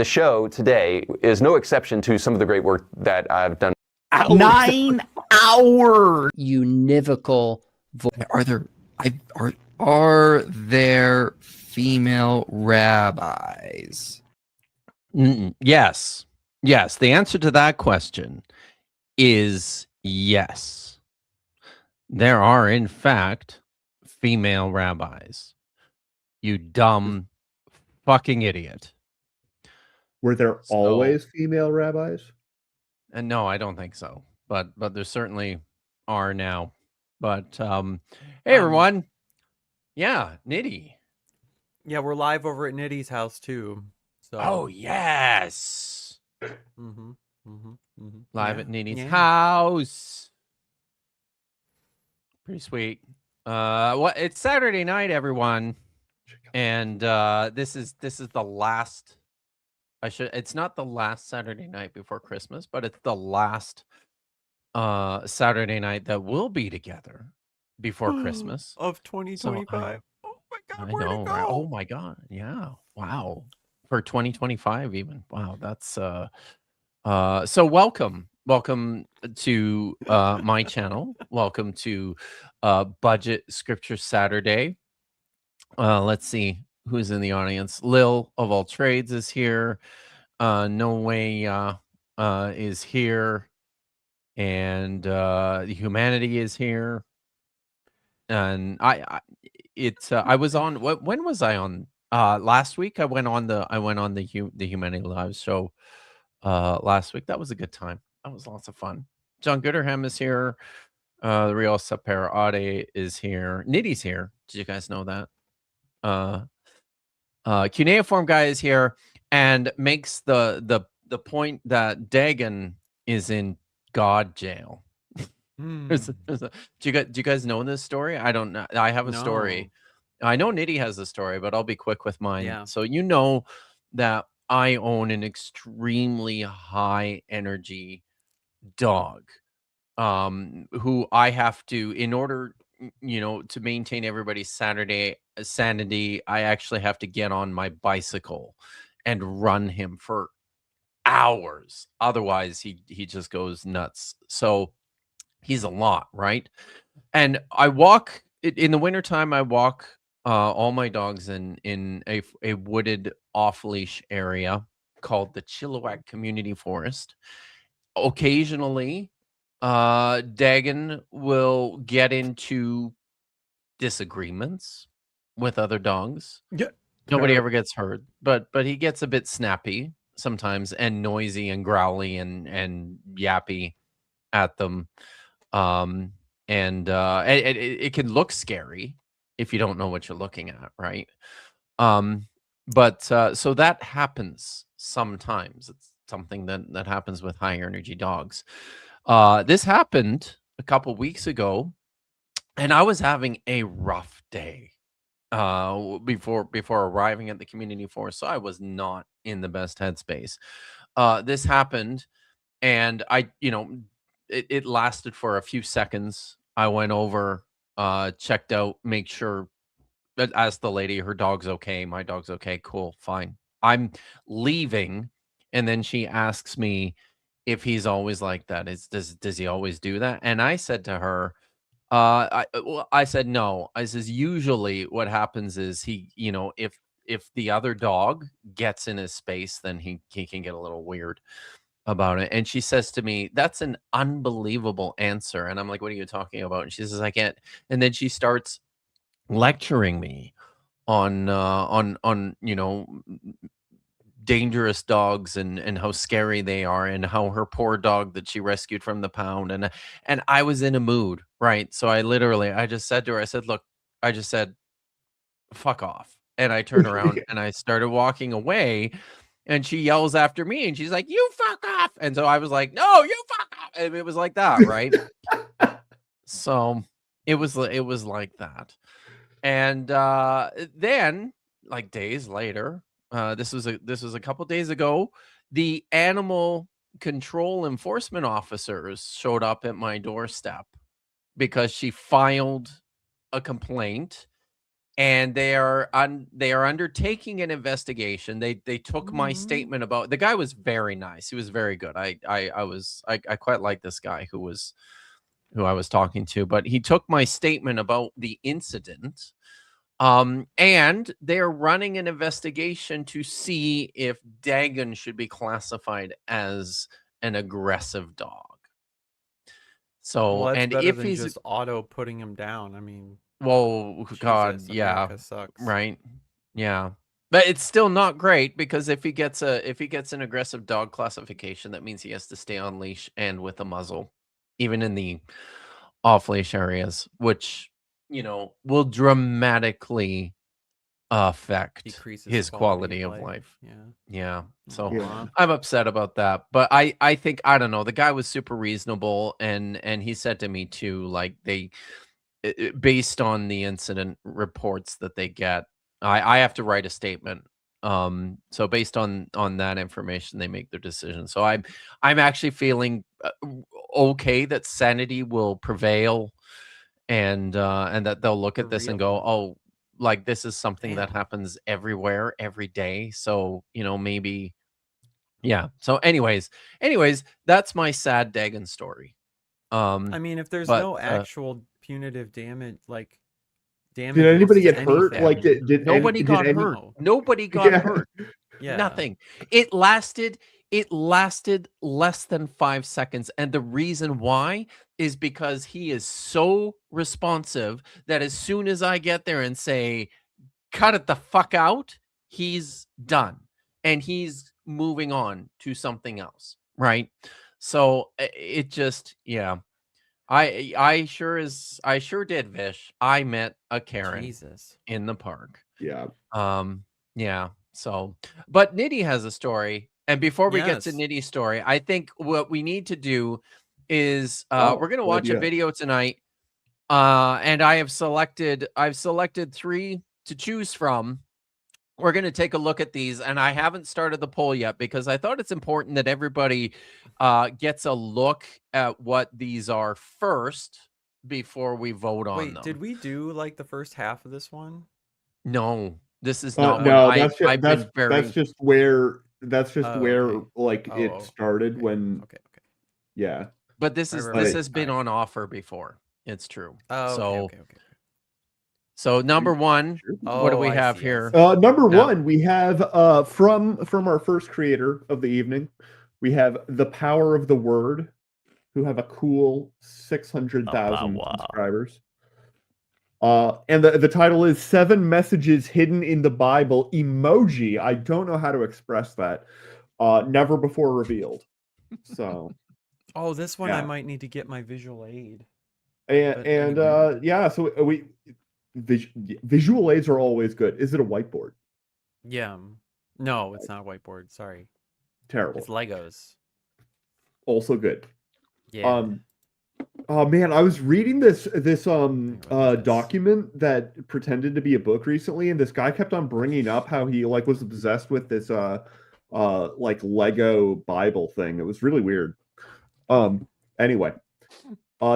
the show today is no exception to some of the great work that I've done. 9 hours. Univocal Are there female rabbis? Yes. Yes. The answer to that question is yes. There are, in fact, female rabbis. You dumb fucking idiot. Were there always female rabbis? And no, I don't think so. But there certainly are now. But hey everyone. Yeah, Nitty. Yeah, we're live over at Nitty's house too. So Oh yes. Live at Nitty's house. Pretty sweet. It's Saturday night, everyone. And this is the last it's not the last Saturday night before Christmas, but it's the last Saturday night that we'll be together before Christmas of 2025. Oh my God, I where'd know, it right? go? Oh my God, yeah, wow, for 2025 even. Wow, that's so welcome to my channel. Welcome to Budget Scripture Saturday. Let's see who's in the audience. Lil of All Trades is here. No Way is here, and Humanity is here. And I was on. When was I on? Last week I went on the Humanity Live show. Last week that was a good time. That was lots of fun. John Gooderham is here. The Real Sapera Ade is here. Nitty's here. Did you guys know that? Cuneiform guy is here and makes the point that Dagon is in God jail. Do you guys know this story? I don't know. I have a story. I know Nitty has a story, but I'll be quick with mine. Yeah. So you know that I own an extremely high energy dog, who I have to, in order, to maintain everybody's sanity, I actually have to get on my bicycle and run him for hours. Otherwise, he just goes nuts. So he's a lot, right? And I walk in the wintertime. I walk all my dogs in a wooded off-leash area called the Chilliwack Community Forest. Occasionally, Dagon will get into disagreements with other dogs. Yeah. Nobody ever gets hurt, but he gets a bit snappy sometimes and noisy and growly and yappy at them. It can look scary if you don't know what you're looking at, right? So that happens sometimes. It's something that happens with high energy dogs. This happened a couple weeks ago, and I was having a rough day before arriving at the community forest, so I was not in the best headspace. This happened, and it lasted for a few seconds. I went over, checked out, make sure, asked the lady, her dog's okay, my dog's okay, cool, fine. I'm leaving, and then she asks me if he's always like that. Does he always do that? And I said to her, I said no. I says usually what happens is he, if the other dog gets in his space, then he can get a little weird about it. And she says to me, "That's an unbelievable answer." And I'm like, "What are you talking about?" And she says, "I can't." And then she starts lecturing me on dangerous dogs and how scary they are, and how her poor dog that she rescued from the pound. And I was in a mood, right? So I just said to her, I said, "Look," I just said, "fuck off." And I turned around and I started walking away, and she yells after me and she's like, "You fuck off." And so I was like, "No, you fuck off." And it was like that, right? So it was like that. And then, like days later, this was a couple days ago, the animal control enforcement officers showed up at my doorstep because she filed a complaint and they are undertaking an investigation. They took my statement about the guy was very nice. He was very good. I quite like this guy who I was talking to, but he took my statement about the incident. And they're running an investigation to see if Dagon should be classified as an aggressive dog. So, Well, that's and better if than he's just auto putting him down. I mean, well, God, Jesus, yeah, America sucks. right, yeah, but it's still not great because if he gets an aggressive dog classification, that means he has to stay on leash and with a muzzle, even in the off leash areas, which will dramatically affect Decreases his quality of life. Yeah. Yeah. So Yeah. I'm upset about that. But I think, I don't know, the guy was super reasonable, and he said to me too, like based on the incident reports that they get, I have to write a statement. So based on that information, they make their decision. So I'm actually feeling okay that sanity will prevail, and that they'll look For at this and real. go, oh, like this is something that Damn. happens everywhere, every day. So, maybe, yeah. So anyways, that's my sad Dagon story. I mean, if there's But no actual punitive damage, like Did damages anybody to get hurt? anything, Like, nobody got any? hurt. No. Nobody got Yeah. hurt. Yeah. Nothing. It lasted less than 5 seconds, and the reason why is because he is so responsive that as soon as I get there and say cut it the fuck out, he's done and he's moving on to something else, right? So it just, yeah, I sure did, Vish. I met a Karen Jesus. in the park. Yeah. Yeah. So, but Nitty has a story, and before we get to Yes. Nitty's story, I think what we need to do is Oh, we're gonna good watch a idea. video tonight. And I've selected 3 to choose from. We're going to take a look at these, and I haven't started the poll yet because I thought it's important that everybody gets a look at what these are first before we vote on Wait, them. did we do like the first half of this one? No, this is not. No, one. that's I've been very. that's just where Oh, okay. like Oh, it started okay. when Okay. yeah. But this Right. has been on offer before. It's true. Oh, So okay. so number one, Sure. what do we I have see, I here? see. Number Now- one, we have from our first creator of the evening, we have The Power of the Word, who have a cool 600,000 subscribers. And the title is 7 Messages Hidden in the Bible Emoji. I don't know how to express that. Never before revealed. So Oh, this one I Yeah. might need to get my visual aid. and But anyway. yeah, so visual aids are always good. Is it a whiteboard? Yeah. No, it's not a whiteboard. Sorry. Terrible. It's Legos. Also good. Yeah. Oh man, I was reading this this. document that pretended to be a book recently, and this guy kept on bringing up how he like was obsessed with this like Lego Bible thing. It was really weird. Anyway,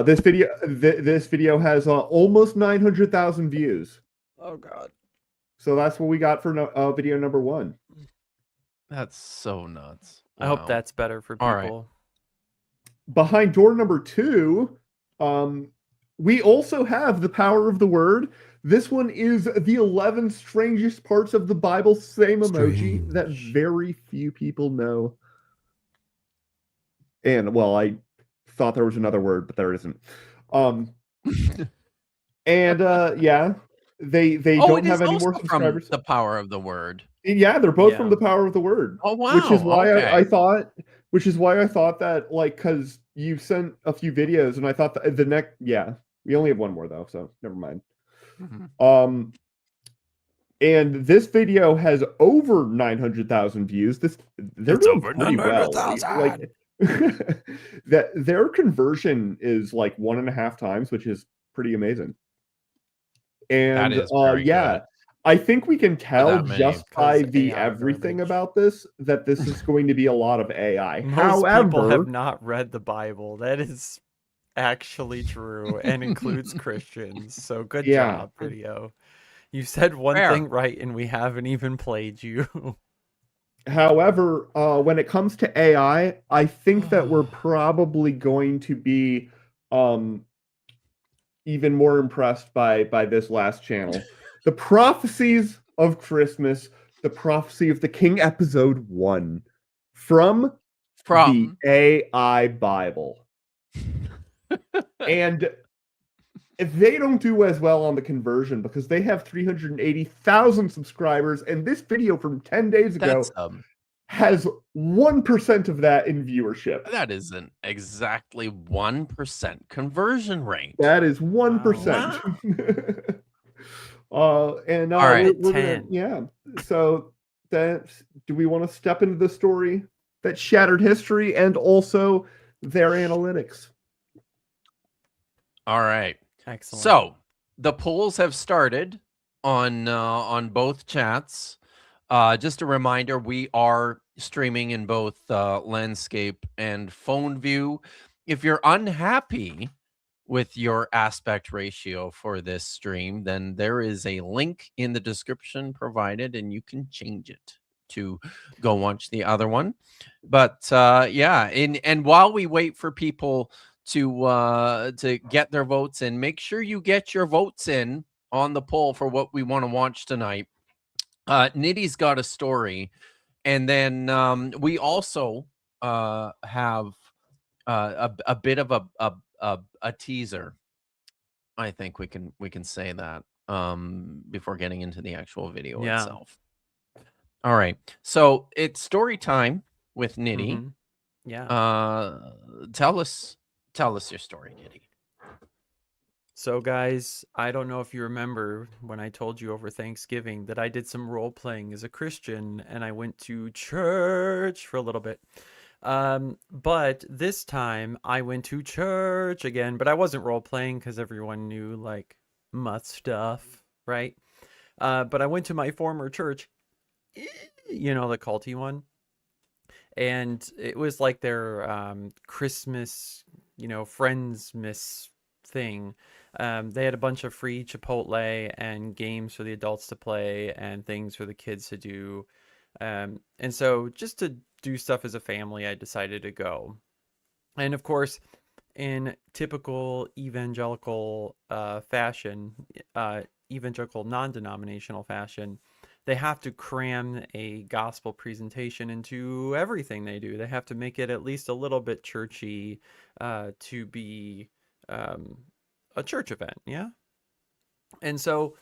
this video has almost 900,000 views. Oh God. So that's what we got for video number 1. That's so nuts. I hope Wow. that's better for people. All right. Behind door number 2, we also have The Power of the Word. This one is the 11 strangest parts of the Bible, same emoji that very few people know. And well, I thought there was another word, but there isn't. And yeah, they don't have any more subscribers. From The Power of the Word. Yeah, they're both Yeah. from The Power of the Word. Oh wow! Which is why okay. I thought that, like, because you sent a few videos, and I thought that the next, yeah, we only have one more though, so never mind. Mhm. And this video has over 900,000 views. They're doing over pretty well. 900,000. Like that, their conversion is like 1.5 times, which is pretty amazing. And That is very yeah. good. I think we can tell that many. just by 'Cause the AI everything garbage. about this that this is going to be a lot of AI. Most people However, have not read the Bible. That is actually true and includes Christians. So good Yeah. job, video. You said one Fair. thing right, and we haven't even played you. However, when it comes to AI, I think that we're probably going to be even more impressed by this last channel. The Prophecies of Christmas, the Prophecy of the King, Episode 1, from the AI Bible. And they don't do as well on the conversion because they have 380,000 subscribers, and this video from 10 days ago has 1% of that in viewership. That isn't exactly 1% conversion rate. That is 1%. And all right, we're gonna, yeah. So do we want to step into the story that shattered history and also their analytics? All right. Excellent. So the polls have started on both chats. Just a reminder, we are streaming in both landscape and phone view. If you're unhappy with your aspect ratio for this stream, then there is a link in the description provided, and you can change it to go watch the other one. But yeah, and while we wait for people to get their votes in, make sure you get your votes in on the poll for what we want to watch tonight. Nitty's got a story, and then we also have a bit of a teaser. I think we can say that before getting into the actual video itself. All right, so it's story time with Nitty. Mm-hmm. Yeah. Tell us your story, Nitty. So guys, I don't know if you remember when I told you over Thanksgiving that I did some role playing as a Christian and I went to church for a little bit. But this time I went to church again, but I wasn't role playing because everyone knew like my stuff, right? But I went to my former church, you know, the culty one. And it was like their Christmas, you know, Friendsmas thing. They had a bunch of free Chipotle and games for the adults to play and things for the kids to do. And so just to do stuff as a family, I decided to go. And of course, in typical evangelical fashion, evangelical non-denominational fashion, they have to cram a gospel presentation into everything they do. They have to make it at least a little bit churchy to be a church event, yeah? And so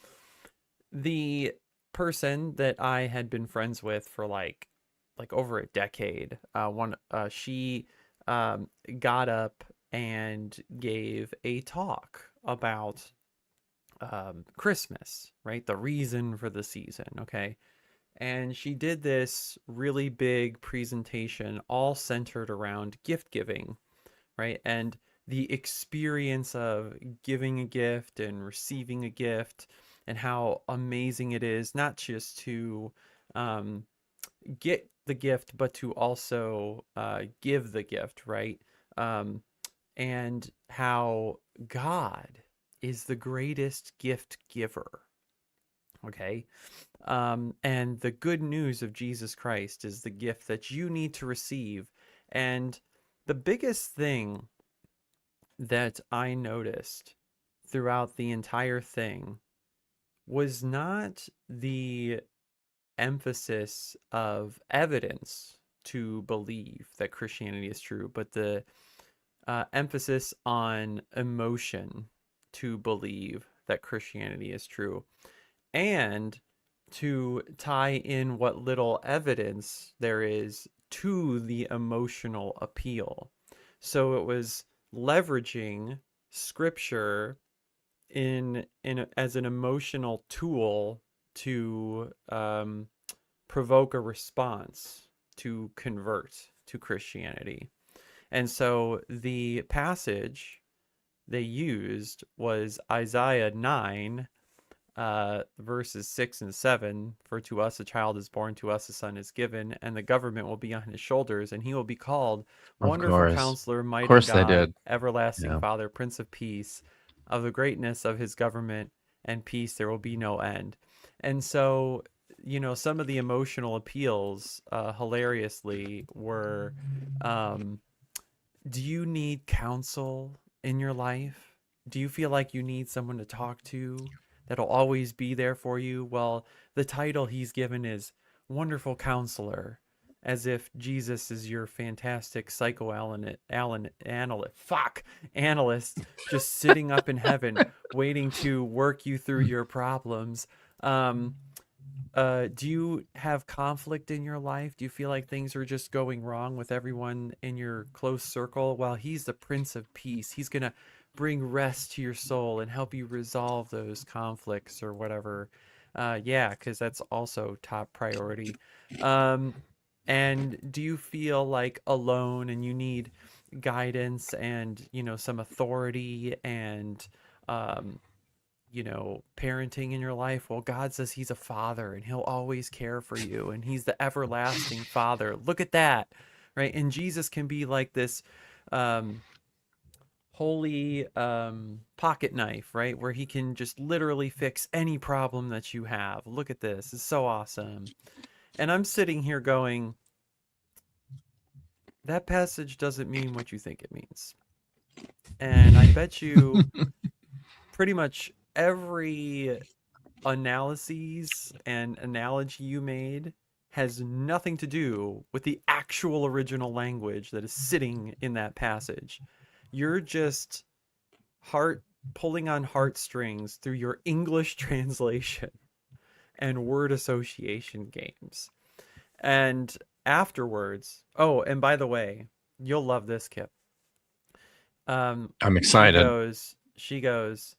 the person that I had been friends with for like over a decade, she got up and gave a talk about Christmas, right? The reason for the season, okay? And she did this really big presentation all centered around gift giving, right? And the experience of giving a gift and receiving a gift and how amazing it is not just to get the gift, but to also give the gift, right? And how God is the greatest gift giver. Okay. And the good news of Jesus Christ is the gift that you need to receive. And the biggest thing that I noticed throughout the entire thing was not the emphasis of evidence to believe that Christianity is true, but the emphasis on emotion to believe that Christianity is true, and to tie in what little evidence there is to the emotional appeal. So it was leveraging scripture as an emotional tool to provoke a response to convert to Christianity. And so the passage they used was Isaiah 9, verses 6 and 7. For to us a child is born, to us a son is given, and the government will be on his shoulders, and he will be called Wonderful Counselor, Mighty God, Everlasting Father, Prince of Peace. Of the greatness of his government and peace there will be no end. And so, some of the emotional appeals, hilariously, were, do you need counsel in your life? Do you feel like you need someone to talk to that'll always be there for you? Well, the title he's given is Wonderful Counselor, as if Jesus is your fantastic analyst, just sitting up in heaven, waiting to work you through your problems. Do you have conflict in your life? Do you feel like things are just going wrong with everyone in your close circle? Well, he's the Prince of Peace. He's going to bring rest to your soul and help you resolve those conflicts or whatever. Yeah, because that's also top priority. And do you feel like alone and you need guidance and, some authority and, parenting in your life? Well, God says he's a father and he'll always care for you, and he's the everlasting father. Look at that, right? And Jesus can be like this holy pocket knife, right? Where he can just literally fix any problem that you have. Look at this. It's so awesome. And I'm sitting here going, that passage doesn't mean what you think it means. And I bet you pretty much every analyses and analogy you made has nothing to do with the actual original language that is sitting in that passage. You're just pulling on heartstrings through your English translation and word association games. And afterwards, oh, and by the way, you'll love this, Kip. I'm excited. She goes,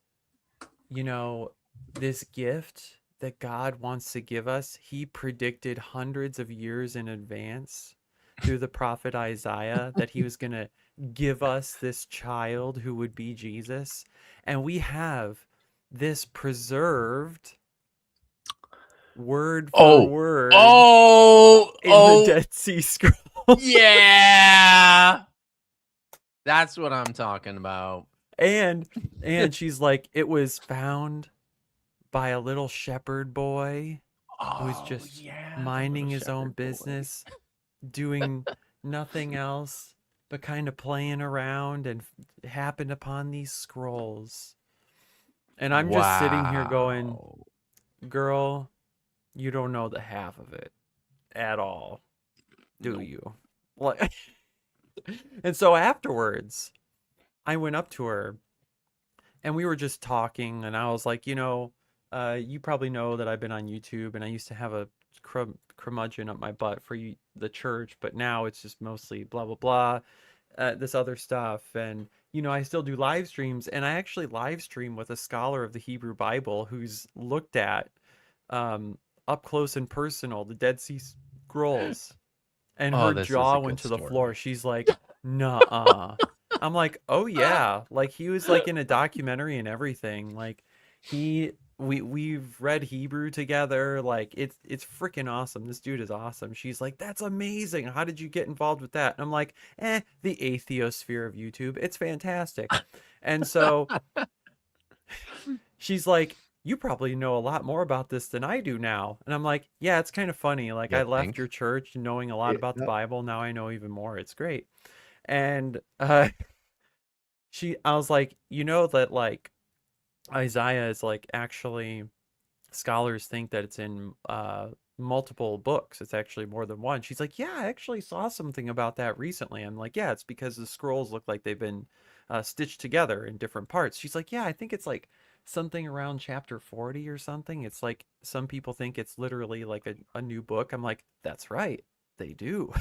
this gift that God wants to give us, he predicted hundreds of years in advance through the prophet Isaiah that he was going to give us this child who would be Jesus. And we have this preserved word for word in the Dead Sea Scrolls. Yeah. That's what I'm talking about. And she's like, it was found by a little shepherd boy who's just minding his own business, doing nothing else but kind of playing around, and happened upon these scrolls. And I'm just sitting here going, girl, you don't know the half of it at all, do you? Like, and so afterwards, I went up to her and we were just talking, and I was like, you probably know that I've been on YouTube, and I used to have a curmudgeon up my butt for the church, but now it's just mostly blah, blah, blah, this other stuff. And, I still do live streams, and I actually live stream with a scholar of the Hebrew Bible who's looked at up close and personal the Dead Sea Scrolls, and her jaw went to the floor. She's like, nuh-uh. I'm like, oh yeah, like he was like in a documentary and everything. Like we've read Hebrew together. Like it's freaking awesome. This dude is awesome. She's like, that's amazing. How did you get involved with that? And I'm like, the atheosphere of YouTube. It's fantastic. And so she's like, you probably know a lot more about this than I do now. And I'm like, yeah, it's kind of funny. Like I left your church knowing a lot about the Bible. Now I know even more. It's great. And I was like, that like Isaiah is like, actually, scholars think that it's in multiple books. It's actually more than one. She's like, yeah, I actually saw something about that recently. I'm like, yeah, it's because the scrolls look like they've been stitched together in different parts. She's like, yeah, I think it's like something around chapter 40 or something. It's like some people think it's literally like a new book. I'm like, that's right, they do.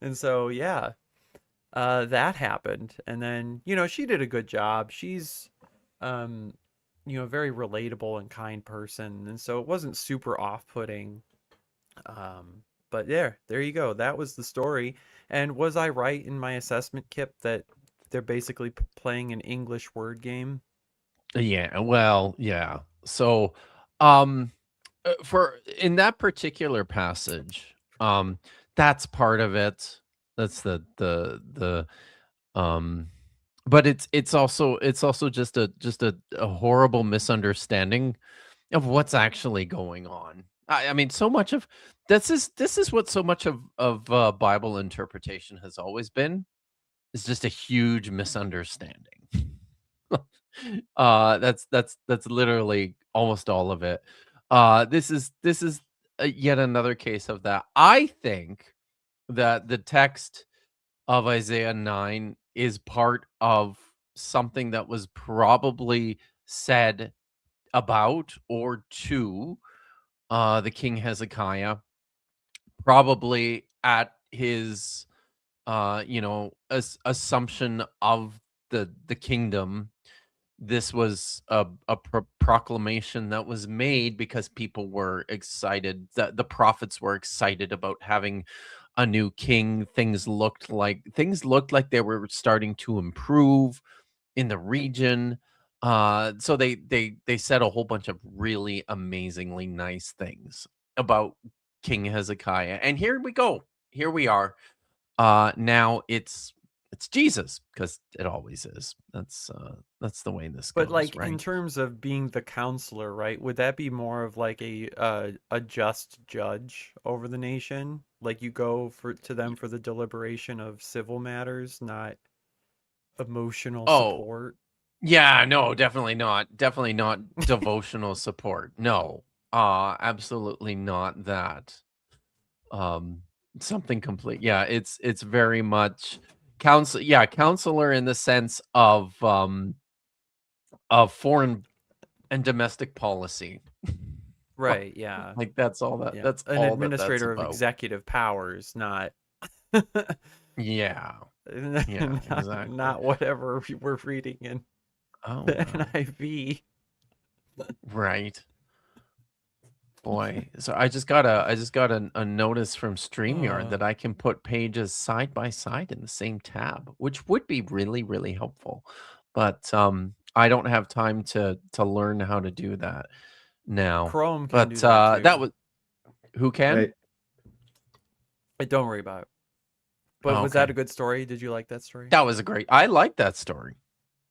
And so yeah, that happened. And then she did a good job. She's a very relatable and kind person, and so it wasn't super off-putting. But there you go. That was the story. And was I right in my assessment, Kip, that they're basically playing an English word game? Yeah, well, yeah. So for in that particular passage, that's part of it. That's the but it's also just a horrible misunderstanding of what's actually going on. I mean, so much of this is what so much of Bible interpretation has always been. Is just a huge misunderstanding. That's literally almost all of it. This is yet another case of that. I think that the text of Isaiah 9 is part of something that was probably said about or to the King Hezekiah, probably at his assumption of the kingdom. This was a proclamation that was made because people were excited, that the prophets were excited about having a new king. Things looked like they were starting to improve in the region. So they said a whole bunch of really amazingly nice things about King Hezekiah. And here we go. Here we are. Now it's Jesus, because it always is. That's the way this But goes, like in right? terms of being the counselor, right? Would that be more of like a just judge over the nation? Like you go to them for the deliberation of civil matters, not emotional Oh, support. yeah, no, definitely not. Definitely not devotional support. No. Absolutely not that. Um Something complete. Yeah, it's very much counselor in the sense of foreign and domestic policy. Right, yeah. Like Yeah. that's An all that's administrator of about. executive powers, not Yeah. Yeah, exactly. not whatever we're reading in Oh the wow. NIV. Right. Boy. So I just got a notice from StreamYard Uh, that I can put pages side by side in the same tab, which would be really, really helpful. But I don't have time to learn how to do that now. Chrome can But do that that too. was who can? Right. Don't worry about it. But Oh, was that okay. a good story? Did you like that story? That was a great. I liked that story.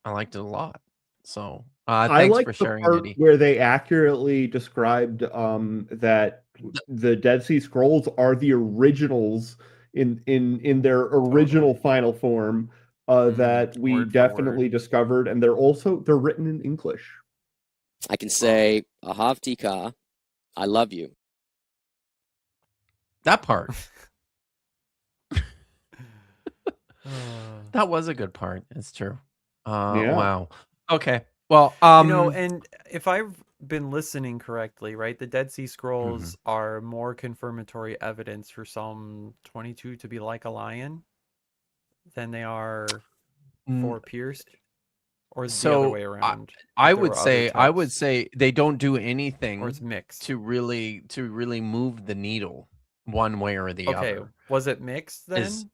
I liked it a lot. So, I thanks for like the sharing, part Nitty. where they accurately described that the Dead Sea Scrolls are the originals in their original Totally. final form, that we Word for definitely word. discovered, and they're written in English. I can say, Ahav Tika, I love you. That part. Uh, That was a good part. It's true. Yeah. Wow. Okay. Well, and if I've been listening correctly, right, the Dead Sea Scrolls are more confirmatory evidence for Psalm 22 to be like a lion than they are for pierced, or is it the other way around? I There would were other texts, say they don't do or anything it's mixed. to really move the needle one way or the Okay, other. was it mixed then? Is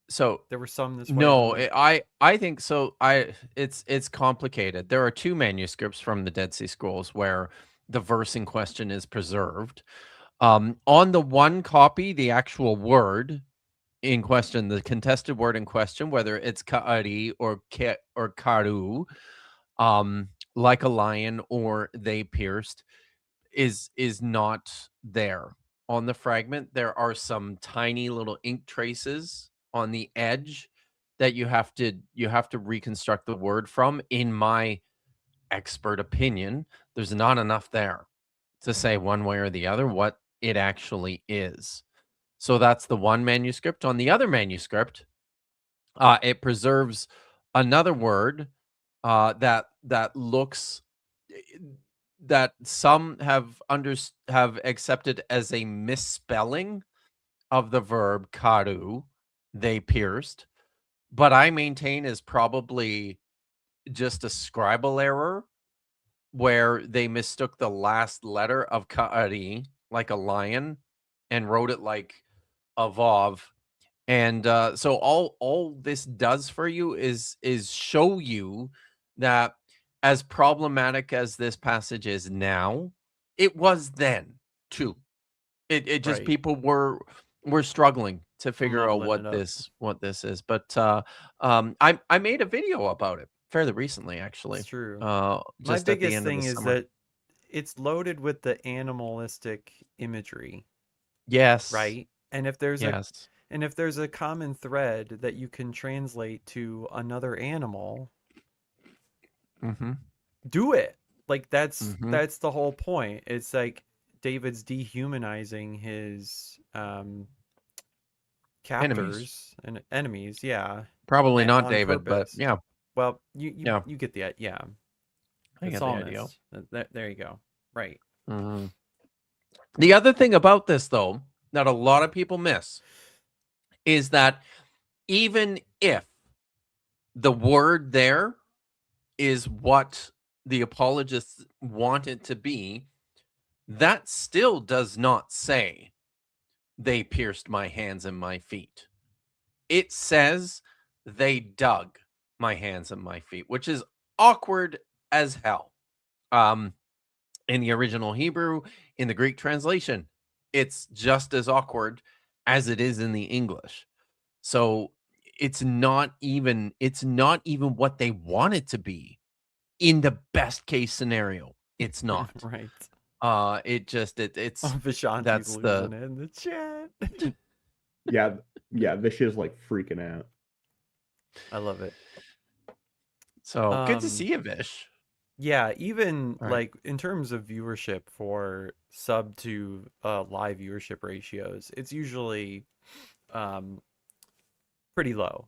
so There were some this way. no, That... I think so. It's complicated. There are two manuscripts from the Dead Sea Scrolls where the verse in question is preserved. On the one copy, the actual word in question, the contested word in question, whether it's ka'ari or karu, like a lion or they pierced, is not there. On the fragment, there are some tiny little ink traces on the edge that you have to reconstruct the word from. In my expert opinion, there's not enough there to say one way or the other what it actually is. So that's the one manuscript. On the other manuscript, it preserves another word that looks that some have accepted as a misspelling of the verb karu, they pierced, but I maintain is probably just a scribal error where they mistook the last letter of ka'ari, like a lion, and wrote it like a vav. And so all this does for you is show you that as problematic as this passage is now, it was then too. It just Right. people were struggling figure out Mumbling it up. what this is. But I made a video about it fairly recently, actually. It's true. My My just at the biggest end of the thing is summer. that it's loaded with the animalistic imagery, Yes. right? And if there's Yes. a common thread that you can translate to another animal, Mm-hmm. do it. Like that's Mhm. the whole point. It's like David's dehumanizing his Enemies. captors and enemies, yeah, Probably not on David, but purpose. yeah, Well, yeah, you get the yeah. I The get the idea. psalmist. There you go. Right. Mhm. The other thing about this, though, that a lot of people miss is that even if the word there is what the apologists want it to be, that still does not say they pierced my hands and my feet. It says they dug my hands and my feet, which is awkward as hell. In the original Hebrew, in the Greek translation, it's just as awkward as it is in the English. So it's not even what they want it to be. In the best case scenario, it's not. Right. It's Vishanti's that's losing the it in the chat. Yeah, this shit's like freaking out. I love it. so good to see you, Vish. Yeah, even All right. like in terms of viewership for sub to live viewership ratios, it's usually pretty low.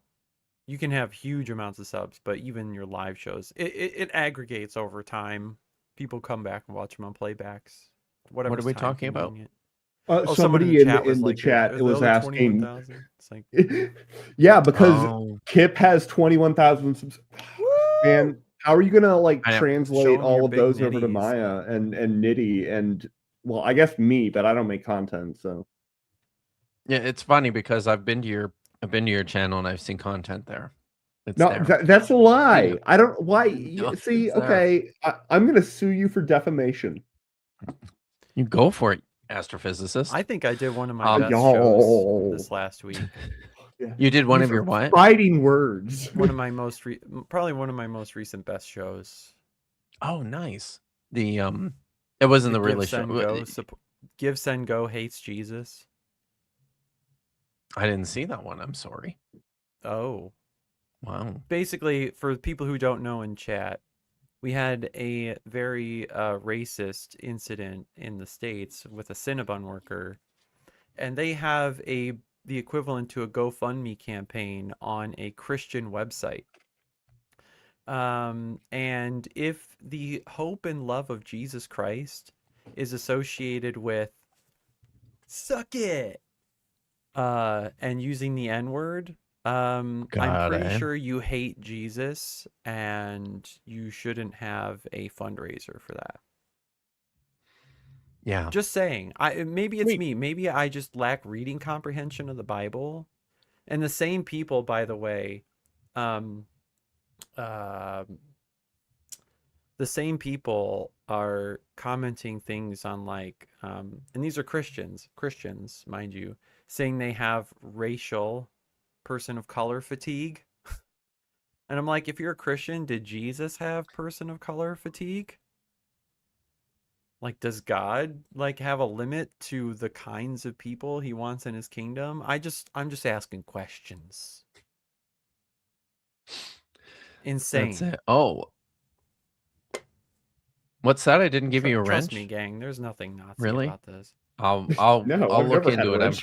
You can have huge amounts of subs, but even your live shows, it aggregates over time. People come back and watch them on playbacks. What are we time talking about? convenient. Oh, someone Somebody in was the like, chat "Are it the was other asking. 21,000?" It's like, Yeah, because Oh, Kip has 21,000 subs. Man, how are you gonna like I know. translate Show 'em your all of big those over to nitties. Maya and Nitty and well, I guess me, but I don't make content, so yeah, it's funny because I've been to your channel and I've seen content there. It's no, there. that's a lie. know. I don't. Why? No, See, it's there. okay, I'm gonna sue you for defamation. You go for it, astrophysicist. I think I did one of my best Yo. shows this last week. Yeah. You did one These of your are what? fighting words. One of my probably one of my most recent best shows. Oh, nice. The it wasn't the Give, really Send, show. Go. Give, Send, Go hates Jesus. I didn't see that one. I'm sorry. Oh. Wow. Basically, for people who don't know in chat, we had a very racist incident in the States with a Cinnabon worker, and they have the equivalent to a GoFundMe campaign on a Christian website. And if the hope and love of Jesus Christ is associated with suck it and using the N-word, I'm pretty sure you hate Jesus and you shouldn't have a fundraiser for that. Yeah. Just saying. Maybe it's Wait. me. Maybe I just lack reading comprehension of the Bible. And the same people, by the way, the same people are commenting things on like and these are Christians, mind you, saying they have racial person of color fatigue. And I'm like, if you're a Christian, did Jesus have person of color fatigue? Like, does God like have a limit to the kinds of people he wants in his kingdom? I'm just asking questions. Insane. That's it. Oh. What's that? I didn't give you a wrench. Trust me, gang. There's nothing Nazi Really? about this. I'll No, I'll I've look never had into a it. I'm wrench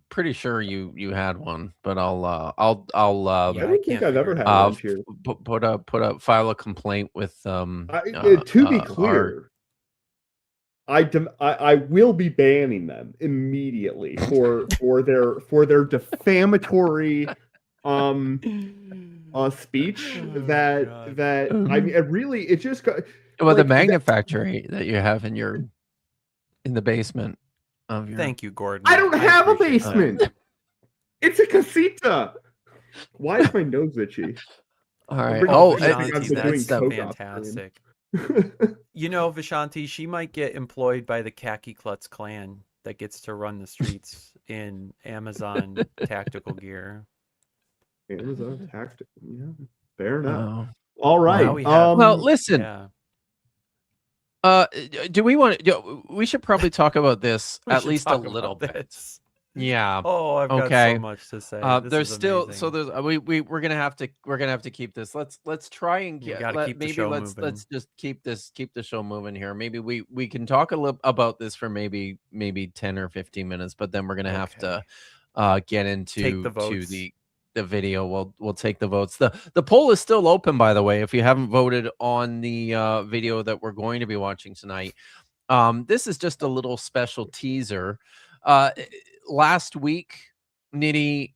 pretty here. sure you had one, but I'll Yeah, I I don't think can't I've figure ever it had out. a wrench here. file a complaint with To be clear, I will be banning them immediately for their defamatory speech Oh, that God. I mean it really it just well the like, manufacturer that you have in the basement of your Thank you, Gordon. I don't have a appreciate that. basement. It's a casita. Why is my nose itchy? all right. pretty Oh, sure I think I've been doing that's coke off fantastic. screen. You know, Vishanti, she might get employed by the Khaki Klutz clan. that gets to run the streets in Amazon tactical gear. Amazon tactic. Yeah, fair enough. Oh. All right. Now we have, Well, listen. yeah. Do we want to? We should probably talk about this We at should least a talk little about bit. this. Yeah. Oh, I've got Okay. so much to say. This There's is still amazing. we're gonna have to keep this. Let's try and We get gotta keep the show moving. let's just keep the show moving here. Maybe we can talk a little about this for maybe 10 or 15 minutes, but then we're gonna have to get into Take the to votes. the video. We'll take the votes. The poll is still open, by the way. If you haven't voted on the video that we're going to be watching tonight, this is just a little special teaser. Last week, Nitty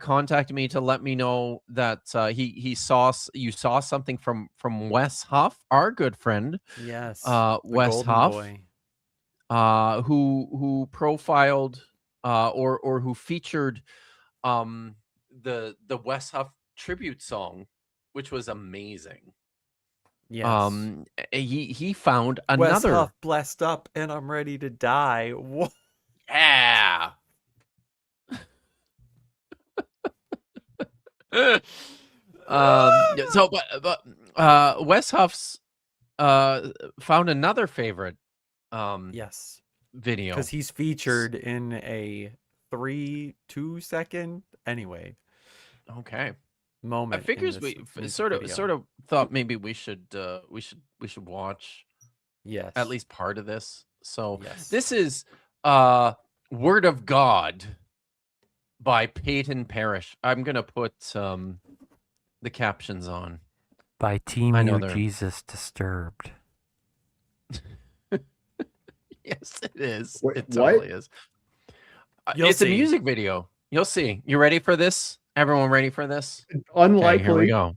contacted me to let me know that you saw something from Wes Huff, our good friend. Yes. Wes Golden Huff, Boy. who profiled or who featured the Wes Huff tribute song, which was amazing. Yes. He found Wes another. Huff blessed up and I'm ready to die. Whoa. Yeah. But Wes Huff's found another favorite Yes. video Because he's featured in a 2 second anyway okay moment. I figures in this we music sort video. of thought maybe we should watch Yes. at least part of this. So Yes. this is Word of God by Peyton Parrish. I'm gonna put the captions on. By Team I know You they're- Jesus Disturbed. Yes, it is. Wait, It what? totally is. You'll It's a see. music video. You'll see. You ready for this? Everyone ready for this? Okay, Unlikely. here we go.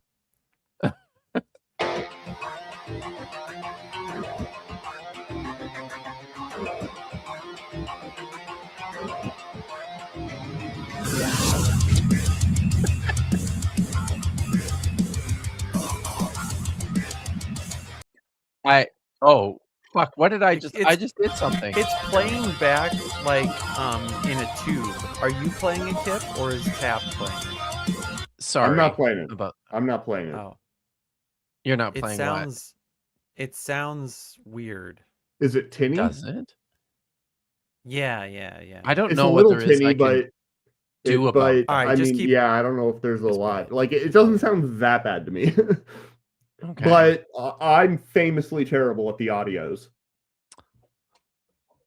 Oh fuck! What did I just? I just did something. It's playing back like in a tube. Are you playing it, Kip, or is Tap playing it? Sorry, I'm not playing it. about I'm not playing it. Oh, you're not it playing. sounds weird. Is it tinny? What does it? Yeah. I don't It's know a what little there is. tinny, I can but do about but that. All right, I just mean, keep- yeah, I don't know if there's a just play lot. it. Like it doesn't sound that bad to me. Okay. But I'm famously terrible at the audios.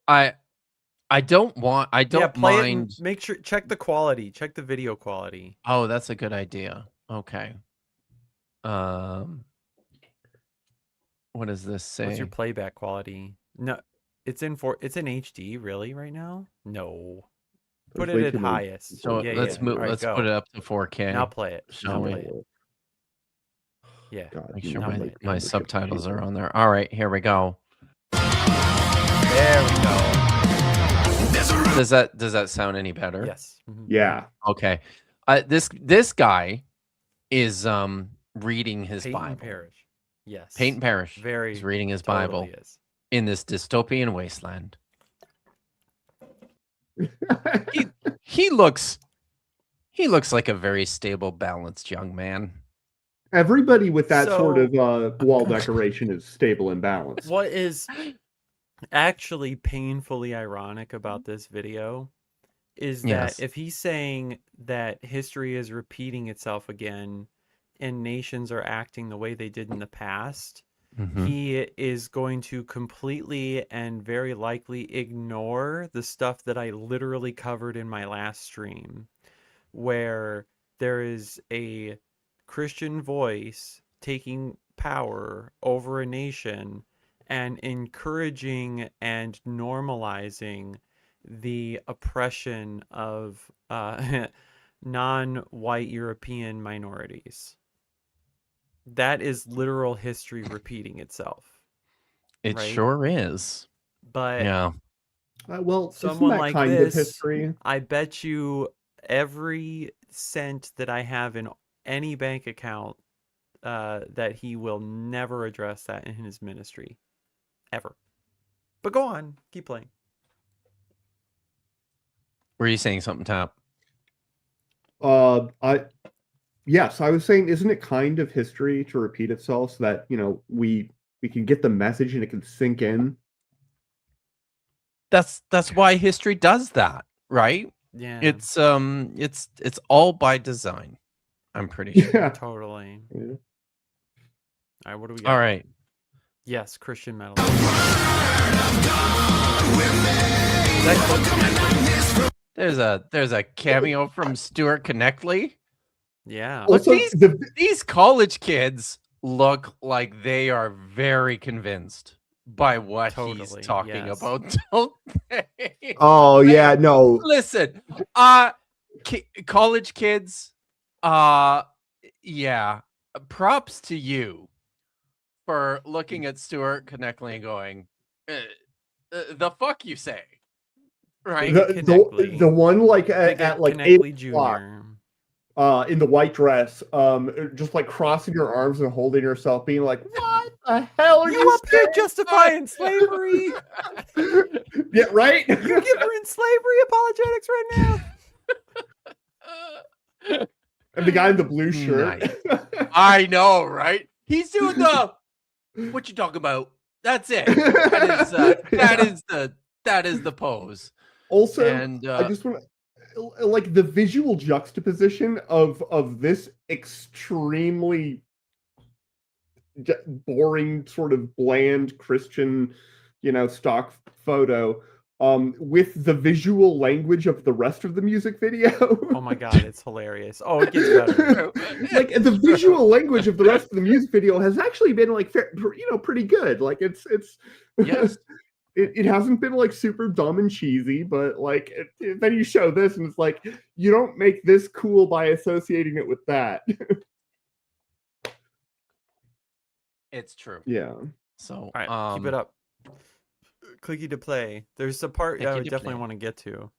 I don't Play mind. it and make sure check the quality. Check the video quality. Oh, that's a good idea. Okay. What does this say? What's your playback quality? No, it's in HD really right now. No, put There's it way at too many- highest. So yeah, let's yeah. move. All right, Let's go. put it up to 4K. Now play it. Shall Now we? play it. Yeah. God, Make you sure know, my- my, like, my membership subtitles people. are on there. All right, here we go. There we go. Does that sound any better? Yes. Mhm. Yeah. Okay. This guy is reading his Peyton Bible. Parrish. Yes. Peyton Parrish Very is reading his totally Bible is. in this dystopian wasteland. He looks like a very stable, balanced young man. Everybody with that sort So- of wall decoration is stable and balanced. What is actually painfully ironic about this video is that Yes. if he's saying that history is repeating itself again and nations are acting the way they did in the past, Mhm. he is going to completely and very likely ignore the stuff that I literally covered in my last stream, where there is a Christian voice taking power over a nation and encouraging and normalizing the oppression of non-white European minorities. That is literal history repeating itself. It right? sure is. But Yeah. Well, Someone isn't that like kind this- of history? I bet you every cent that I have in any bank account that he will never address that in his ministry. Ever. But go on. Keep playing. Were you saying something, Tap? Yes, I was saying, isn't it kind of history to repeat itself so that, we can get the message and it can sink in? That's why history does that, right? Yeah, It's all by design. I'm pretty sure. Yeah. totally. Yeah. All right, what do we got? All right. Yes, Christian metal. There's a cameo from Stuart Connectley. Yeah. Look, Also, these college kids look like they are very convinced by what Totally, he's talking yes. about, don't they? oh yeah, no. Listen, college kids, yeah, props to you for looking at Stuart Connectley and going, the fuck you say, right? The one like at like 8 Connectley o'clock, Jr. in the white dress, just like crossing your arms and holding herself, being like, "What the hell are you up here saying?" justifying slavery? Yeah, right. You give her in slavery apologetics right now? And the guy in the blue shirt. Nice. I know, right? He's doing the what you talking about? That's it. That is the pose. Also, And I just want to like the visual juxtaposition of this extremely boring, sort of bland Christian, stock photo, with the visual language of the rest of the music video. Oh my god, it's hilarious. Oh, it gets better. Like the visual language of the rest of the music video has actually been like pretty good. Like it's Yes. it hasn't been like super dumb and cheesy, but like then you show this and it's like you don't make this cool by associating it with that. It's true. Yeah. So All right, keep it up. Clicky to play. There's a part I Clicky would to definitely play. want to get to.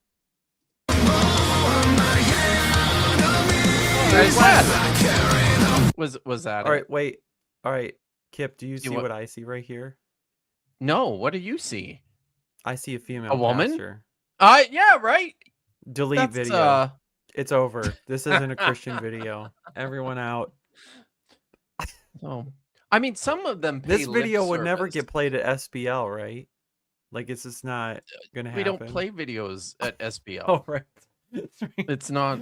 Was that All it? right, wait. All right, Kip, do you see what- what I see right here? No, what do you see? I see a female woman? pastor. Yeah, right. Delete That's video. It's over. This isn't a Christian video. Everyone out. Oh, I mean, some of them. This pay lip video would never service. get played at SBL, right? Like it's just not gonna happen. We don't play videos at SBL. Oh, right. That's right. It's not.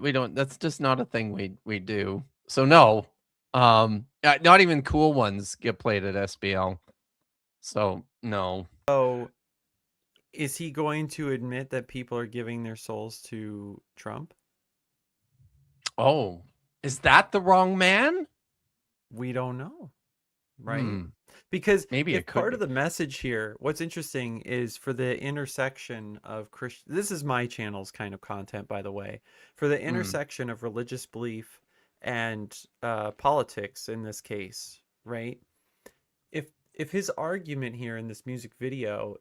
We don't. That's just not a thing we do. So no. Not even cool ones get played at SBL. So no. So, is he going to admit that people are giving their souls to Trump? Oh, is that the wrong man? We don't know, right? Hmm. Because Maybe if it could part be. of the message here, what's interesting is for the intersection of Christian. This is my channel's kind of content, by the way. For the intersection of religious belief and politics, in this case, right? If his argument here in this music video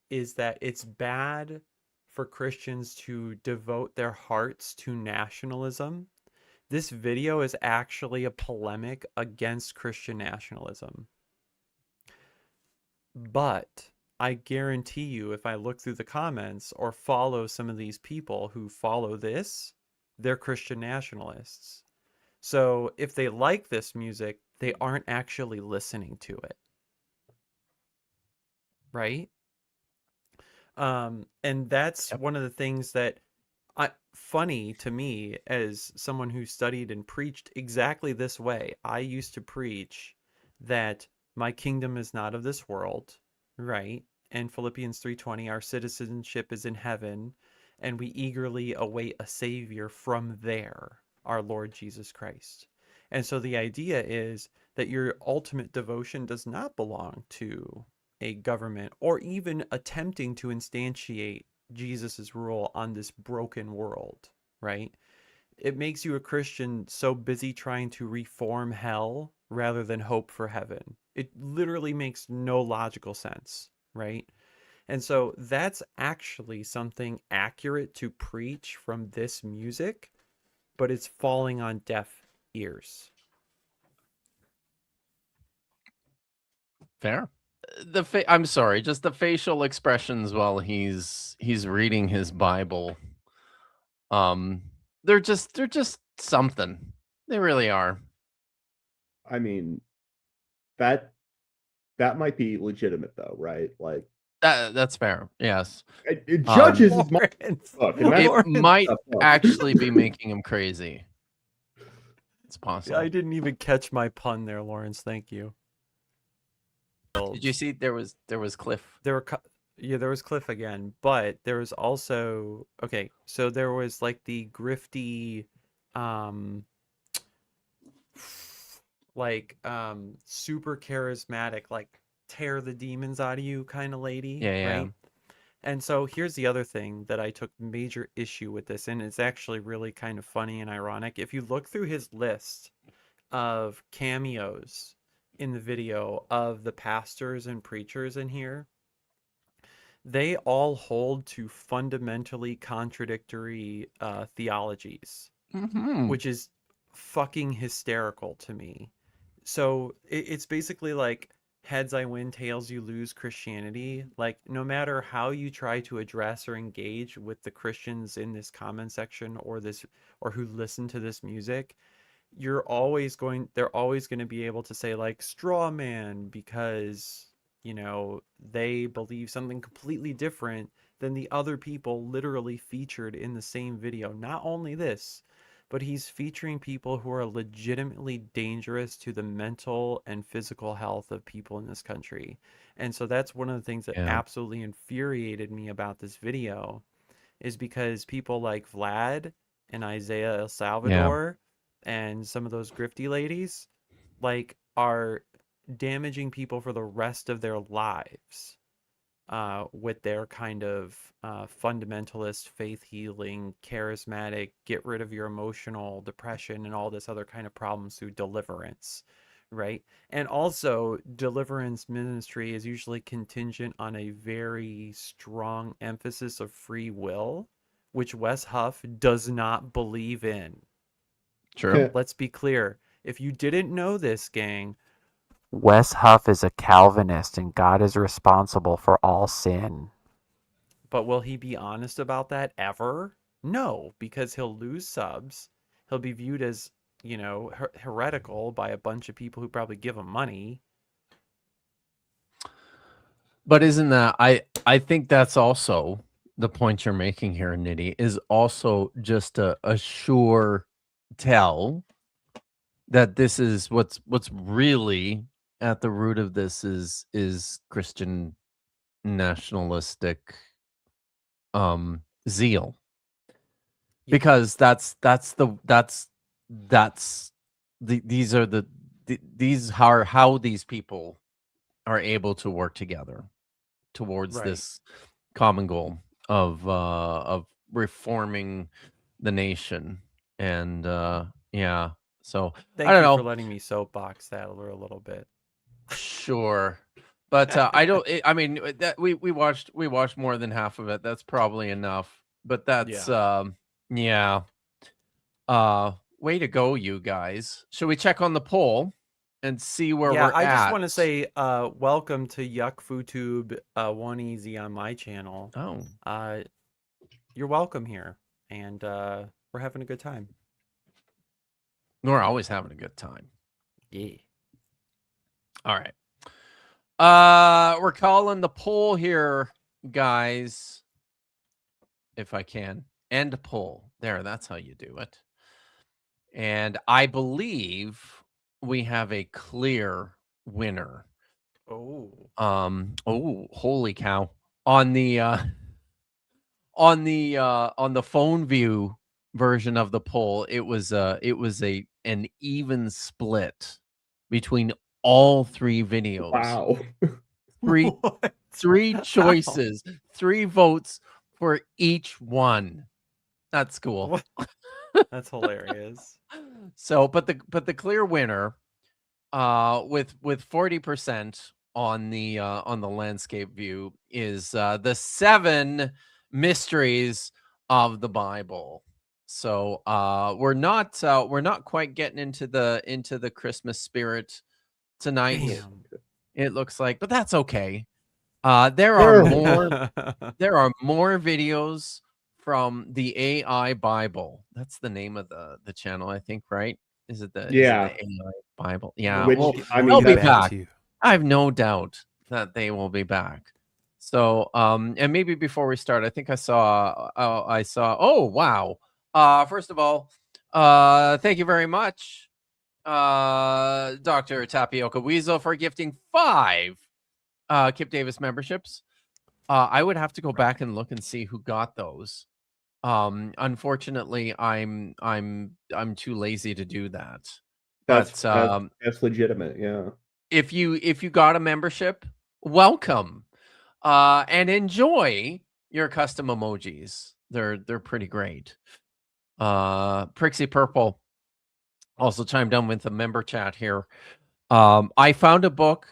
is that it's bad for Christians to devote their hearts to nationalism, this video is actually a polemic against Christian nationalism. But I guarantee you, if I look through the comments or follow some of these people who follow this, they're Christian nationalists. So if they like this music, they aren't actually listening to it. Right? And that's one of the things that funny to me as someone who studied and preached exactly this way. I used to preach that my kingdom is not of this world, right? And Philippians 3:20, our citizenship is in heaven, and we eagerly await a savior from there, our Lord Jesus Christ. And so the idea is that your ultimate devotion does not belong to a government or even attempting to instantiate Jesus's rule on this broken world, right? It makes you a Christian so busy trying to reform hell rather than hope for heaven. It literally makes no logical sense, right? And so that's actually something accurate to preach from this music, but it's falling on deaf ears. Fair. I'm sorry, just the facial expressions while he's reading his Bible. They're just something. They really are. I mean, that might be legitimate though, right? Like That's fair. Yes. judges is my Lawrence, book, and that's It might tough book. actually be making him crazy. It's possible. I didn't even catch my pun there, Lawrence. Thank you. Did you see there was Cliff? There were there was Cliff again, but there was also so there was like the grifty super charismatic, like tear the demons out of you kind of lady, Yeah. right? And so here's the other thing that I took major issue with this, and it's actually really kind of funny and ironic. If you look through his list of cameos in the video of the pastors and preachers in here, they all hold to fundamentally contradictory theologies, which is fucking hysterical to me. So it's basically like heads I win, tails you lose Christianity. Like, no matter how you try to address or engage with the Christians in this comment section or who listen to this music, they're always going to be able to say like straw man, because they believe something completely different than the other people literally featured in the same video. Not only this, but he's featuring people who are legitimately dangerous to the mental and physical health of people in this country. And so that's one of the things that absolutely infuriated me about this video, is because people like Vlad and Isaiah El Salvador and some of those grifty ladies like are damaging people for the rest of their lives with their kind of fundamentalist, faith healing, charismatic, get rid of your emotional depression and all this other kind of problems through deliverance, right? And also, deliverance ministry is usually contingent on a very strong emphasis of free will, which Wes Huff does not believe in. True. Let's be clear. If you didn't know this, gang, Wes Huff is a Calvinist, and God is responsible for all sin. but will he be honest about that ever? No, because he'll lose subs. He'll be viewed as, heretical by a bunch of people who probably give him money. But isn't that I think that's also the point you're making here, Nitty, is also just a sure tell that this is what's really at the root of this is Christian nationalistic zeal. Because these are how these people are able to work together towards this common goal of reforming the nation. And so Thank I don't you know. for letting me soapbox that a little bit. Sure. But I don't. I mean, that we watched more than half of it. That's probably enough. But that's way to go, you guys. Should we check on the poll and see where we're at? I just want to say welcome to Yuck FooTube 1Easy on my channel. Oh, you're welcome here, and we're having a good time. We're always having a good time. Yeah. All right. We're calling the poll here, guys. If I can. End poll. There, that's how you do it. And I believe we have a clear winner. Oh, holy cow. On the phone view version of the poll, it was an even split between all three videos. Wow. Three choices, 3 votes for each one. That's cool. That's hilarious. So, but the clear winner, with 40% on the landscape view is the 7 mysteries of the Bible. So we're not quite getting into the Christmas spirit tonight. Damn. It looks like, but that's okay. There are more videos from the AI Bible. That's the name of the channel, I think, right? Is it the AI Bible? Yeah. Which, Well, I mean, they'll be that's- back. I have no doubt that they will be back. So, and maybe before we start, I think I saw. Oh, wow. First of all, thank you very much, Dr. Tapioca Weasel, for gifting 5 Kip Davis memberships. I would have to go back and look and see who got those. Unfortunately, I'm too lazy to do that. That's But that's legitimate. Yeah. if you got a membership, welcome, and enjoy your custom emojis. They're pretty great. Prixie Purple also chimed in with a member chat here. I found a book,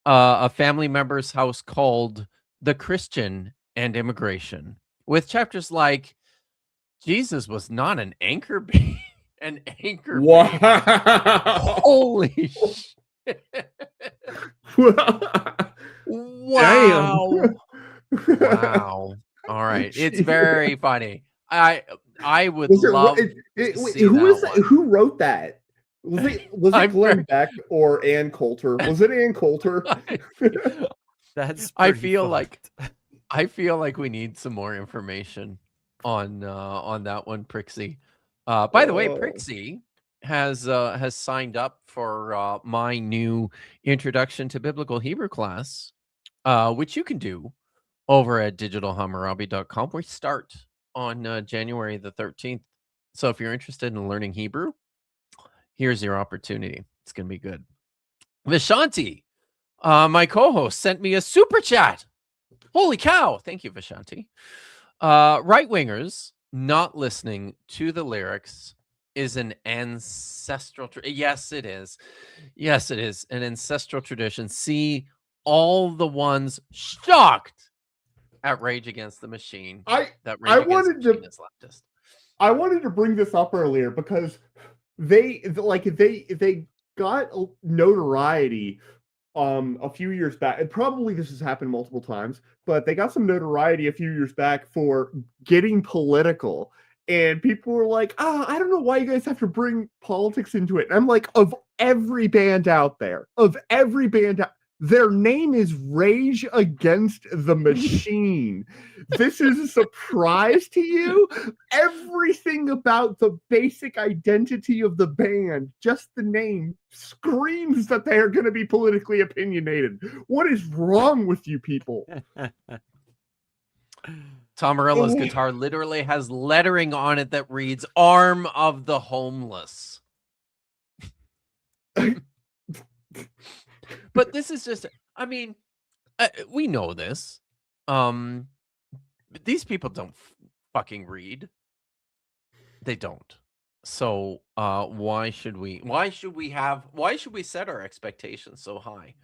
a family member's house, called The Christian and Immigration, with chapters like Jesus was not an anchor baby. An anchor baby. Wow. Holy shit. Wow. Wow. All right. It's very funny. I would love to see that one. Who wrote that? Was it I'm Glenn very- Beck or Ann Coulter? Was it Ann Coulter? That's I pretty feel fucked. like we need some more information on that one, Prixie. By the way, Oh. Prixie has signed up for my new Introduction to Biblical Hebrew class, which you can do over at digitalhammurabi.com. We start on January the 13th. So if you're interested in learning Hebrew, here's your opportunity. It's going to be good. Vishanti, my co-host, sent me a super chat. Holy cow. Thank you, Vishanti. Right-wingers not listening to the lyrics is an ancestral yes, it is. Yes, it is an ancestral tradition. See all the ones shocked at Rage Against the Machine. That Rage I Against wanted the Machine to- is leftist. I wanted to bring this up earlier because they got notoriety a few years back, and probably this has happened multiple times, but they got some notoriety a few years back for getting political. And people were like, I don't know why you guys have to bring politics into it. And I'm like, of every band out there, their name is Rage Against the Machine. This is a surprise to you? Everything about the basic identity of the band, just the name, screams that they are going to be politically opinionated. What is wrong with you people? Tom Morello's Oh. guitar literally has lettering on it that reads "Arm of the Homeless." But this is just, I mean, we know this. But these people don't fucking read. They don't. So why should we set our expectations so high?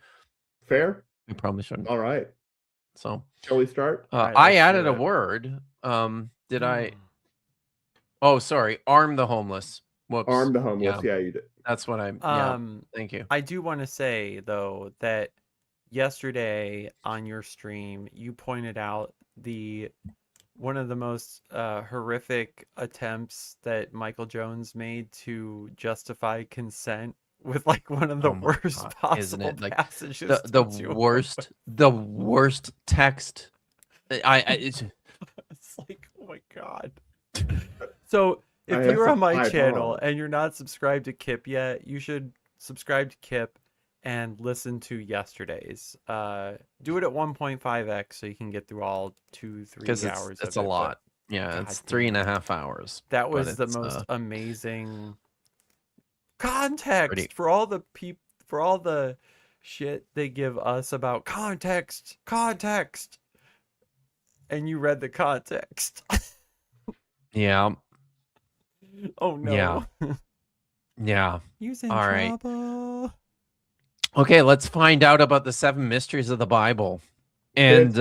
Fair? We probably shouldn't. All right. So Shall we start? All right, I let's added do a it. word. Did I? Oh, sorry. Arm the homeless. Whoops. Arm the homeless. Yeah, Yeah, you did. that's what I'm. Yeah. Um, Thank you. I do want to say though that yesterday on your stream you pointed out one of the most horrific attempts that Michael Jones made to justify consent with like one of the Oh my worst God, possible isn't it? Like, passages. the to worst text. It's It's like, oh my god. So if I you're on my have channel to- and you're not subscribed to Kip yet, you should subscribe to Kip and listen to yesterday's. Do it at 1.5x so you can get through all 2-3 because hours. it's of a it, but lot. Yeah, it's God damn. 3.5 hours. That but was the it's, most amazing context Pretty- for all the shit they give us about context. And you read the context. Yeah. Oh no. Yeah. He's in All right. trouble. Okay, let's find out about the 7 mysteries of the Bible. And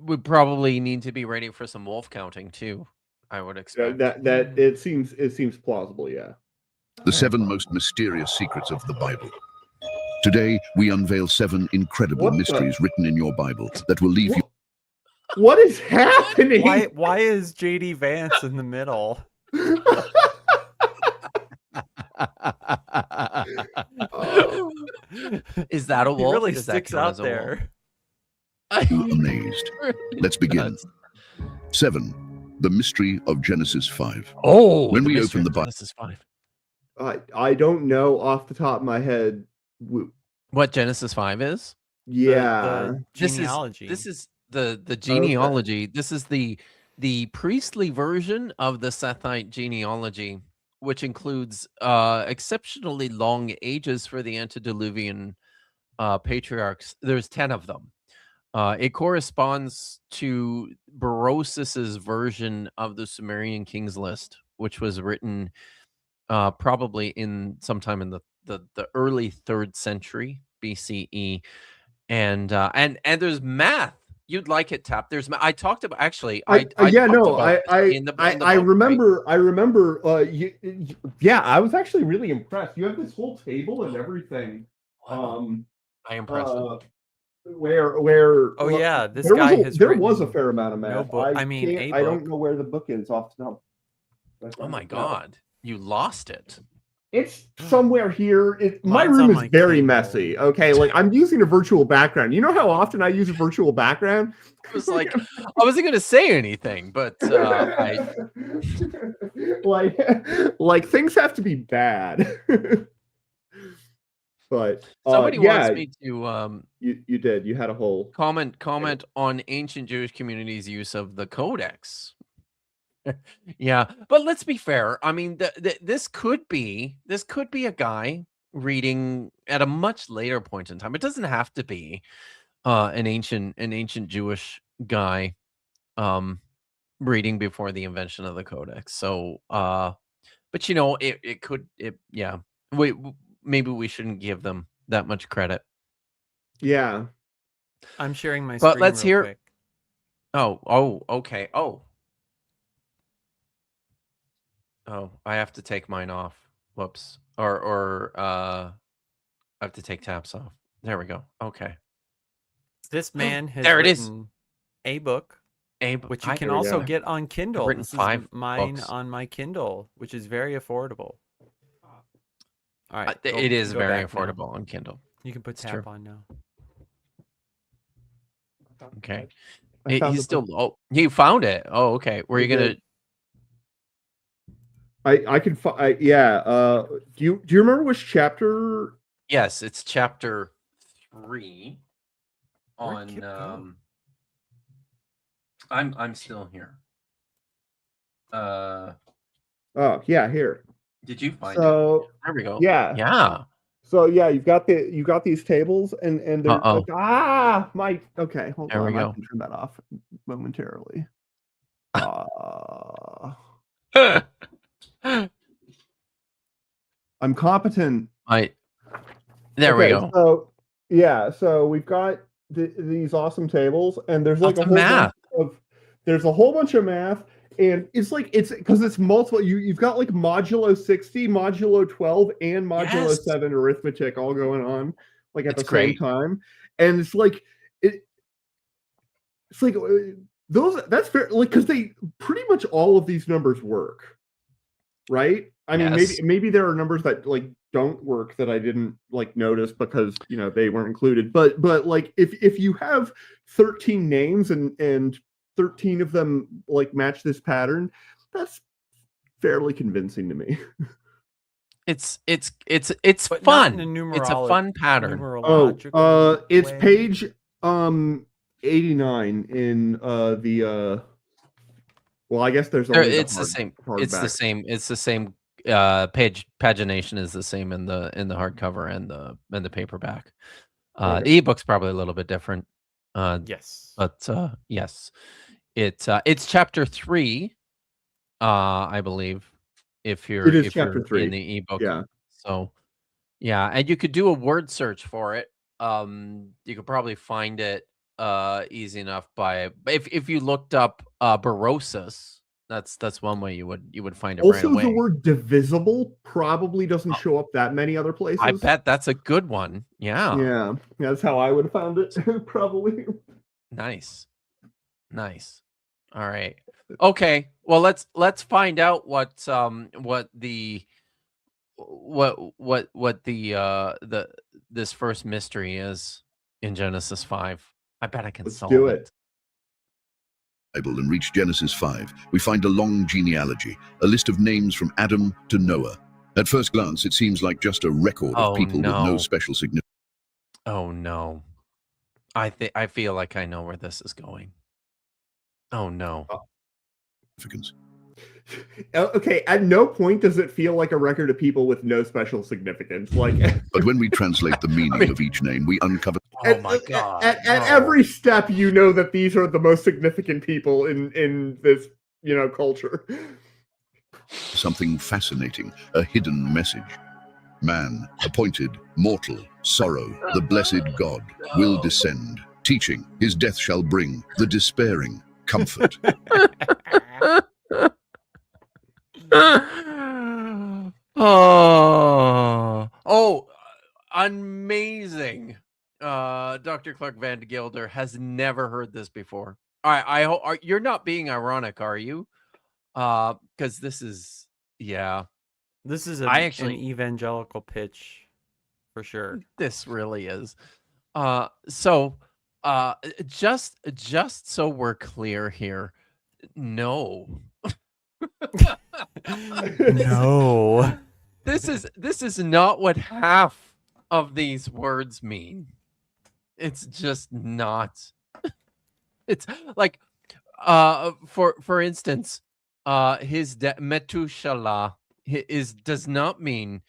we probably need to be ready for some wolf counting too, I would expect. That it seems plausible. Yeah. The 7 most mysterious secrets of the Bible. Today, we unveil 7 incredible What the- mysteries written in your Bible that will leave you. What is happening? Why is JD Vance in the middle? Oh. Is that a He wolf? really Does that sticks count out as a wolf? there. Amazed. Let's begin. 7. The mystery of Genesis 5. Oh, When the we mystery open the of Bible, Genesis 5. I don't know off the top of my head. What Genesis 5 is? Yeah. The genealogy. This is the genealogy. This is the priestly version of the Sethite genealogy, which includes exceptionally long ages for the antediluvian patriarchs. There's 10 of them. It corresponds to Berossus's version of the Sumerian Kings List, which was written probably in sometime in the early 3rd century BCE. And there's math. You'd like it, Tap. There's I talked about actually. I talked about this in the book, remember. right? I remember. Yeah, I was actually really impressed. You have this whole table and everything. Wow. I impressed. Where? Oh yeah, this there guy was has there was a written fair amount of no math. book. I mean, can't- a I don't book. know where the book is off the top. Oh my God, you lost it. It's somewhere here. My Mine's room on is my very Kindle. messy. Okay, like I'm using a virtual background. You know how often I use a virtual background? I was like, I wasn't gonna say anything, but I like things have to be bad. But somebody yeah, wants me to you did. You had a whole comment on ancient Jewish communities' use of the Codex. Yeah, but let's be fair. I mean, this could be a guy reading at a much later point in time. It doesn't have to be an ancient Jewish guy reading before the invention of the Codex. So, but you know, it could. Yeah. Maybe we shouldn't give them that much credit. yeah. I'm sharing my But screen let's real hear- quick. Oh, okay. Oh, I have to take mine off. Whoops. Or I have to take Taps off. There we go. Okay. This man has There it is. written a book, which you can There we also go. get on Kindle. written This is 5 mine books. on my Kindle, which is very affordable. All right, It is go very back now. affordable on Kindle. You can put It's tap true. on now. Okay. I found He's the still. book. Oh, you found it. Oh, okay. Were you I gonna? did. I can find. Yeah. Do you remember which chapter? Yes, it's chapter 3. Where'd Kip go? On I'm still here. Oh yeah, here. Did you find it? So There we go. yeah. Yeah. So yeah, you've got these tables and they're Uh-oh. my okay, hold There we on. I go. can turn that off momentarily. I'm competent. There we Okay, go. So yeah, so we've got these awesome tables, and there's like Lots a of whole math. there's a whole bunch of math, and it's because it's multiple. You've got like modulo 60, modulo 12, and modulo Yes. 7 arithmetic all going on like at It's the same great. time, and it's like those that's fair, like because they pretty much all of these numbers work, right? I mean, Yes. maybe there are numbers that like don't work that I didn't like notice because they weren't included. But like if you have 13 names and 13 of them like match this pattern, that's fairly convincing to me. It's But fun. not in a It's a fun pattern. numerological It's way. page 89 in the well, I guess there's only It's the same. It's the hardback. same. It's the same. Pagination is the same in the hardcover and the paperback. Okay. The ebook's probably a little bit different. Yes. But yes, it's chapter 3, I believe. If you're It is chapter you're 3. in the ebook, Yeah. So yeah, and you could do a word search for it. You could probably find it easy enough by if you looked up Berossus That's one way you would find it right Also, away. the word divisible probably doesn't show up that many other places. I bet that's a good one. Yeah. Yeah, that's how I would have found it, probably. Nice. All right. Okay. Well, let's find out what the this first mystery is in Genesis 5. I bet I can Let's solve do it. it. Bible and reach Genesis 5, we find a long genealogy, a list of names from Adam to Noah. At first glance, it seems like just a record of people with no no. special significance. Oh no. I feel like I know where this is going. Oh no. Okay, at no point does it feel like a record of people with no special significance. Like, But when we translate the meaning of each name, we uncover Oh my god. at no. every step, you know that these are the most significant people in this, culture. something fascinating, a hidden message. Man, appointed, mortal, sorrow, the blessed God, will descend, teaching, his death shall bring, the despairing, comfort. Oh, amazing. Dr. Clark Van Gilder has never heard this before. All right, I hope you're not being ironic, are you? Because this is, yeah, This is I an actually- evangelical pitch for sure. this really is. So just so we're clear here, no. No. This is not what half of these words mean. It's just not. It's like for instance, his Metushalah does not mean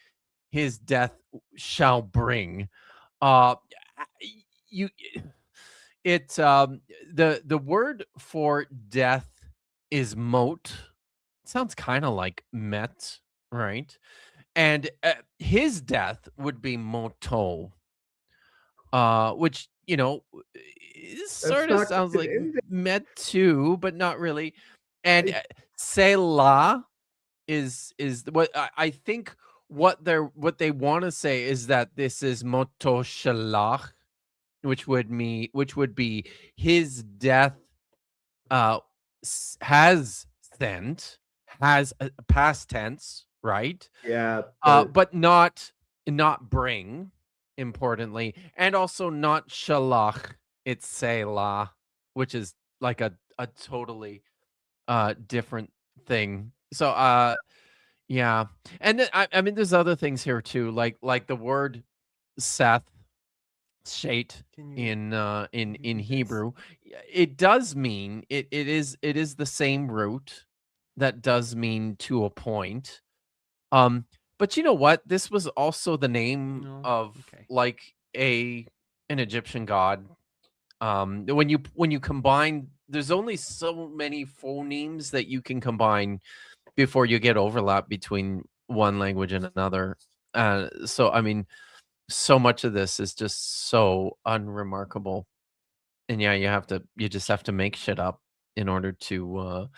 his death shall bring. The word for death is mot. Sounds kind of like met, right? And his death would be moto, which sort of not sounds good like ending. met too, but not really. And Selah is what I think what they want to say is that this is moto shalach, which would be his death has sent, has a past tense, right? Yeah, But not bring, importantly, and also not shalach, it's selah, which is like a totally different thing. So yeah. And then I mean there's other things here too, like the word Seth, Shait in Hebrew. It does mean it is the same root that does mean to a point. But you know what? This was also the name No, of okay. like an Egyptian god. When you combine, there's only so many phonemes that you can combine before you get overlap between one language and another. So I mean, so much of this is just so unremarkable. And yeah, you just have to make shit up in order to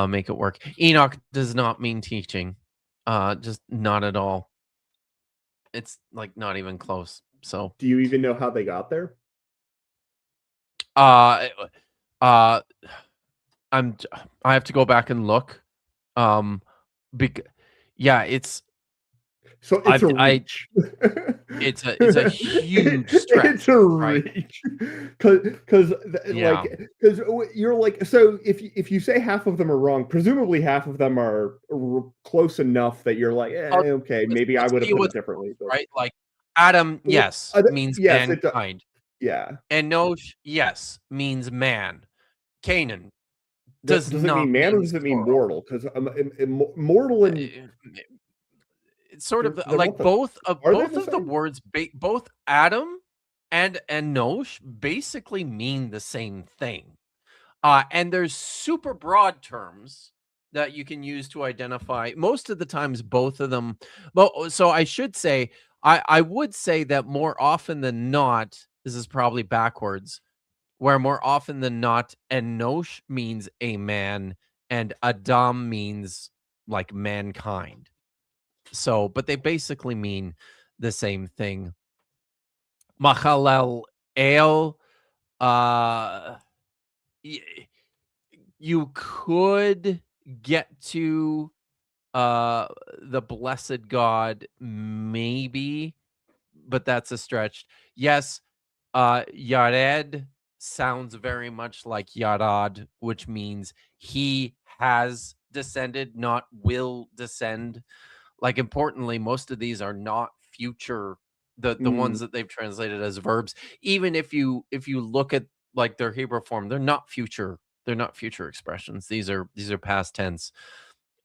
make it work. Enoch does not mean teaching. Just not at all. It's like not even close. So do you even know how they got there? I have to go back and look. Yeah, it's So it's a I- reach. it's a huge stretch. It's a right? reach, because Yeah. because you're like, so if you say half of them are wrong, presumably half of them are close enough that you're like, okay, maybe I let's would have see put it what's differently. But, Right? Like Adam, Well, yes, means yes, it does. mankind. Yeah. And Nosh, yes, means man. Canaan Does it mean man or does it mean mortal? Because mortal and It's sort of They're like not the- both of are they both the of the same? words, both Adam and Nosh basically mean the same thing. And there's super broad terms that you can use to identify. Most of the times, both of them. Well, so I should say, I would say that more often than not, this is probably backwards, where more often than not, Enosh means a man and Adam means like mankind. So, but they basically mean the same thing. Machalel El, you could get to the blessed God, maybe, but that's a stretch. Yes, Yared sounds very much like Yarad, which means he has descended, not will descend. Like, importantly, most of these are not future, the ones that they've translated as verbs. Even if you look at like their Hebrew form, they're not future expressions. These are past tense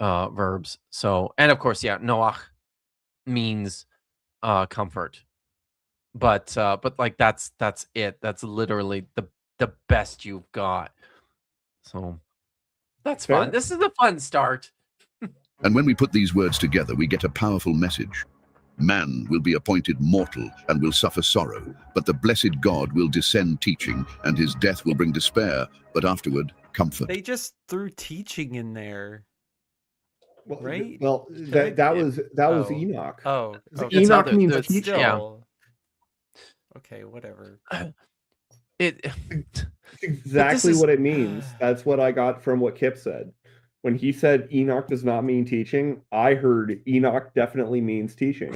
verbs. So, and of course, yeah, Noach means comfort. But like that's it. That's literally the best you've got. So that's fun. This is a fun start. And when we put these words together, we get a powerful message. Man will be appointed mortal and will suffer sorrow, but the blessed God will descend teaching, and his death will bring despair, but afterward comfort. They just threw teaching in there. Well, Right? Well, that was Oh. Enoch. Oh, okay. Enoch means that's teacher. Still. Okay, whatever. It Exactly is- what it means. That's what I got from what Kip said. When he said Enoch does not mean teaching, I heard Enoch definitely means teaching.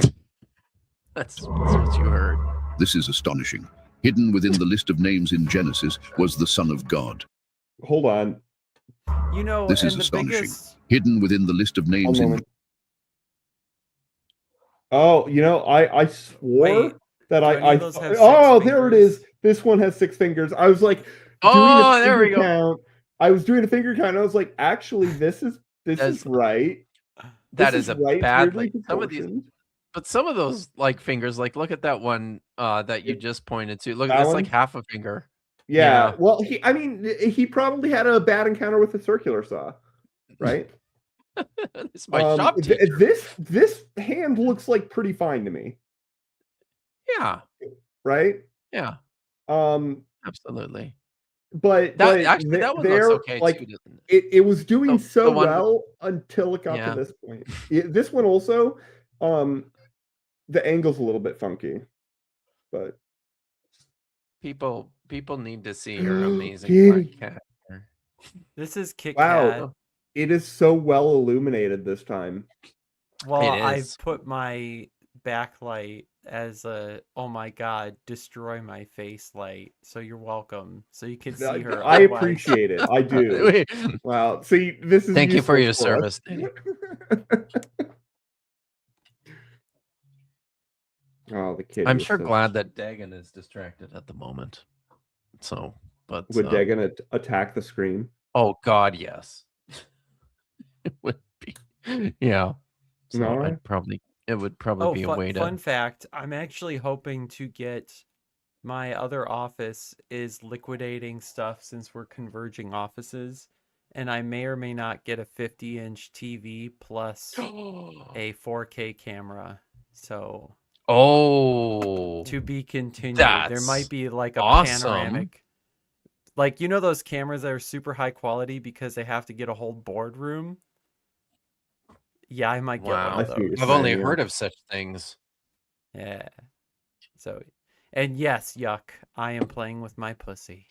that's what you heard. This is astonishing. Hidden within the list of names in Genesis was the Son of God. Hold on. You know, This and is the astonishing. biggest Hidden within the list of One names in moment. Oh, I swore Wait, that do any I of those have 6 oh, there it fingers? is. This one has 6 fingers. I was like Oh, doing a there we finger go. count. I was doing a finger count. And I was like, actually, this is right. That This is a right. It's badly. weirdly Some of these, proportioned. but some of those like fingers, like look at that one that you just pointed to. Look, That that's one? like half a finger. Yeah. Yeah. Well, he probably had a bad encounter with a circular saw, right? This is my shop teacher. This hand looks like pretty fine to me, Yeah, right? yeah, Um, but but actually that one looks they're, okay like, too, doesn't it? it was doing The so one- well until it got Yeah. to this point. This one also, the angle's a little bit funky, but People need to see your amazing Kitty. black cat. This is Kit Wow. Kat. it is so well illuminated this time. Well, It I've is. put my backlight as a oh my god, destroy my face light. So you're welcome. So you can see her. I otherwise- appreciate it. I do. Wow. See, this is Thank you for useful your us. service, Danny. Oh, the kid. I'm sure glad that Dagon is distracted at the moment. So, but Would Dagon attack the screen? oh God, yes, it would be. Yeah, so All right. it would probably be a way to. Fun fact, I'm actually hoping to get my other office is liquidating stuff since we're converging offices, and I may or may not get a 50-inch TV plus a 4K camera. So Oh, to be continued. There That's might be like a awesome. panoramic, like you know those cameras that are super high quality because they have to get a whole boardroom. Yeah, I might get Wow. one I of see what you're those. I've only saying, yeah. heard of such things. Yeah. So, and yes, yuck, I am playing with my pussy.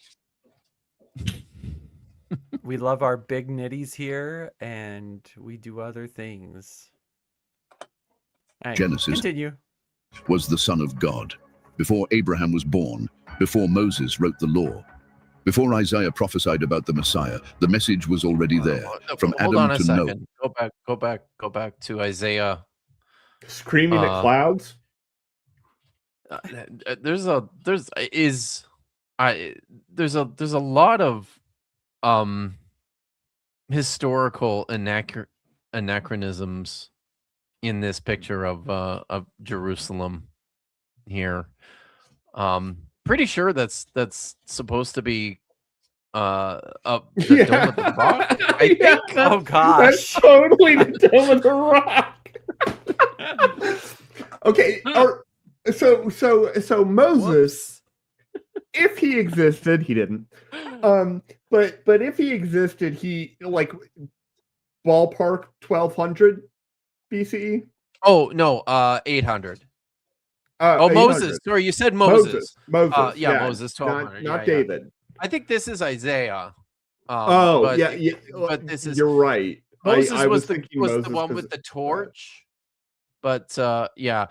We love our big nitties here, and we do other things. All right, Genesis. continue. Was the Son of God. Before Abraham was born, before Moses wrote the law, before Isaiah prophesied about the Messiah, the message was already there. From Hold Adam on a to Noah. second. Go back to Isaiah. Screaming at clouds? There's a lot of historical anachronisms in this picture of Jerusalem here. Pretty sure that's supposed to be the Dome of the Rock. I think. Oh That's gosh. totally the Dome of the Rock. Okay, so Moses, Whoops. if he existed, he didn't. But but if he existed, he like ballpark 1200 BCE. Oh no, 800. Oh, 800. Moses. Sorry, you said Moses. Moses. Yeah, Moses, 1200. Not yeah, David. I think this is Isaiah. But this is you're right. Moses I was thinking the Moses one 'cause- with the torch. But yeah.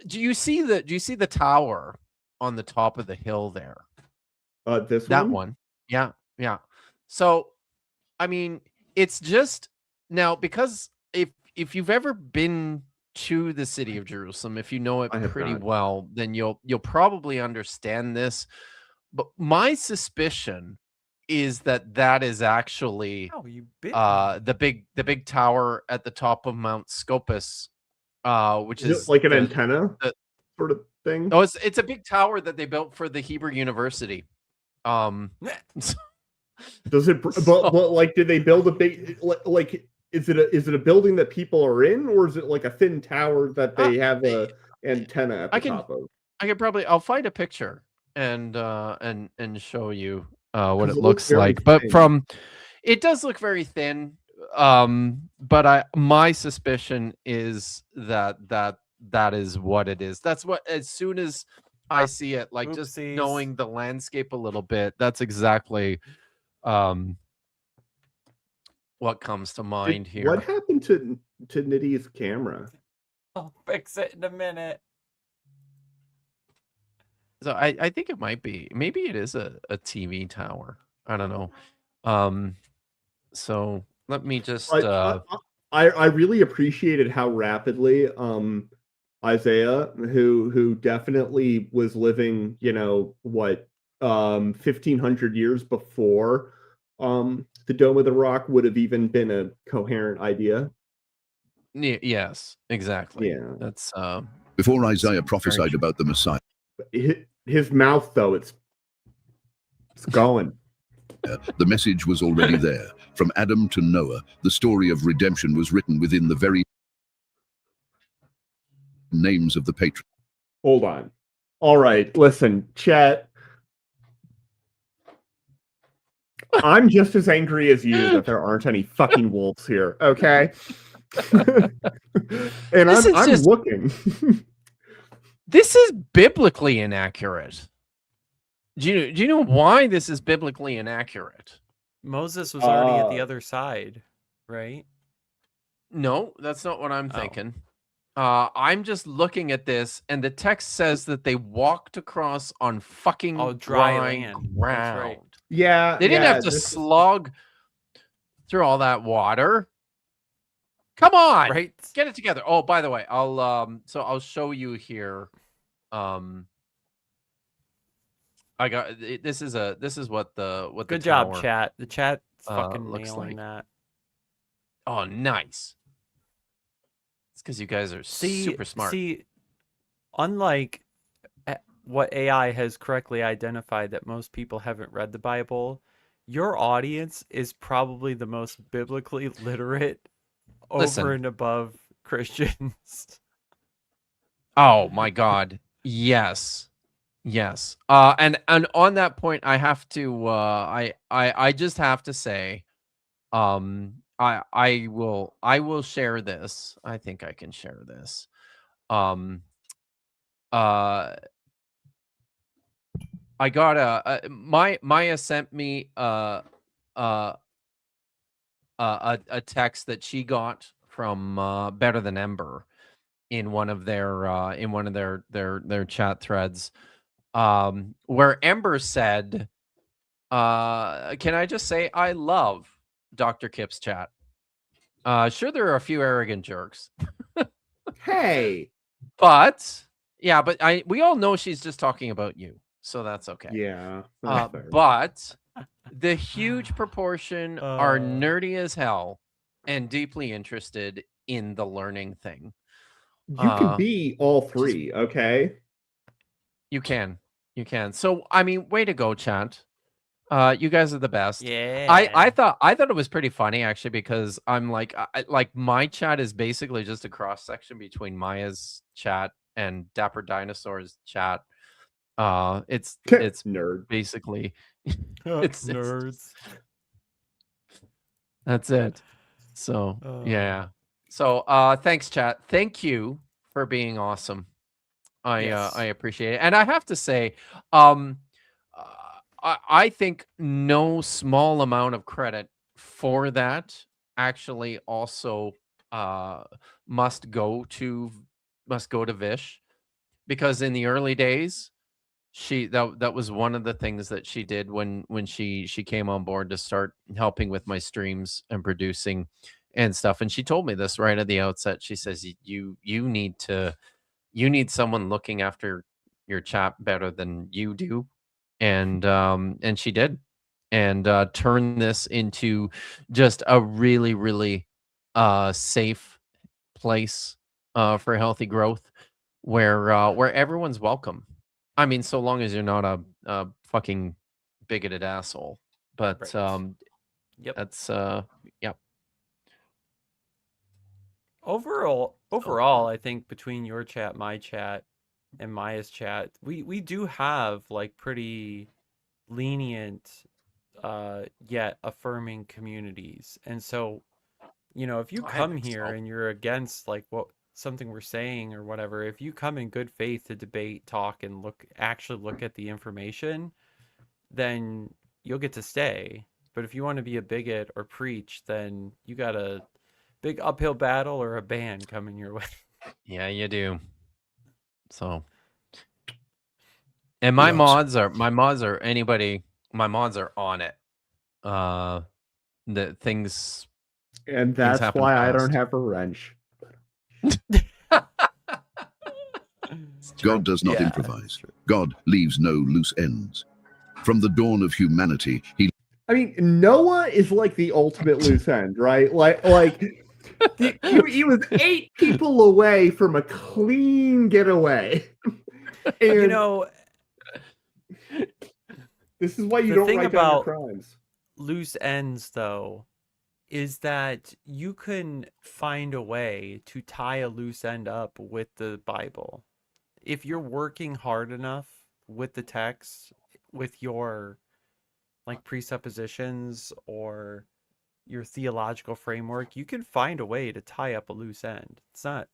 Do you see the tower on the top of the hill there? That one? Yeah. So, I mean, it's just now because if you've ever been to the city of Jerusalem, if you know it I have pretty not. well, then you'll probably understand this. But my suspicion is that is actually Oh, you bit the big tower at the top of Mount Scopus, which is like an antenna sort of thing. Oh, it's a big tower that they built for the Hebrew University. Does it? But like, did they build a big like? Is it a building that people are in, or is it like a thin tower that they have a antenna at the top of? I'll find a picture and show you what it looks very like. But thin. it does look very thin. But my suspicion is that is what it is. That's what, as soon as I see it, like just knowing the landscape a little bit, that's exactly what comes to mind here. What happened to Nitty's camera? I'll fix it in a minute. So I think it might be, maybe it is a TV tower. I don't know. So let me just I really appreciated how rapidly Isaiah, who definitely was living, 1500 years before the Dome of the Rock would have even been a coherent idea. Yes, exactly. Yeah. That's Before Isaiah prophesied about the Messiah, his mouth, though, it's going. the message was already there. From Adam to Noah, the story of redemption was written within the very names of the patriarchs. Hold on. All right, listen, chat. I'm just as angry as you that there aren't any fucking wolves here, okay? And I'm looking. This is biblically inaccurate. Do you know why this is biblically inaccurate? Moses was already at the other side, right? No, that's not what I'm thinking. I'm just looking at this, and the text says that they walked across on fucking dry dry land. ground. That's right. Yeah, They didn't have to slog through all that water. Come on, Right? get it together. Oh, by the way, I'll show you here. I got this is what the Good tower, job, chat. The chat's fucking looks nailing like. that. Oh, nice. It's because you guys are super smart. See, unlike what AI has correctly identified that most people haven't read the Bible, your audience is probably the most biblically literate over and above Christians. Oh my God. Yes. And on that point, I have to I just have to say, I will share this. I think I can share this. I got Maya sent me a text that she got from Better Than Ember in one of their chat threads, where Ember said, can I just say I love Dr. Kip's chat. Sure, there are a few arrogant jerks. Hey, but we all know she's just talking about you, so that's okay. Yeah. But the huge proportion are nerdy as hell and deeply interested in the learning thing. You can be all three, okay? You can. So, I mean, way to go, chat. You guys are the best. Yeah. I thought it was pretty funny, actually, because I'm like my chat is basically just a cross section between Maya's chat and Dapper Dinosaur's chat. It's Nerd. basically It's- Nerds. That's it. So Oh. yeah. So thanks, chat. Thank you for being awesome. Yes. I appreciate it. And I have to say, um I think no small amount of credit for that actually also must go to Vish, because in the early days that was one of the things that she did when she came on board to start helping with my streams and producing and stuff. And she told me this right at the outset. She says you need someone looking after your chat better than you do. And she did, and turned this into just a really, really safe place for healthy growth, where everyone's welcome. I mean, so long as you're not a fucking bigoted asshole. But Right. Yep. that's yeah. Overall, I think between your chat, my chat, and Maya's chat, we do have like pretty lenient yet affirming communities. And so, if you I come think here so. and you're against like something we're saying or whatever, if you come in good faith to debate, talk, and actually look at the information, then you'll get to stay. But if you want to be a bigot or preach, then you got a big uphill battle or a ban coming your way. Yeah, you do. So, and my mods are on it. The things And that's happen why I don't fast. have a wrench. God does not Yeah, improvise. that's true. God leaves no loose ends. From the dawn of humanity, he I mean, Noah is like the ultimate loose end, right? He was 8 people away from a clean getaway. And this is why you The don't thing write down your about crimes. loose ends, though, is that you can find a way to tie a loose end up with the Bible. If you're working hard enough with the text, with your like presuppositions or your theological framework, you can find a way to tie up a loose end. It's not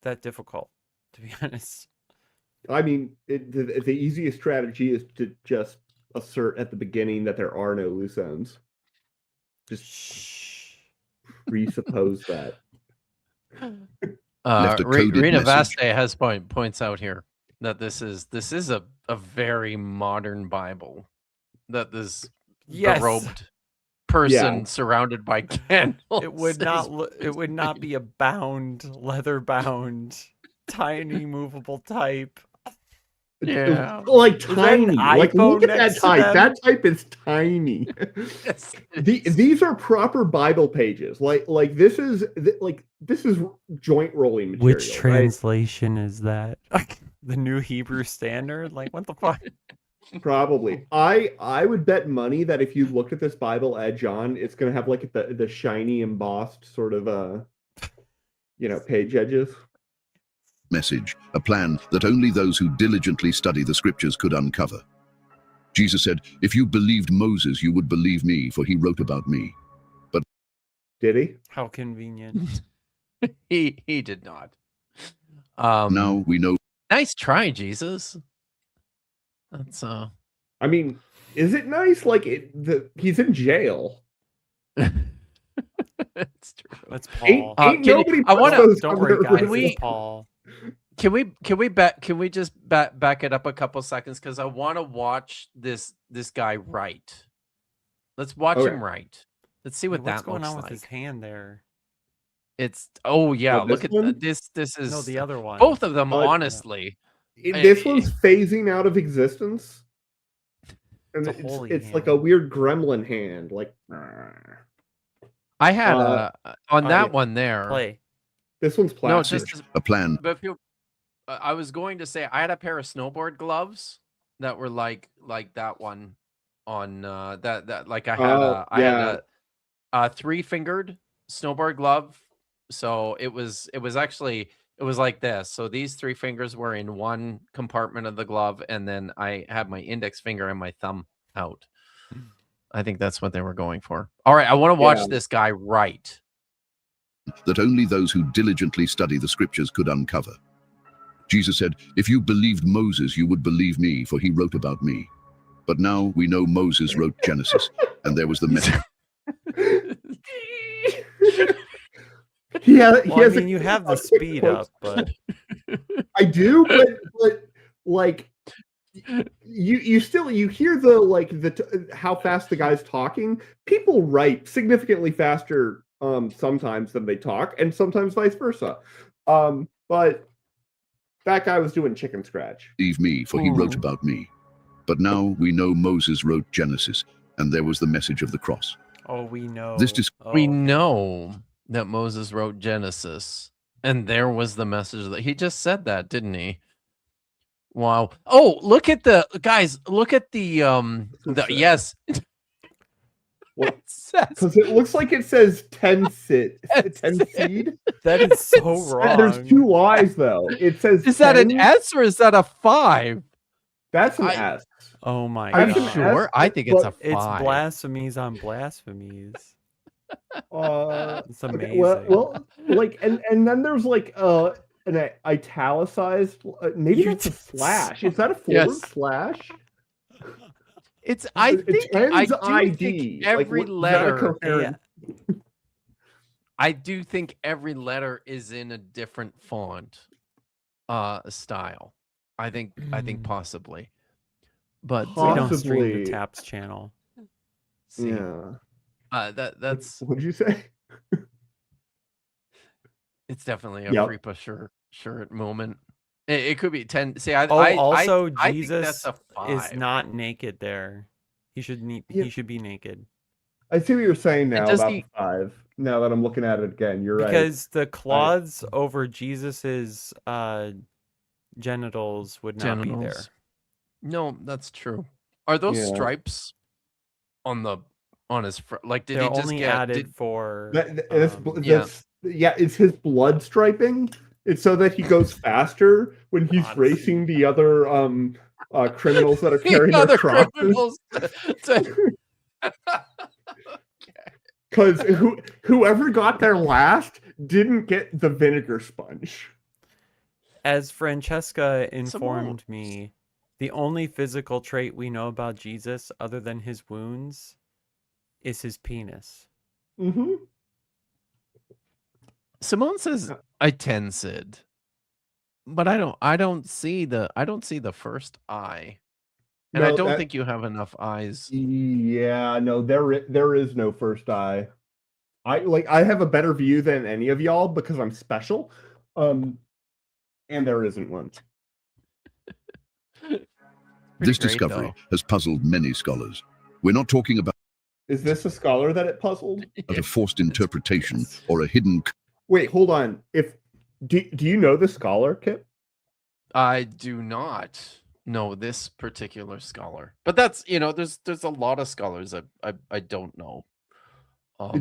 that difficult, to be honest. I mean, the easiest strategy is to just assert at the beginning that there are no loose ends. Just presuppose that. left a coded Rena message. Vaste points out here that this is a very modern Bible. That this Yes. robed person surrounded by candles. It would not be a leather bound, tiny movable type. Yeah. Like Is that an tiny. Like look iPhone at that next to type. them? That type is tiny. Yes, These are proper Bible pages. Like this is joint rolling material. Which right? translation is that? The New Hebrew Standard? Like, what the fuck? Probably. I would bet money that if you looked at this Bible edge on, it's gonna have like the shiny embossed sort of page edges. Message, a plan that only those who diligently study the scriptures could uncover. Jesus said, if you believed Moses, you would believe me, for he wrote about me. But did he? How convenient. he did not. Now we know. Nice try, Jesus. That's I mean, is it nice? Like he's in jail. It's true. That's Paul. Ain't nobody. Don't worry, guys. Can we- It's Paul. Can we just back it up a couple seconds, because I want to watch this guy write. Let's watch him write. Let's see what What's that going looks on with like. his hand there? It's yeah. Oh, Look this at one? this. This is No, the other one. both of them. Oh, yeah. Honestly, This one's phasing out of existence. And It's a holy it's like hand. a weird gremlin hand. Like I had on that yeah. one there. Play. this one's No, plastic. just A plan. but if you, I was going to say I had a pair of snowboard gloves that were like that one on that like I had I had a 3-fingered snowboard glove. So it was actually like this. So these 3 fingers were in one compartment of the glove, and then I had my index finger and my thumb out. I think that's what they were going for. All right, I want to watch Yeah. this guy write. that only those who diligently study the scriptures could uncover. Jesus said, "If you believed Moses, you would believe me, for he wrote about me." But now we know Moses wrote Genesis, and there was the message. He Well, I has mean, you have the a quick speed quote. up, but I do, but like you still hear the how fast the guy's talking. People write significantly faster sometimes than they talk, and sometimes vice versa. But that guy was doing chicken scratch. Believe me, for he wrote about me. But now we know Moses wrote Genesis, and there was the message of the cross. we know. This dis- We Oh. know that Moses wrote Genesis, and there was the message that he just said that, didn't he? Wow. Oh, look at the guys. Look at the yes. What? It says Because it looks like it says 10 seed. That is so wrong. There's two Y's though. It says is that an 10. S or is that a 5? That's an I- S. Oh my Are you That's an god. sure? S, I think it's a but 5. It's blasphemies on blasphemies. It's amazing. Okay, well, like, and then there's like an italicized. Maybe You that's a did- slash. Is that a forward Yes. slash? It's I It think ends I do ID. think every Like, what- is that a letter coherent- I do think every letter is in a different font style. I think possibly. But we don't stream Possibly. the Taps channel. see, Yeah. that's What did you say? it's definitely a Yep. Freepa shirt moment. It could be 10. See, I Also, I think Jesus that's a is 5. not naked there. He should Yeah. he should be naked. I see what you're saying now does about he- the 5. Now that I'm looking at it again, you're right. Because the cloths over Jesus's genitals would not be there. Genitals. No, that's true. Are those Yeah. stripes on his like? Did They're he just only get? added for It's his blood striping. It's so that he goes faster when he's God. racing the other criminals that are The carrying their other crosses. criminals to- Because whoever got there last didn't get the vinegar sponge. As Francesca Some informed me, the only physical trait we know about Jesus other than his wounds is his penis. Mm-hmm. Simone says I Sid, but I don't see the first eye, and I don't think you have enough eyes. Yeah, no, there is no first eye. I have a better view than any of y'all because I'm special. And there isn't one. This great, discovery though. has puzzled many scholars. We're not talking about Is this a scholar that it puzzled? a forced interpretation or a hidden Wait, hold on. Do you know the scholar, Kip? I do not know this particular scholar, but that's there's a lot of scholars I don't know.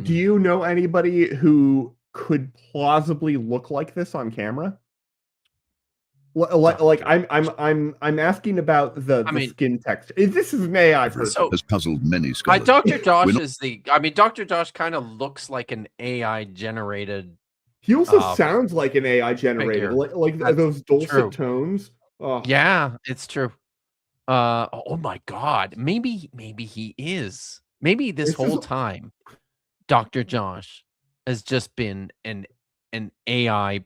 Do you know anybody who could plausibly look like this on camera? Like I'm asking about the skin texture. This is an AI person. has puzzled many scholars. Dr. Josh We're not- is Dr. Josh kind of looks like an AI generated. He also sounds like an AI generator, figure. like That's those dulcet true. tones. Oh. Yeah, it's true. Oh my God, maybe he is. Maybe this whole time, Dr. Josh has just been an AI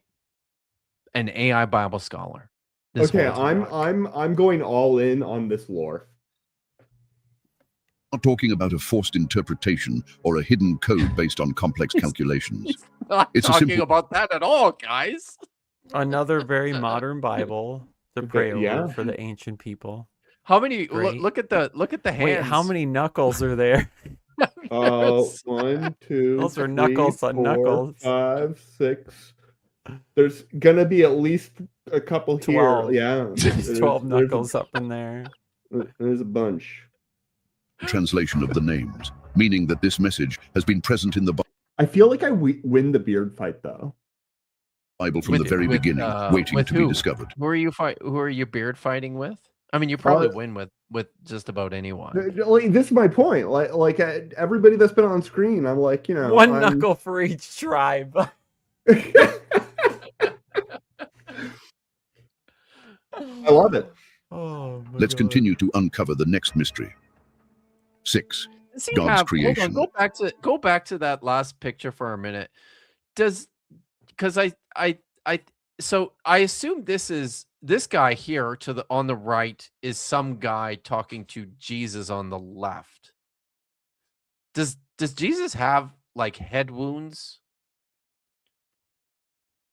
Bible scholar. Okay, I'm going all in on this lore. not talking about a forced interpretation or a hidden code based on complex calculations. Not It's a talking simple- about that at all, guys. Another very modern Bible to pray over yeah. for the ancient people. How many? Great. Look at the hands. Wait, how many knuckles are there? 1, 2, Those are 3, knuckles on 4, knuckles. 5, 6. There's gonna be at least a couple 12. here. Yeah, There's 12 knuckles up in there. There's a bunch. Translation of the names, meaning that this message has been present in the I feel like I win the beard fight though. Bible from the very beginning, waiting with to who? be discovered. Who are you beard fighting with? I mean, you probably win with with just about anyone. Like, this is my point. Like everybody that's been on screen, I'm like, you know, One knuckle for each tribe. I love it. Oh, my Let's God. continue to uncover the next mystery. 6. Does he God's have- creation. Hold on, go back to that last picture for a minute. Because so I assume this guy here on the right is some guy talking to Jesus on the left. Does Jesus have like head wounds?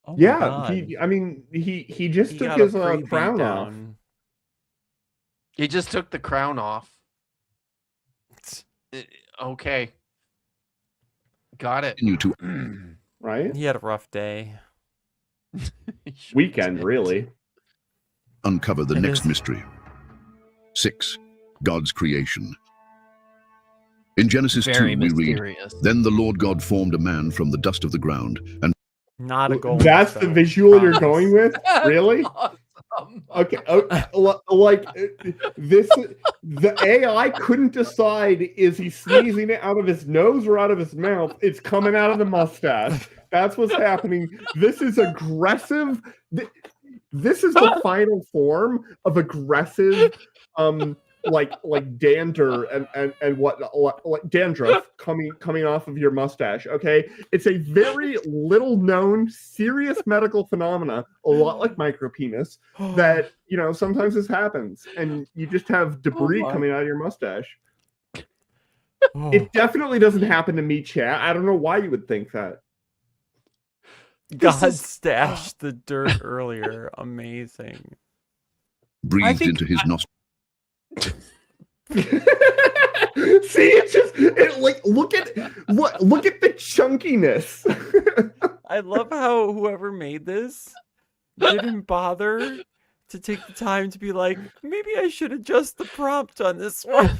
Oh my Yeah, God. he just He took got a his pre-beat crown off. down. He just took the crown off. Okay. Got it. Continue to Right? He had a rough day. Weekend, really. uncover the It next is. mystery. 6. God's creation. In Genesis 2, Very we read, mysterious. Then the Lord God formed a man from the dust of the ground and Not a goal. That's the visual you're going with? Really? Awesome. Okay, like this, the AI couldn't decide, is he sneezing it out of his nose or out of his mouth? It's coming out of the mustache. That's what's happening. This is aggressive. This is the final form of aggressive, like dander and what like dandruff coming off of your mustache. Okay, it's a very little known serious medical phenomena, a lot like micropenis, that sometimes this happens, and you just have debris coming out of your mustache. It definitely doesn't happen to me, chat. I don't know why you would think that. God stashed the dirt earlier. Amazing. breathed into his nostrils. See, it's just like look at the chunkiness. I love how whoever made this didn't bother to take the time to be like, maybe I should adjust the prompt on this one.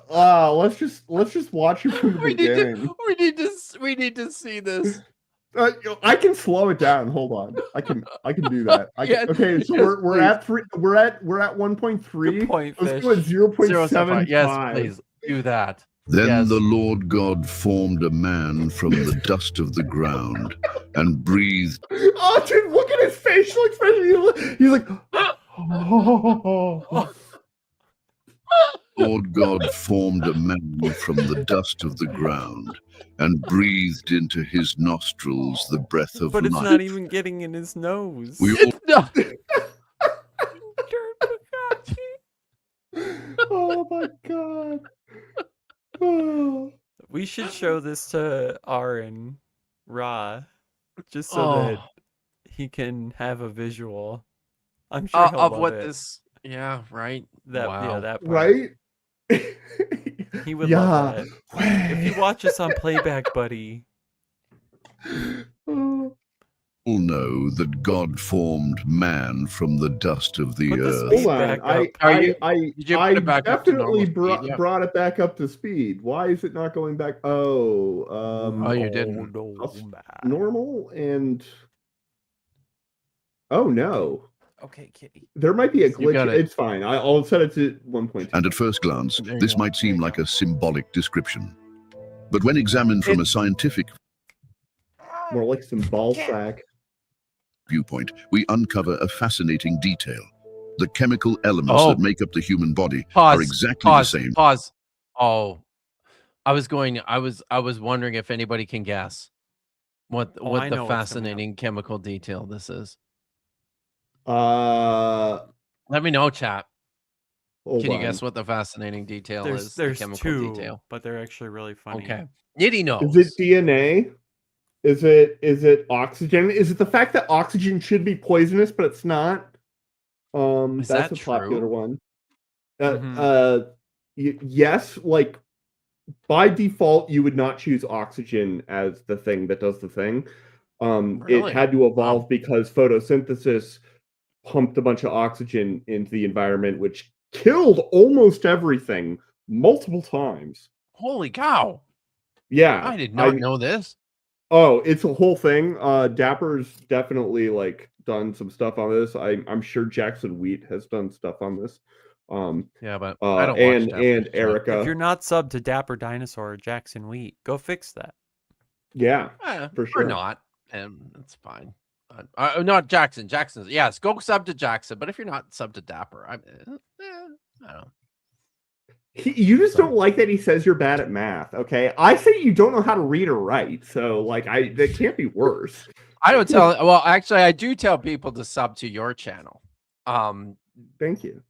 Let's just watch it from the beginning. We need to see this. I can slow it down. Hold on, I can do that. Okay, so we're at 1.3. Good point, Let's Fish. go at 0.75. Yes, please do that. Then Yes. the Lord God formed a man from the dust of the ground and breathed. Oh, dude, look at his facial expression. He's like, oh. Lord God formed a man from the dust of the ground and breathed into his nostrils the breath of But it's life. not even getting in his nose. We all No. Oh my god. Oh. We should show this to Aaron Ra, just so that he can have a visual. I'm sure he'll Of love what it. this. Yeah, right. That Wow. that part. Right? He would love that. If you watch us on playback, buddy. Oh. know that God formed man from the dust of the Put the earth. speed Hold on. back up. Did you put it back up to definitely normal speed? Yeah. brought it back up to speed. Why is it not going back? Oh, you didn't. Normal and no. Okay, kitty. There might be a You glitch. got it. It's fine. I'll set it to 1.2. And at first glance, There you this go. might seem like a symbolic description. But when examined from a scientific More like some ball sack. viewpoint, we uncover a fascinating detail. The chemical elements Oh. that make up the human body Pause. are exactly Pause. the same. Pause. Oh, I was wondering if anybody can guess what I know the what's coming up. fascinating chemical detail this is. Hold Let me know, chat. Can you on. guess what the fascinating detail is? The There's chemical two, detail. but they're actually really funny. Okay. Nitty knows. Is it DNA? Is it oxygen? Is it the fact that oxygen should be poisonous but it's not? Is That's that a popular true? one. Mhm. Yes, like by default you would not choose oxygen as the thing that does the thing. Really? It had to evolve Wow. because photosynthesis pumped a bunch of oxygen into the environment, which killed almost everything multiple times. Holy cow! Yeah, I did not know this. Oh, it's a whole thing. Dapper's definitely like done some stuff on this. I'm sure Jackson Wheat has done stuff on this. Yeah, but I don't watch and Dapper Erica. If you're not subbed to Dapper Dinosaur or Jackson Wheat, go fix that. Yeah, for sure. Or not, and it's fine. Not Jackson. Jackson's yes. Go sub to Jackson, but if you're not sub to Dapper, I don't know. You just don't like that he says you're bad at math, okay? I say you don't know how to read or write, so like that can't be worse. I don't tell. Well, actually, I do tell people to sub to your channel. Thank you.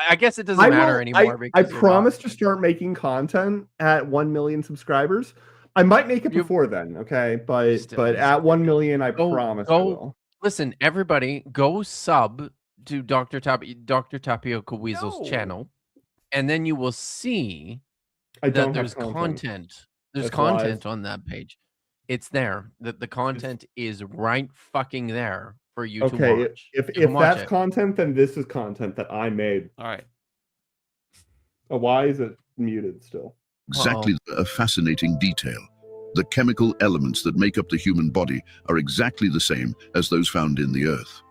I guess it doesn't matter anymore. I Because promise to start making content at 1 million subscribers. I might make it before then, okay? But at 1 million, I promise I will. Listen, everybody, go sub to Dr. Tapioca Weasel's channel, and then you will see that there's content. There's content on that page. It's there. The content is right fucking there for you to watch. If that's content, then this is content that I made. All right. Why is it muted still? Exactly a fascinating detail. The chemical elements that make up the human body are exactly the same as those found in the earth.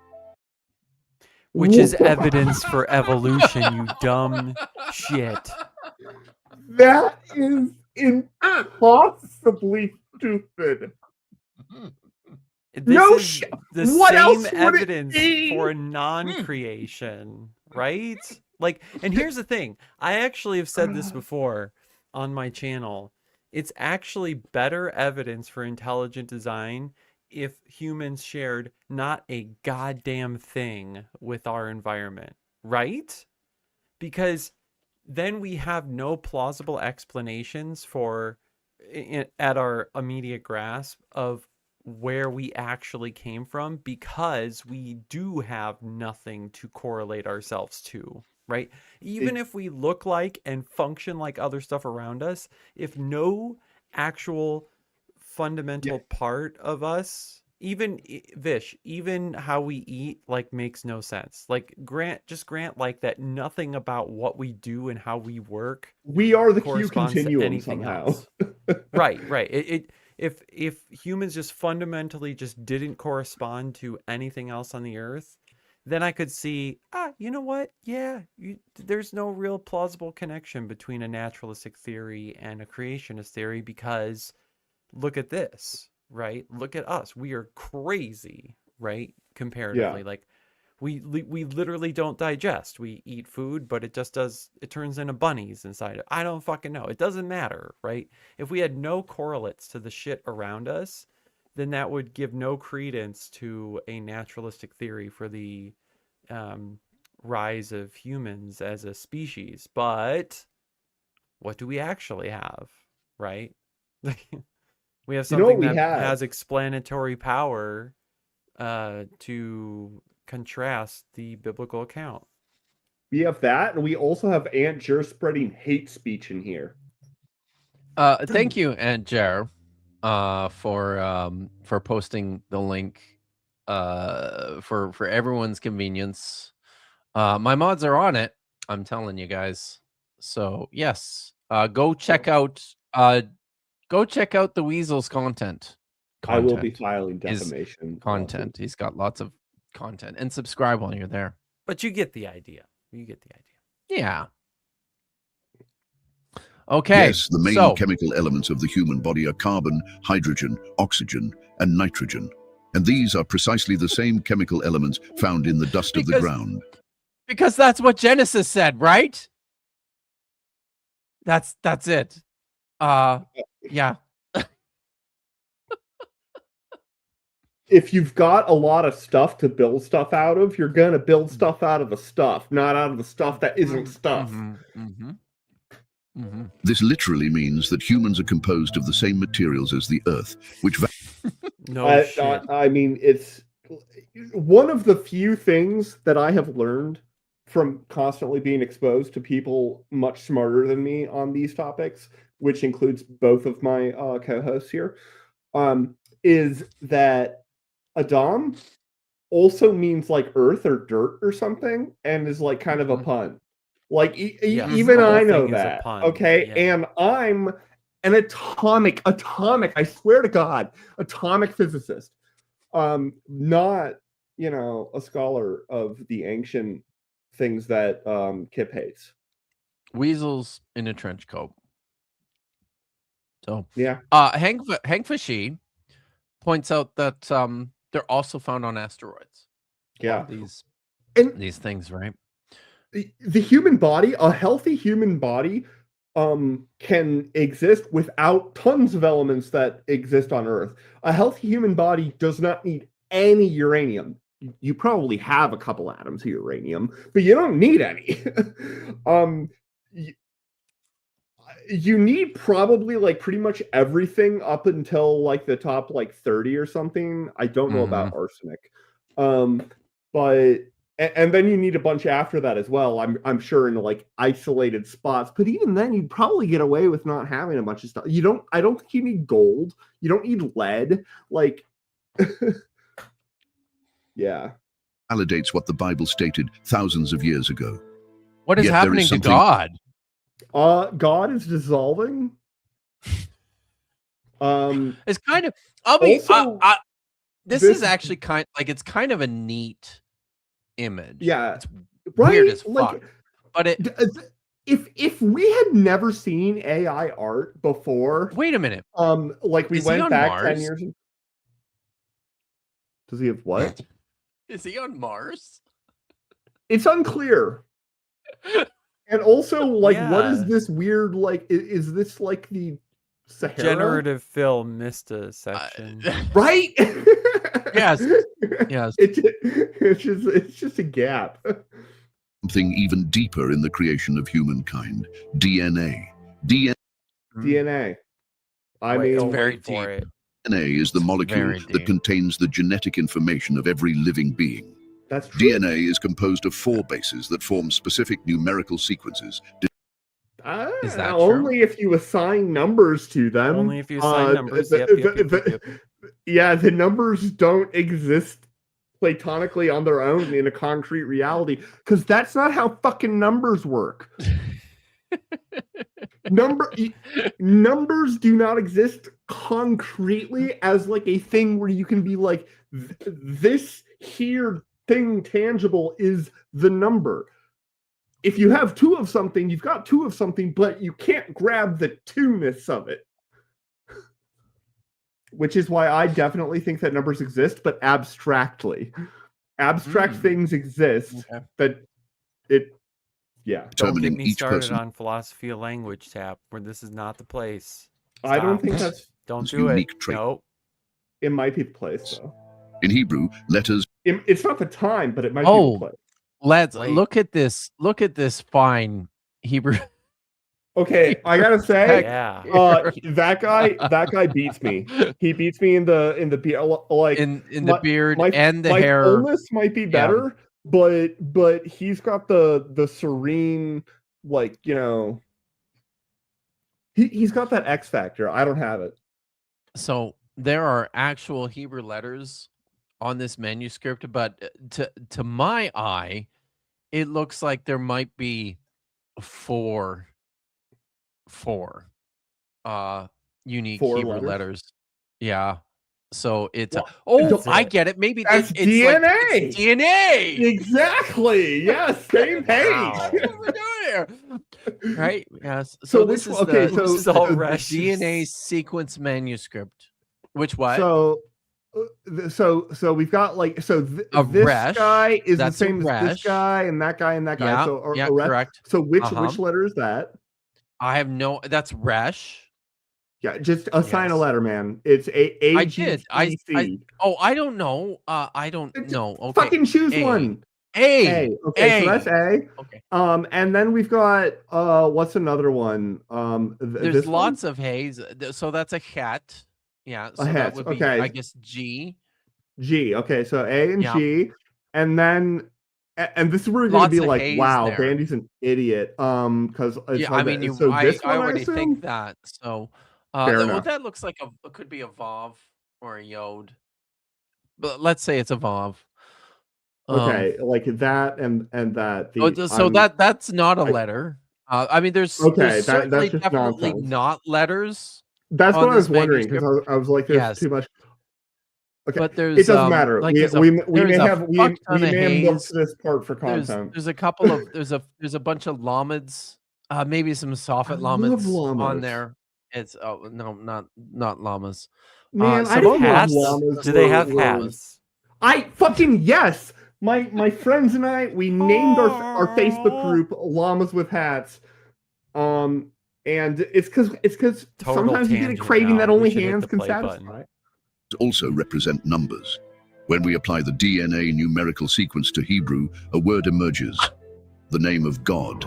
Which is evidence for evolution, you dumb shit. That is impossibly stupid. This is the what same else evidence for non-creation, right? Like, and here's the thing. I actually have said this before on my channel. It's actually better evidence for intelligent design if humans shared not a goddamn thing with our environment, right? Because then we have no plausible explanations for at our immediate grasp of where we actually came from, because we do have nothing to correlate ourselves to, right? Even if we look like and function like other stuff around us, if no actual fundamental part of us, even Vish, even how we eat, like, makes no sense. Like, grant like that nothing about what we do and how we work, we are the Q corresponds to continuum anything somehow. else. Right. If humans just fundamentally just didn't correspond to anything else on the earth, then I could see, you know what? Yeah, there's no real plausible connection between a naturalistic theory and a creationist theory, because look at this, right? Look at us. We are crazy, right? Comparatively. Like, we literally don't digest. We eat food, but it turns into bunnies inside it. I don't fucking know. It doesn't matter, right? If we had no correlates to the shit around us, then that would give no credence to a naturalistic theory for the rise of humans as a species. But what do we actually have, right? We have something that has explanatory power to contrast the biblical account. We have that, and we also have Aunt Jer spreading hate speech in here. Thank you, Aunt Jer, for posting the link for everyone's convenience. My mods are on it, I'm telling you guys. So yes, go check out the Weasel's content. I will be filing defamation content. He's got lots of content, and subscribe while you're there. But you get the idea. Yeah. Okay. Yes, the main chemical elements of the human body are carbon, hydrogen, oxygen, and nitrogen. And these are precisely the same chemical elements found in the dust of the ground. Because that's what Genesis said, right? That's it. Yeah. If you've got a lot of stuff to build stuff out of, you're going to build stuff out of the stuff, not out of the stuff that isn't stuff. This literally means that humans are composed of the same materials as the earth, which... I mean, it's one of the few things that I have learned from constantly being exposed to people much smarter than me on these topics, which includes both of my co-hosts here, is that Adam also means like earth or dirt or something, and is like kind of a pun. Like even I know that, okay? Yeah. And I'm an atomic, I swear to God, atomic physicist. Not, a scholar of the ancient things that Kip hates. Weasels in a trench coat. So Yeah. Hank Fashy points out that they're also found on asteroids. Yeah. These things, right? The human body, a healthy human body, can exist without tons of elements that exist on Earth. A healthy human body does not need any uranium. You probably have a couple atoms of uranium, but you don't need any. You need probably like pretty much everything up until like the top like 30 or something. I don't know about arsenic. But and then you need a bunch after that as well. I'm sure in like isolated spots. But even then, you'd probably get away with not having a bunch of stuff. I don't think you need gold. You don't need lead. Like, yeah. Validates what the Bible stated thousands of years ago. What is Yet there happening is to something- God? God is dissolving. It's kind of. I'll be. Also, this is actually it's kind of a neat image. Yeah, it's right? weird as Like, fuck. But if we had never seen AI art before, wait a minute. Like we Is he went on back Mars? 10 years. Does he have what? Is he on Mars? It's unclear. And also, like, what is Yeah. this weird? Like, is this like the Sahara? Generative fill missed a section. Right? Yes. Yes. It's just a gap. Something even deeper in the creation of humankind. DNA. DNA. I Wait, mean, very wait for deep. it. DNA is the It's molecule very that deep. contains the genetic information of every living being. that's true. DNA is composed of 4 bases that form specific numerical sequences. Is that only if you assign numbers to them. Only if you assign numbers. Yep. Yeah, the numbers don't exist platonically on their own in a concrete reality, because that's not how fucking numbers work. Numbers do not exist concretely as like a thing where you can be like, this here thing tangible is the number. If you have 2 of something, you've got 2 of something, but you can't grab the 2-ness of it. Which is why I definitely think that numbers exist, but abstractly. Abstract things exist, Okay. but yeah. Don't get Determining me each started person- on philosophy of language tab, where this is not the place. I don't Stop. think that's, Don't It's do it. unique trait. Nope. it might be the place, though. In Hebrew, letters It's not the time, but it might be Oh. the place. Let's Wait. look at this. Look at this fine Hebrew. Okay, I gotta say, Yeah. that guy beats me. He beats me in the like in the beard my, and the my hair. fullness might be better, but he's got the serene, like, he's got that X factor. I don't have it. So there are actual Hebrew letters on this manuscript, but to my eye, it looks like there might be four unique 4 Hebrew letters? letters. Yeah. So it's Well, I get it. Maybe that's it's like, DNA. it's DNA. Exactly. Yes. Same page. Wow. What are we doing here? Right? Yes. So So which this is one- okay, the, so- This is all the Resh. DNA sequence manuscript. Which what? So we've got like A this Resh, guy is the that's a same as this Resh. guy and that guy and that guy. Yeah, So yeah, a Resh. correct. So which Uh-huh. letter is that? I have no. That's Resh. Yeah, just assign a Yes. letter, man. It's A I G did. T C. Oh, I don't know. I don't know. Okay. Fucking choose A. one. A. A. Okay, so that's A. Okay. And then we've got what's another one? There's lots of haze. So that's a het. Yeah. So that het, would be, okay. I guess, G. G. Okay, so A and Yeah. G, and then and this is where you're gonna Lots be of like, haze wow, there. Bandy's an idiot. Because Yeah. I mean, so I this one, already assume? think that. So, Fair well, enough. that looks like it could be a Vav or a Yod. But let's say it's a Vav. Okay, like that and that. So that's not a letter. I mean, there's Okay, there's that's certainly just definitely nonsense. not letters. That's on what I was this wondering, because manuscript. I was like, there's Yes. too much. Okay. But there's It doesn't matter. like we there's a, we may there's a have fuck ton of may have milked haze. this part for There's content. there's a couple of there's a bunch of llamas, maybe some soffit love llamas on llamas. there. It's no, not llamas. Man, some I didn't know hats? llamas Do they were- have were- hats? I fucking yes. My friends and I, we named our Facebook group Llamas with Hats. And it's because Total sometimes you get a tangent craving now. that We only should hit hands the can play button. satisfy. Also represent numbers. When we apply the DNA numerical sequence to Hebrew, a word emerges. The name of God.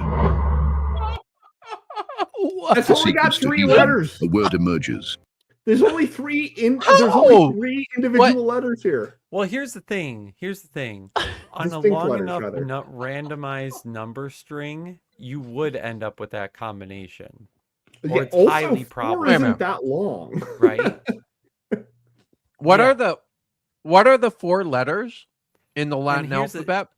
What? That's The only got sequence to 3 Hebrew, letters. a word emerges. There's only 3 Oh! individual letters here. Well, here's the thing. On a Distinct long letters, enough rather. randomized number string, you would end up with that combination, Yeah, or it's also, highly 4 probable, isn't that long. right? What Yeah. are the 4 letters in the Latin here's the- alphabet?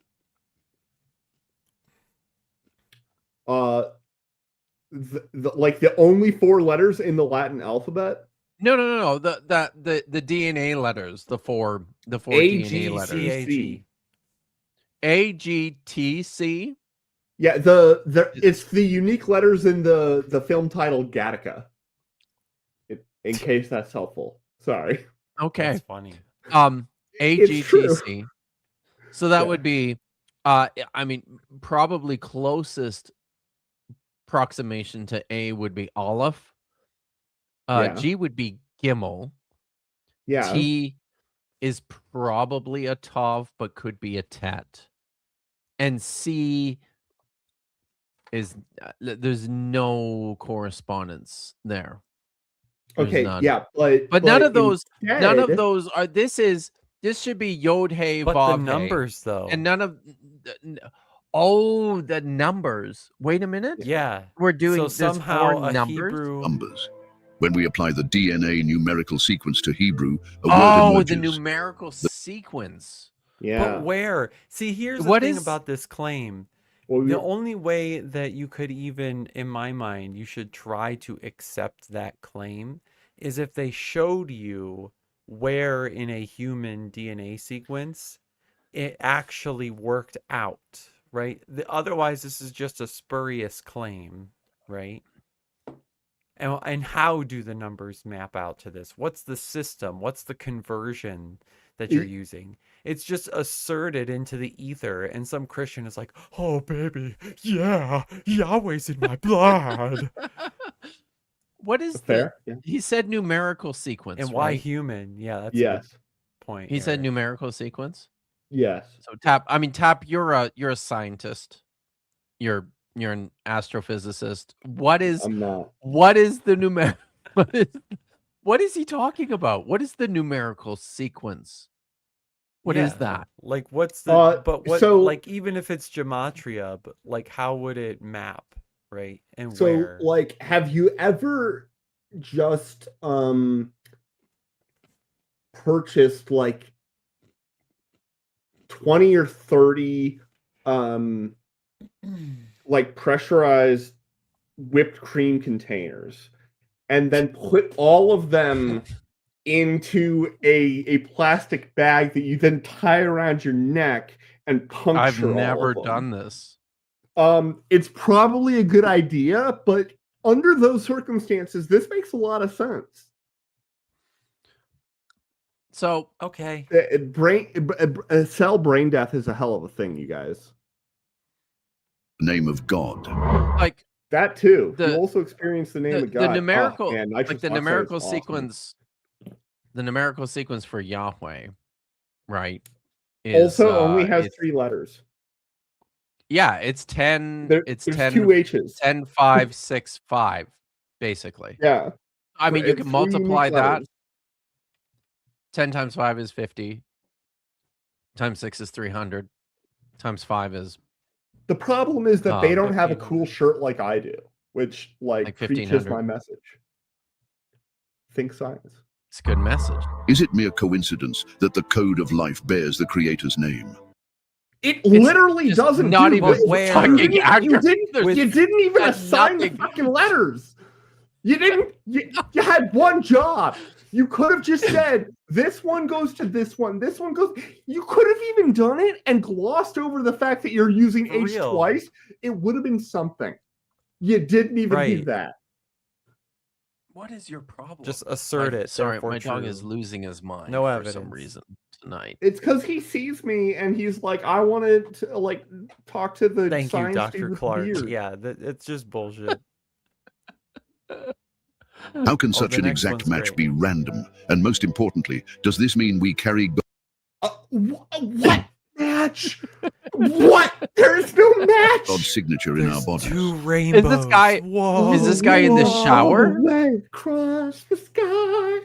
Like the only 4 letters in the Latin alphabet. No. The DNA letters, the four A, DNA G, letters. C, CAG. AGTC. Yeah, it's the unique letters in the film title Gattaca. In case that's helpful. Sorry. Okay. That's funny. It's true. AGTC. So that Yeah. would be probably closest approximation to A would be Aleph. Yeah. G would be Gimel. Yeah. T is probably a Tav, but could be a Tet. And C is there's no correspondence there. There's Okay. none. Yeah, But none of those instead- are. This should be Yod Hey But Vav the Hey. numbers, though. And none of the numbers. Wait a minute. Yeah. We're doing So there's somehow 4 a numbers. Hebrew. Numbers. When we apply the DNA numerical sequence to Hebrew, a word Oh, emerges. the numerical sequence. Yeah. But where? See, here's the What thing is- about this claim. Well, The you're- only way that you could even, in my mind, you should try to accept that claim is if they showed you where in a human DNA sequence it actually worked out, right? Otherwise, this is just a spurious claim, right? And how do the numbers map out to this? What's the system? What's the conversion that you're using? It's just asserted into the ether, and some Christian is like, "Oh, baby, yeah, Yahweh's in my blood." What is fair. the? Yeah. He said numerical sequence. And why right? human? Yeah, that's a good Yes. point. He said Eric. numerical sequence. Yes. So Tap, you're a scientist. You're an astrophysicist. What is I'm not. the what is he talking about? What is the numerical sequence? What is Yeah, that? Like, what's the? But what? so- like, even if it's gematria, but like, how would it map, right? And So, where? like, have you ever just purchased like 20 or 30 like pressurized whipped cream containers and then put all of them into a plastic bag that you then tie around your neck and puncture I've all never of them? done this. It's probably a good idea, but under those circumstances, this makes a lot of sense. So Okay. Cell brain death is a hell of a thing, you guys. Name of God. like That too. The- you also experience the name of God. the numerical man, like nitrous the oxide is numerical awesome. sequence the numerical sequence for Yahweh, right? Is, Also only has it's- 3 letters. Yeah, it's 10 There's 2 H's. 10 5 6 5 basically. Yeah. I mean, you It's can 3 multiply unique that. letters. 10 times 5 is 50. Times 6 is 300. Times 5 is The problem is that they don't have a 1500. cool shirt like I do, which Like preaches 1500. my message. Think science. it's a good message. Is it mere coincidence that the code of life bears the Creator's name? It literally just doesn't. not do even it. where- fucking You accurate. didn't, you didn't even That's assign nothing. the fucking letters. You didn't. You had one job. You could have just said, this one goes to this one goes. You could have even done it and glossed over the fact that you're using For H real. twice. It would have been something. You didn't even do Right. that. What is your problem? Just assert it. Sorry, therefore my dog is true. losing his mind No for some evidence. reason tonight. It's because he sees me and he's like, I wanted to like talk to the Thank you, science dude Dr. with the Clark. beard. Yeah, it's just bullshit. How can Oh, such the an next exact one's match great. be random? And most importantly, does this mean we carry What match? What? There's no match. God's signature in our There's bodies? 2 rainbows. guy- Whoa. is this guy in the Whoa, shower? way across the sky.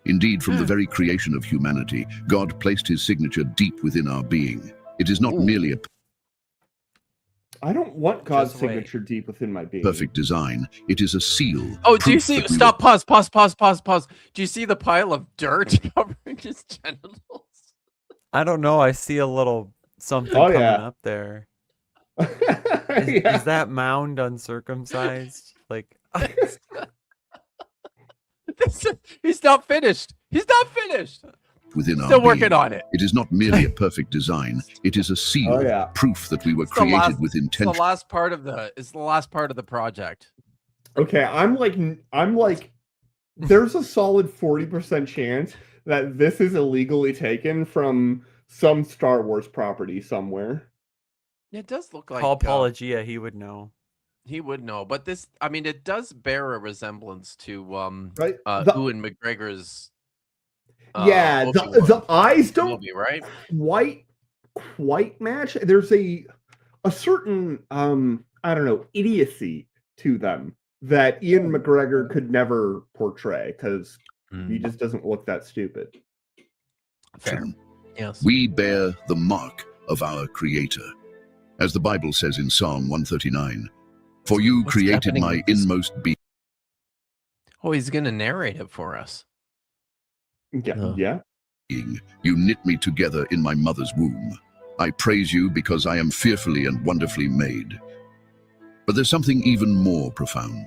Indeed, from the very creation of humanity, God placed his signature deep within our being. It is not merely a I don't want God's Just wait. signature deep within my being. perfect design, it is a seal. Oh, do you proof see? that we Stop. Pause. Do you see the pile of dirt covering his genitals? I don't know. I see a little something Oh, coming yeah. up there. Yeah. Is that mound uncircumcised? Like, He's not finished. within our Still being. working on it. It is not merely a perfect design, it is a seal, Oh, yeah. proof that we were It's the created last- with It's the intention. last part of the project. Okay, I'm like, there's a solid 40% chance that this is illegally taken from some Star Wars property somewhere. It does look like call Apologia, he would know. he would know, but this, I mean, it does bear a resemblance to Right? Ewan McGregor's. Yeah, Obi-Wan the eyes don't movie, right? quite match. There's a certain I don't know, idiocy to them that Ian McGregor could never portray because he just doesn't look that stupid. Fair. Yes. We bear the mark of our Creator. As the Bible says in Psalm 139, for you What's created happening my with this? inmost being. Oh, he's gonna narrate it for us. Yeah, Oh. yeah. You knit me together in my mother's womb. I praise you because I am fearfully and wonderfully made. But there's something even more profound.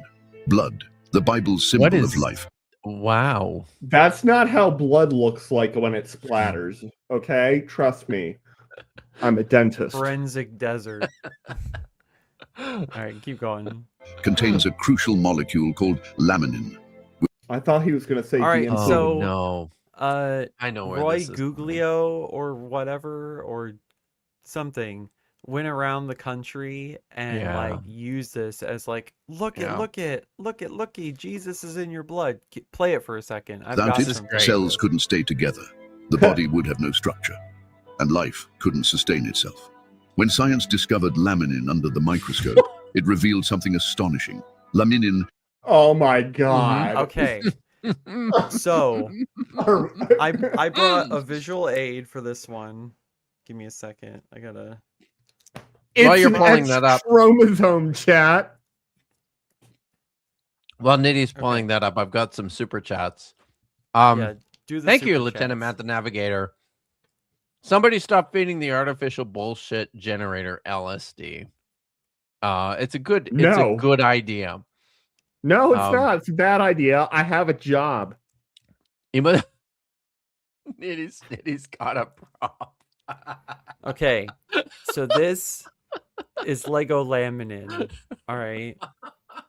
Blood, the Bible's symbol What is- of life. Wow. That's not how blood looks like when it splatters. Okay, trust me. I'm a dentist. Forensic desert. All right, keep going. Contains a crucial molecule called laminin. I thought he was going to say All right, DMT. Oh so- no. I know where Roy this is. Guglio or whatever or something went around the country and Yeah. like used this as like look Yeah. looky, Jesus is in your blood. Play it for a second. I've Without got it, some great. cells couldn't stay together. The body would have no structure. And life couldn't sustain itself. When science discovered laminin under the microscope, it revealed something astonishing. Laminin Oh my god. Okay, so I brought a visual aid for this one. Give me a second. I gotta. While you're an pulling X that up- chromosome, chat. While Nitty's Okay. pulling that up, I've got some super chats. Yeah, do the Thank you, super Lieutenant chats. Matt the Navigator. Somebody stop feeding the artificial bullshit generator LSD. It's a good No. idea. No, it's Um, not. It's a bad idea. I have a job. You must- Nitty's got a prop. Okay, so this is Lego laminin. All right.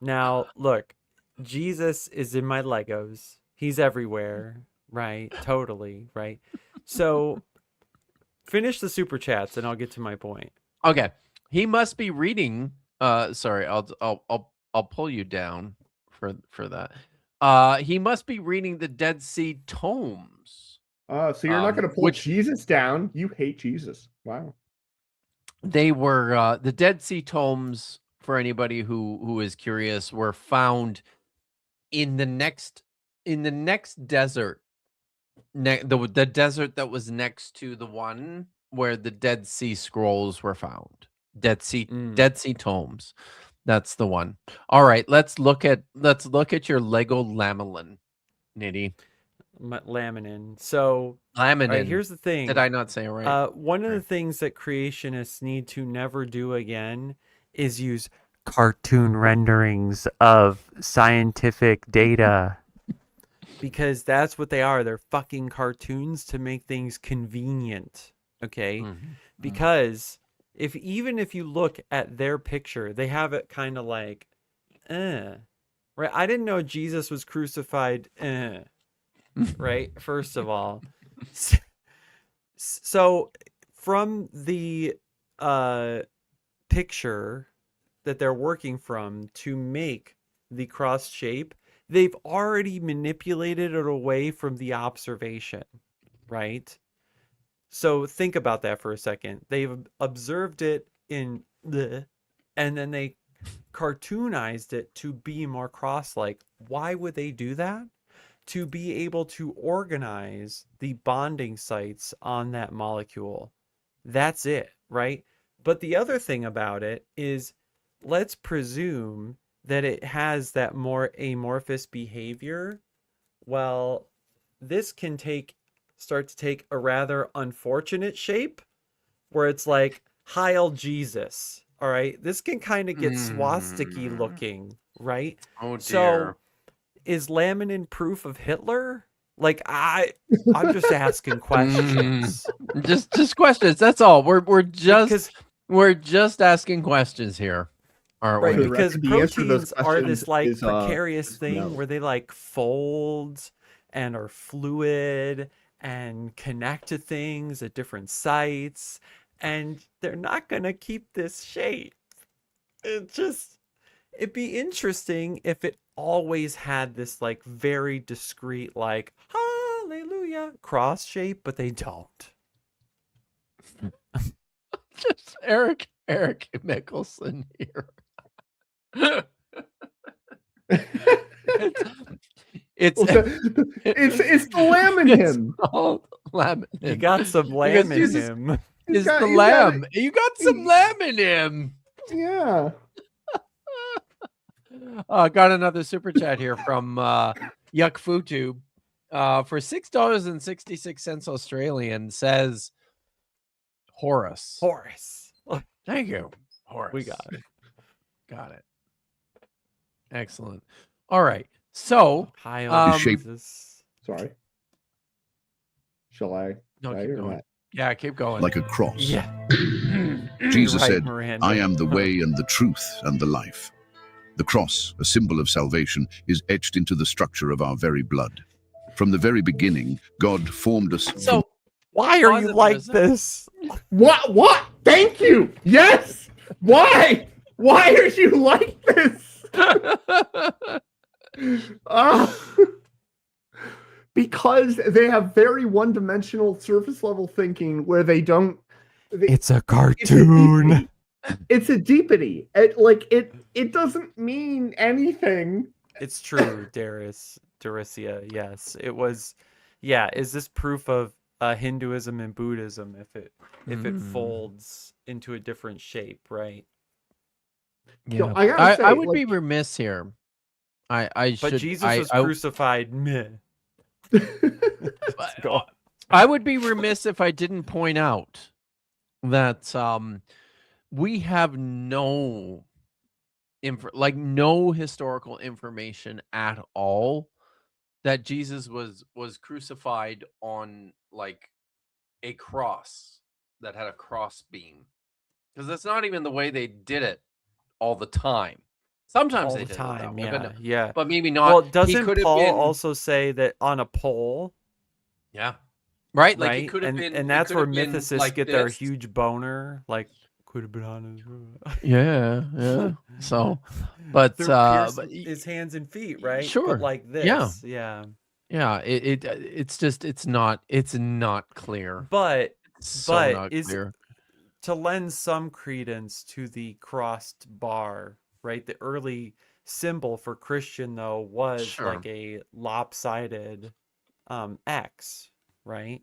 Now, look, Jesus is in my Legos. He's everywhere, right? Totally, right? So, finish the super chats, and I'll get to my point. Okay, he must be reading. Sorry, I'll pull you down for that. He must be reading the Dead Sea Tomes. So you're not going to pull which- Jesus down. You hate Jesus. Wow. They were the Dead Sea Tomes. For anybody who is curious, were found in the next desert, the desert that was next to the one where the Dead Sea Scrolls were found. Dead Sea Tomes. That's the one. All right, let's look at your Lego Laminin, Nitty. Laminin. So, Laminin. all right, here's the thing. Did I not say it right? One of the Right. things that creationists need to never do again is use cartoon renderings of scientific data. Because that's what they are. They're fucking cartoons to make things convenient. Okay? Because even if you look at their picture, they have it kind of like, right? I didn't know Jesus was crucified, right? First of all. So from the picture that they're working from to make the cross shape, they've already manipulated it away from the observation, right? So think about that for a second. They've observed it and then they cartoonized it to be more cross-like. Why would they do that? To be able to organize the bonding sites on that molecule. That's it, right? But the other thing about it is, let's presume that it has that more amorphous behavior. Well, this can start to take a rather unfortunate shape where it's like Heil Jesus. All right. This can kind of get swastika-y looking, right? Oh dear. So is laminin proof of Hitler? Like I'm just asking questions. Just questions. That's all. We're just asking questions here. Aren't Right, we? because The answer to those proteins are this questions like is, precarious thing no. where they like fold and are fluid and connect to things at different sites, and they're not gonna keep this shape. It'd be interesting if it always had this like very discrete like hallelujah cross shape, but they don't. Just Eric Mickelson here. It's It's the lamb in him. called lamb in You him. got some lamb in Jesus him. is got- the he's got lamb. You got some lamb in him. Yeah. Got another super chat here from Yuck Futu for $6.66 Australian, says Horace. Thank you, Horace. We got it. Got it. Excellent. All right. So Hi, shape- Jesus. Sorry. Shall I? no, Shall I keep or going. not? Yeah, keep going. like a cross. Yeah. Jesus Right, said, Miranda. I am the way and the truth and the life. The cross, a symbol of salvation, is etched into the structure of our very blood. From the very beginning, God formed us So Why are Pause you it for like a second. this? What? Thank you. Yes. Why? Why are you like this? Because they have very one-dimensional surface-level thinking where they don't. It's a cartoon. It's a deepity. It doesn't mean anything. It's true, Daricia. Yes, it was. Yeah, is this proof of Hinduism and Buddhism if it folds into a different shape, right? Yo, Yeah. I gotta say, I would like- be remiss here. I But should. Jesus was crucified. Meh. Go on. I would be remiss if I didn't point out that we have no historical information at all that Jesus was crucified on like a cross that had a cross beam, because that's not even the way they did it all the time. Sometimes All they the did it that time, way, yeah. but maybe not. Well, He doesn't could have Paul been- also say that on a pole? Yeah. Right? Like Right? it could have been, and it that's could where have been mythicists like get their this. huge boner. Like, could have been on his. Yeah. So, but Through pierce but his hands and feet, right? Sure. But like this, Yeah. Yeah, it's just it's not clear. But It's so but not is clear. to lend some credence to the crossed bar, right? The early symbol for Christian though was Sure. like a lopsided X, right?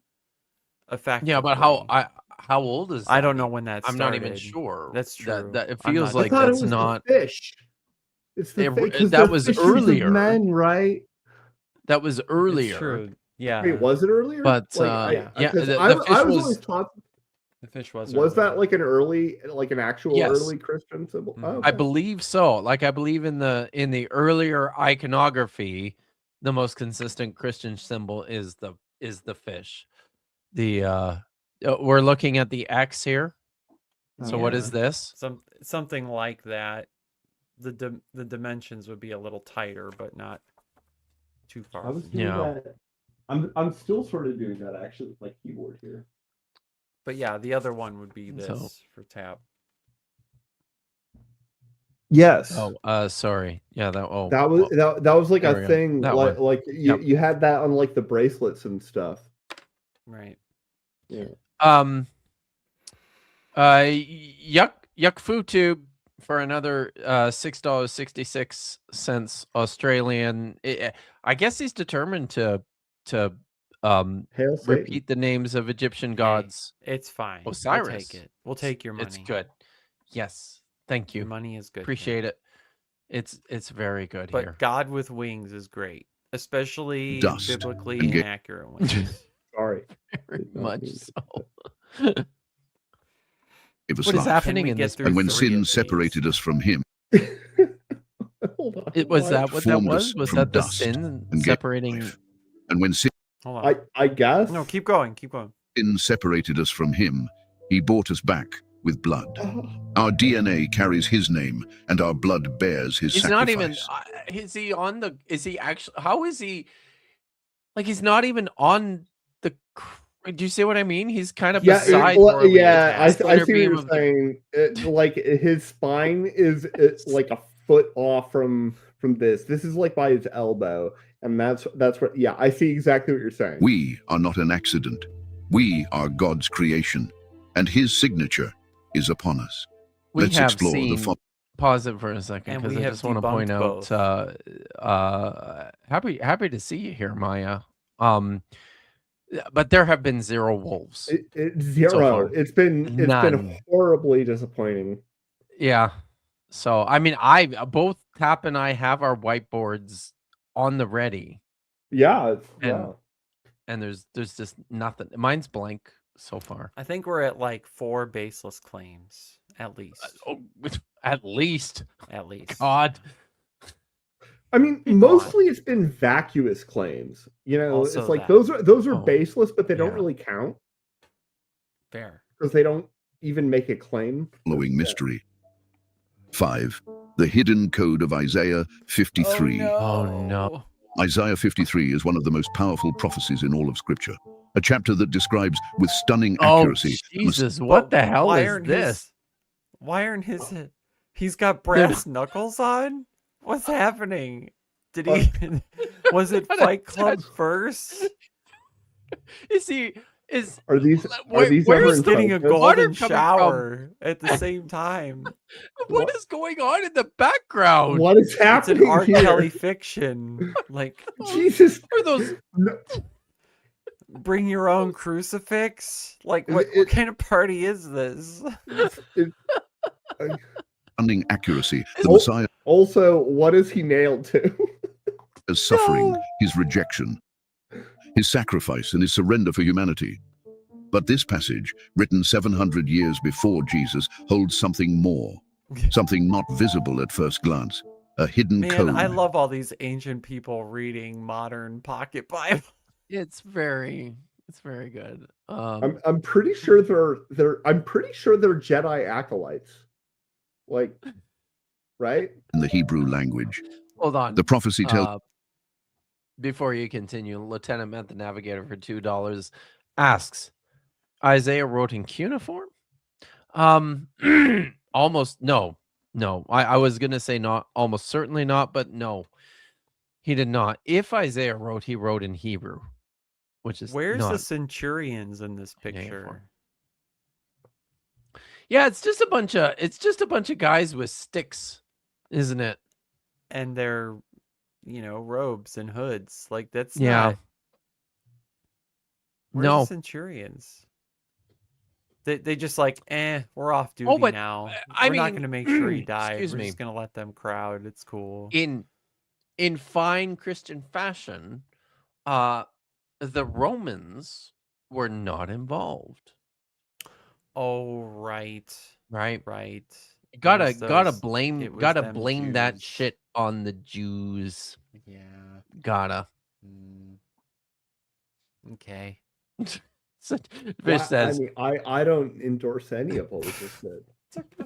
Effectively. Yeah, but how old is that? I don't know when that I'm not even started. sure. That's true. That it I'm feels not I like thought it that's was not the fish. It's the It- fish, 'cause that they're was fishers of earlier. Men, right? that was earlier. It's true. Yeah. Wait, was it earlier? But, yeah. yeah, 'cause the I fish was was- always taught. The fish was. Was that earlier. like an actual Yes. early Christian symbol? Mhm. Oh, I okay. believe so. Like I believe in the earlier iconography, the most consistent Christian symbol is the fish. We're looking at the X here. So what is Yeah. this? Something like that. The dimensions would be a little tighter, but not too far. I was from- doing Yeah. that. I'm still sort of doing that actually with my keyboard here. But yeah, the other one would be this So- for tab. Yes. Oh, sorry. Yeah, that that was like there a we go. thing. That Like one. like Yep. you had that on like the bracelets and stuff. Right. Yeah. Yuck Food Tube for another $6.66 Australian. I guess he's determined to Hail Satan. repeat the names of Egyptian gods. It's fine. Osiris. We'll take it. We'll take your money. It's good. Yes. Thank Your you. money is good. Appreciate it. It's very good But here. God with wings is great, especially Dust biblically and get- inaccurate ones. Sorry. Very Did not much mean so. Give us What is life. happening we in get this? through And when 3 of sin these? separated us from him, Hold on. It was What? that what that formed was? us Was from that the dust sin and gave separating? life. And when sin Hold on. I guess. No, keep going. Keep going. separated us from him, he bought us back with blood. Oh, Our DNA carries his name, and our blood bears his He's sacrifice. not even. Is he on the? Is he actually? How is he? Like he's not even on the. Do you see what I mean? He's kind of beside. where we I attached. see what Beam you're of the- saying. Like his spine is like a foot off from this. This is like by his elbow, and that's what. Yeah, I see exactly what you're saying. We are not an accident. We are God's creation, and his signature is upon us. We Let's have explore the seen. Pause it for a second And because we I have just want to point debunked out. Happy to see you here, Maya. But there have been 0 wolves. It's So zero. far. It's been None. horribly disappointing. Yeah. So I mean, both Tap and I have our whiteboards on the ready, Yeah, And- and there's just nothing. Mine's blank so far. I think we're at like 4 baseless claims, at least. At least, At least. God. I mean, Come mostly it's been vacuous claims. You know, Also it's like that. those are Oh, baseless, but they don't yeah. really count Fair. because they don't even make a claim. following mystery. 5. The hidden code of Isaiah 53. Oh, no. Isaiah 53 is one of the most powerful prophecies in all of Scripture. A chapter that describes with stunning Oh accuracy the Jesus! What the hell Why is aren't this? Why aren't his? He's got brass knuckles on. What's happening? Did he? Was it What a Fight Club touch. first? Is he? Is Are these Where- ever where's in Getting a focus? Water golden coming from? shower at the same time. what is going on in the background? What is It's happening an R. here? Kelly fiction. Like, Jesus. Are those? No, bring your own crucifix. Like, It- what kind of party is this? stunning accuracy, the Oh. Messiah also, what is he nailed to? is suffering, No. his rejection, his sacrifice, and his surrender for humanity. But this passage, written 700 years before Jesus, holds something more, something not visible at first glance, a hidden Man, code. I love all these ancient people reading modern pocket Bible. It's very good. I'm pretty sure they're Jedi acolytes. Like, right? in the Hebrew language. Hold on. The prophecy tells Before you continue, Lieutenant Matt, the Navigator, for $2 asks, Isaiah wrote in cuneiform? Almost no. I was gonna say not, almost certainly not, but no, he did not. If Isaiah wrote, he wrote in Hebrew, which is Where's not. the centurions in this Cuneiform. picture? Yeah, it's just a bunch of guys with sticks, isn't it? And their, robes and hoods. Like, that's Yeah. not. Where's No. the centurions? They just like, we're off duty but, now. I We're not mean, going to make sure he dies. excuse We're me. just going to let them crowd. It's cool. In fine Christian fashion, the Romans were not involved. Oh, right. right? Right. Gotta was those- it blame was gotta them blame that Jews. shit on the Jews. Yeah. Gotta. Okay. Fish Well, I says. mean, I don't endorse any of what was just said. Took the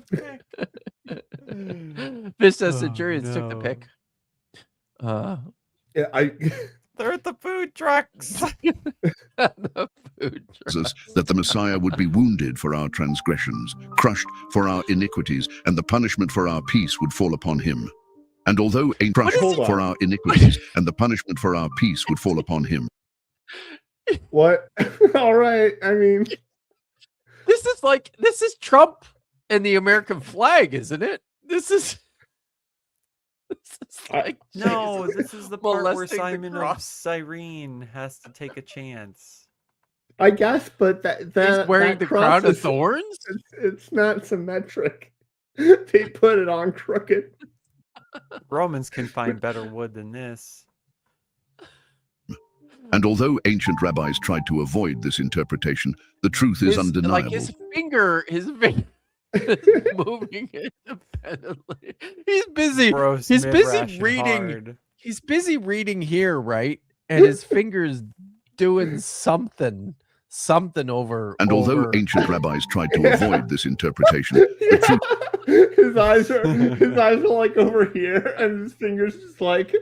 pick. Fish says Oh, Centurions took the no. pick. Yeah, They're at the food trucks. The food us that the Messiah would be wounded for our transgressions, crushed for our iniquities, and the punishment for our peace would fall upon him. And although crushed Hold for on. our iniquities, and the punishment for our peace would fall upon him. What? All right. I mean, This is Trump and the American flag, isn't it? This is like No, Jesus this is the part where molesting the Simon of cross. Cyrene has to take a chance. I guess, but that He's wearing that the cross crown of is- thorns. It's not symmetric. They put it on crooked. Romans can find better wood than this. And although ancient rabbis tried to avoid this interpretation, the truth is undeniable. Like his finger is moving independently. He's busy. Bro, He's Smith busy ration reading. hard. He's busy reading here, right? And his fingers doing something over. And although over. ancient rabbis tried to avoid this interpretation, the truth His eyes are like over here, and his fingers just like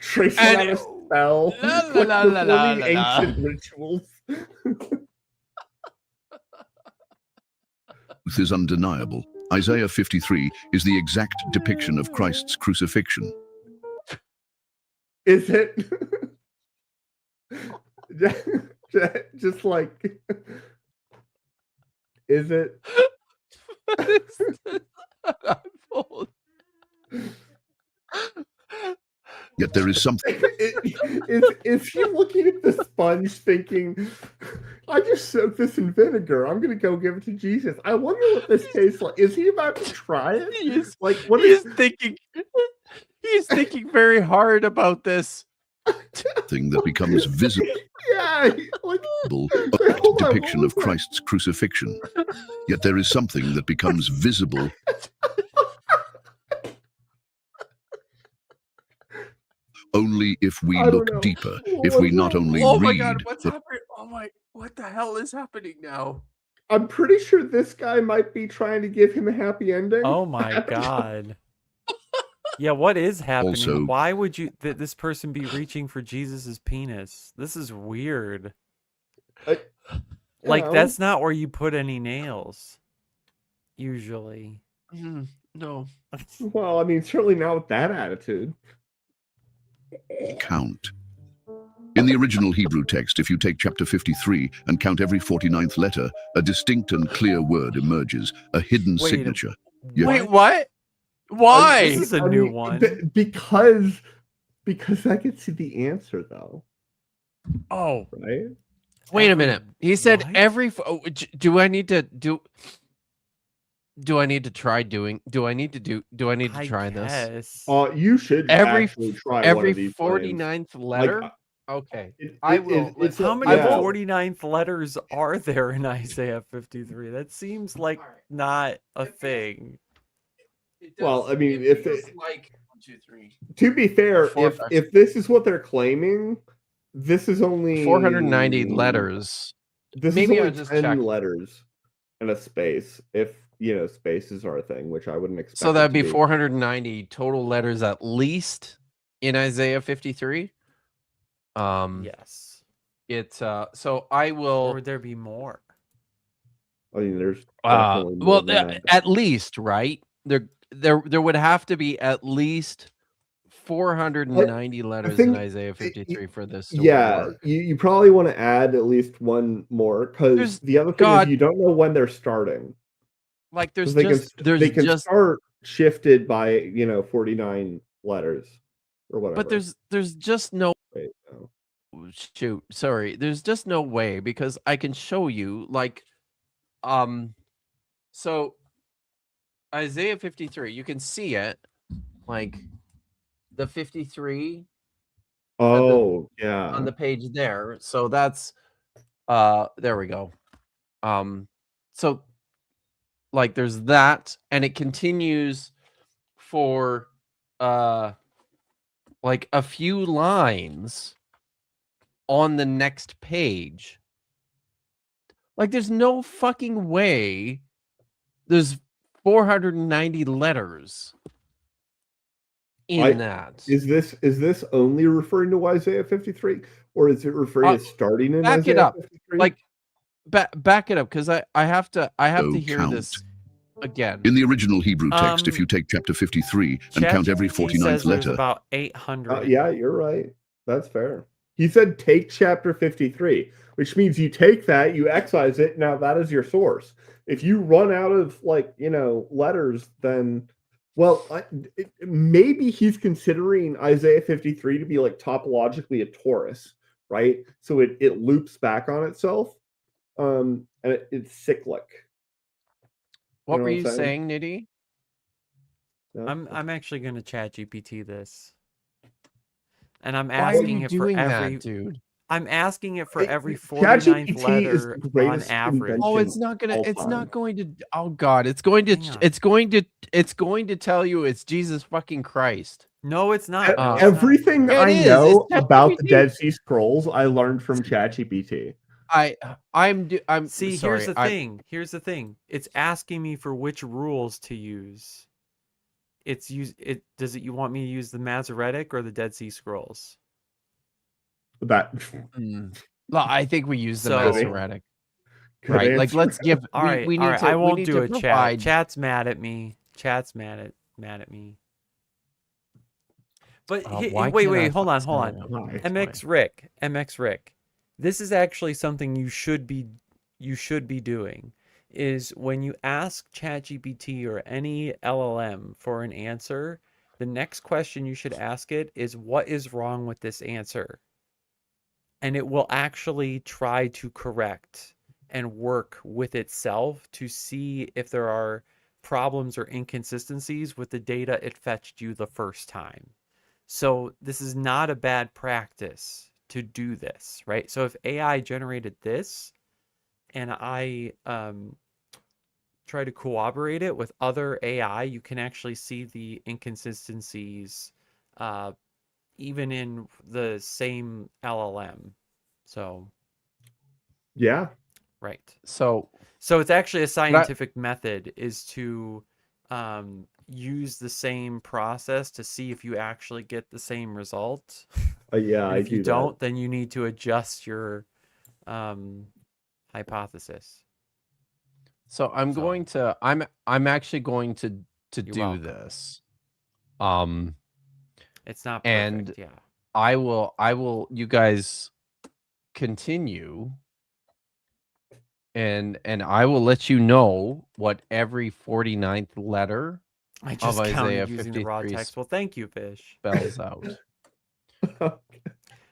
tracing out a spell, like performing ancient rituals. is undeniable. Isaiah 53 is the exact depiction of Christ's crucifixion. Is it? Just like, is it? What is this? Yet there is something Is he looking at the sponge thinking, I just soaked this in vinegar. I'm going to go give it to Jesus. I wonder what this tastes like. Is he about to try it? He's Like, what is thinking. He's thinking very hard about this. thing that becomes visible. Yeah, like A depiction of Christ's crucifixion. Yet there is something that becomes visible only if we I don't look know. deeper, if we not only Oh my read, God! What's but happening? Oh my! What the hell is happening now? I'm pretty sure this guy might be trying to give him a happy ending. Oh my god. Yeah, what is happening? Also- Why would you this person be reaching for Jesus's penis? This is weird. Like know. that's not where you put any nails. Usually. No. Well, I mean, certainly not with that attitude. count. In the original Hebrew text, if you take chapter 53 and count every 49th letter, a distinct and clear word emerges, a hidden Wait, signature. Yet Wait, what? Why? This is a new one. Because that gets you the answer, though, Oh, right? Wait a minute. He said What? every. Do I need to do? Do I need to try doing? Do I need to do? Do I need to try this? this? You should Every- actually try one Every of these claims. 49th letter. Like, Okay. It- I it- will. it's How a- many yeah. 49th letters are there in Isaiah 53? That seems like not a thing. Well, I mean, if feels it- like 1, 2, 3, To be fair, Four- if this is what they're claiming, this is only 490 letters. This Maybe is I'll only just 10 check. letters and a space. If spaces are a thing, which I wouldn't expect. So it that'd to be 490 total letters at least in Isaiah 53. Yes. It's so I Or will would there be more? I mean, there's definitely more well than that. at least, right? There would have to be at least 490 letters in think Isaiah 53 for this to Yeah, work. you probably want to add at least one more because There's- the other thing God. is you don't know when they're starting. Like 'Cause there's they can just start shifted by 49 letters or whatever. but there's just no Wait, no. shoot, sorry. There's just no way because I can show you like so Isaiah 53, you can see it like the 53 Oh yeah. on the page there. So that's there we go. so like there's that, and it continues for like a few lines on the next page. Like there's no fucking way there's 490 letters in that. Is this only referring to Isaiah 53, or is it referring to starting in Back it Isaiah up. 53? Like back it up, because I have to Oh, hear count. this again. In the original Hebrew text, if you take chapter 53 and count every ChatGPT 49th says there's letter, about 800. Yeah, you're right. That's fair. He said take chapter 53, which means you take that, you excise it. Now that is your source. If you run out of letters, then maybe he's considering Isaiah 53 to be like topologically a torus, right? So it loops back on itself, and it's cyclic. What know were what I'm you saying? saying, Nitty? Yeah. I'm actually going to ChatGPT this. And I'm Why are asking you it for doing every that, dude? I'm asking it for every ChatGPT 49th is letter the on greatest average. Oh, invention it's not gonna. all It's time. not going to. Oh God, it's going to. Hang on. It's going to tell you it's Jesus fucking Christ. No, it's not. No, it's Everything Yeah, it I is. know It's about the ChatGPT. Dead Sea Scrolls, I learned from ChatGPT. I'm See, sorry. here's the thing. Here's the thing. It's asking me for which rules to use. Does it you want me to use the Masoretic or the Dead Sea Scrolls? That Well, I think we use the So- Masoretic. Good Right. Like answer. let's give All right, we all need right. to I we won't need do to it, provide Chat's mad at me. Chat's mad at me. But why wait, can't I hold on, find hold it? on. Why? MX Rick. This is actually something you should be doing. Is when you ask ChatGPT or any LLM for an answer, the next question you should ask it is, what is wrong with this answer? And it will actually try to correct and work with itself to see if there are problems or inconsistencies with the data it fetched you the first time. So this is not a bad practice to do this, right? So if AI generated this and I try to corroborate it with other AI, you can actually see the inconsistencies even in the same LLM. So, Yeah. right. So it's actually a scientific method is to use the same process to see if you actually get the same result. Yeah, And I if you do don't, then you need to adjust your hypothesis. So I'm going to I'm actually going to You're do welcome. this. It's not perfect, And yeah. I will you guys continue and I will let you know what every 49th letter I of just Isaiah counted using the raw 53 text. Well, thank you, Fish. spells out.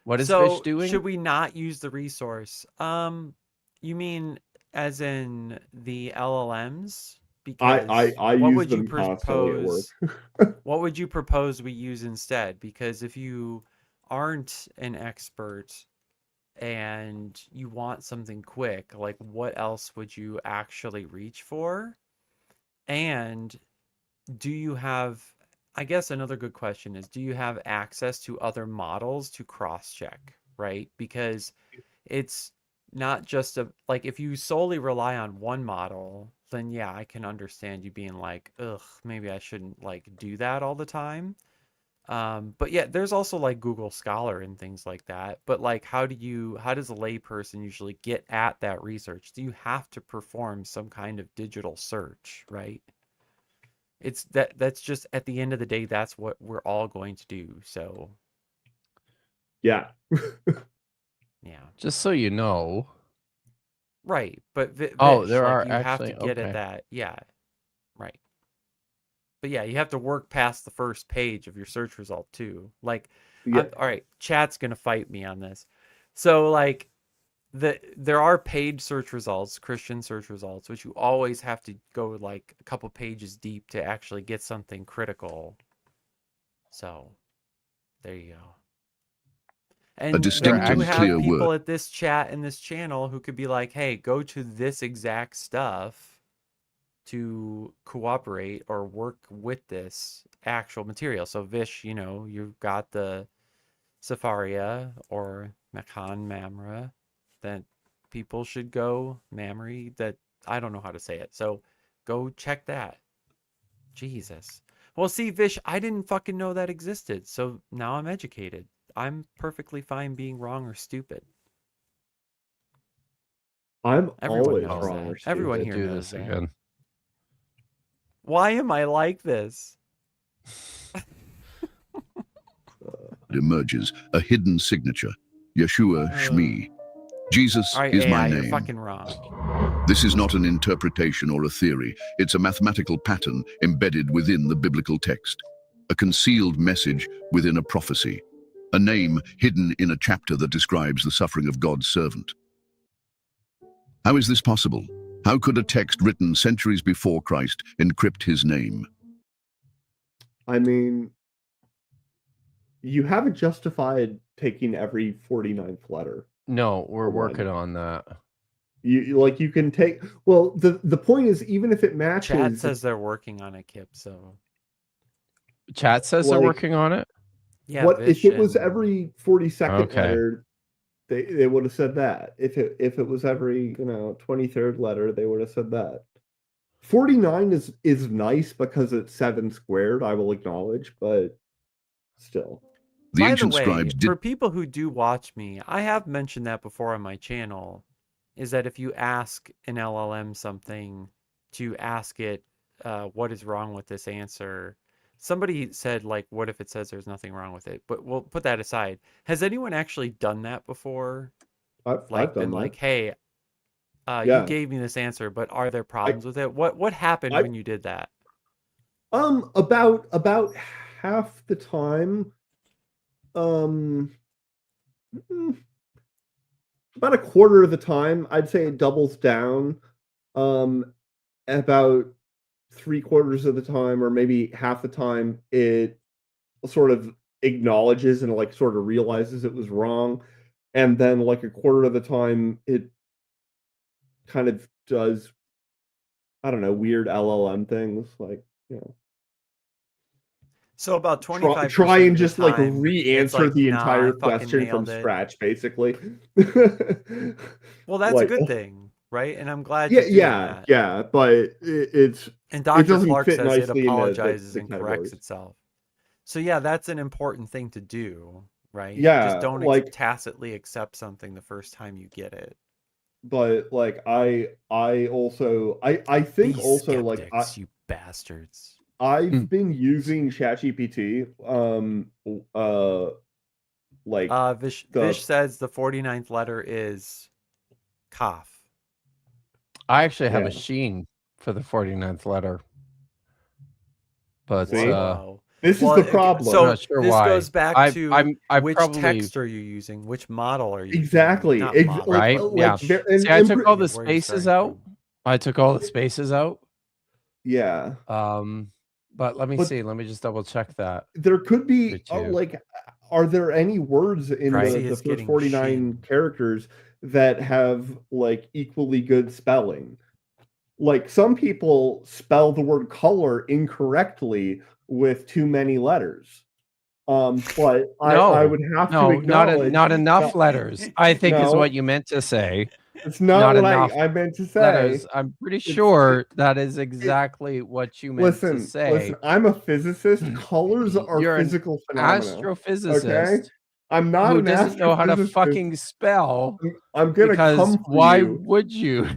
What is So, Fish doing? should we not use the resource? You mean as in the LLMs? Because I what use would you them constantly at work. propose? What would you propose we use instead? Because if you aren't an expert and you want something quick, like what else would you actually reach for? And do you have, I guess another good question is, do you have access to other models to cross-check, right? Because it's not just like if you solely rely on one model, then yeah, I can understand you being like, ugh, maybe I shouldn't like do that all the time. But yeah, there's also like Google Scholar and things like that. But like, how does a layperson usually get at that research? Do you have to perform some kind of digital search, right? That's just at the end of the day, that's what we're all going to do. So Yeah. yeah. Just so you know. Right. But Vish, there like are you have actually to get at okay. that. Yeah. Right. But yeah, you have to work past the first page of your search result too. Like, Yeah. all right, chat's gonna fight me on this. So like, there are paid search results, Christian search results, which you always have to go like a couple pages deep to actually get something critical. So, there you go. And distinct then you and have clear people word. at this chat and this channel who could be like, hey, go to this exact stuff to cooperate or work with this actual material. So Vish, you know, you've got the Safaria or Makan Mamre that people should go Mamre that I don't know how to say it. So go check that. Jesus. Well, see, Vish, I didn't fucking know that existed. So now I'm educated. I'm perfectly fine being wrong or stupid. I'm Everyone always knows wrong that. or Everyone stupid. here Do knows this that. again. Why am I like this? Emerges a hidden signature. Yeshua Shmi. Jesus All right, is my AI, you're name. fucking wrong. This is not an interpretation or a theory. It's a mathematical pattern embedded within the biblical text. A concealed message within a prophecy. A name hidden in a chapter that describes the suffering of God's servant. How is this possible? How could a text written centuries before Christ encrypt his name? I mean, you haven't justified taking every 49th letter. No, we're For one. working on that. You can take. Well, the point is, even if it matches, Chat says they're working on it, Kip. So Chat says they're Like, working on it. yeah, what if Vish it was and- every 42nd Okay. letter? They would have said that. If it was every 23rd letter, they would have said that. 49 is nice because it's 7 squared. I will acknowledge, but still. The By the ancient way, scribes did for people who do watch me, I have mentioned that before on my channel, is that if you ask an LLM something, to ask it what is wrong with this answer. Somebody said, like, what if it says there's nothing wrong with it? But we'll put that aside. Has anyone actually done that before? I've Like, done been that. like, hey, Yeah. you gave me this answer, but are there problems with it? What happened when you did that? About half the time, about a quarter of the time, I'd say it doubles down. About 3/4 of the time, or maybe half the time, it sort of acknowledges and like sort of realizes it was wrong, and then like a quarter of the time, it kind of does, I don't know, weird LLM things, like So about 25% try of and the just like time, it's re-answer like, the nah, entire I fucking question from nailed it. scratch, basically. Well, that's Like, a good thing, right? And I'm glad Yeah, you're doing that. yeah, but it's And it Dr. doesn't Clark fit says it nicely into apologizes the and corrects categories. itself. So yeah, that's an important thing to do, right? Yeah, Just don't like- tacitly accept something the first time you get it. But like I also I think Be also like skeptics, you bastards. I've been using ChatGPT like Vish the- says the 49th letter is Kaf. I actually have Yeah. a sheen for the 49th letter. But See? Whoa. This Well, is the problem. So I'm not sure this why. goes back I which probably text are you using? Which model are you Exactly. using? Not Ex- model, right? but Yeah. which- and- See, I and took pre- all the where you're spaces starting out. from. I took all the spaces out. Yeah. But let me But- see. Let me just double check that. There could be Me too. like, are there any words in Right. the It's first getting 49 sheen. characters that have like equally good spelling? Like some people spell the word color incorrectly with too many letters. But I would have to No, acknowledge not enough no, letters. I think is No. what you meant to say. It's not not what enough I meant to say. Letters. I'm pretty sure that is exactly what you meant Listen, to say. listen, I'm a physicist. Colors are You're an physical phenomena. Astrophysicist Okay? I'm not who an doesn't know how to astrophysicist. fucking spell. I'm gonna Because come for why you. would you?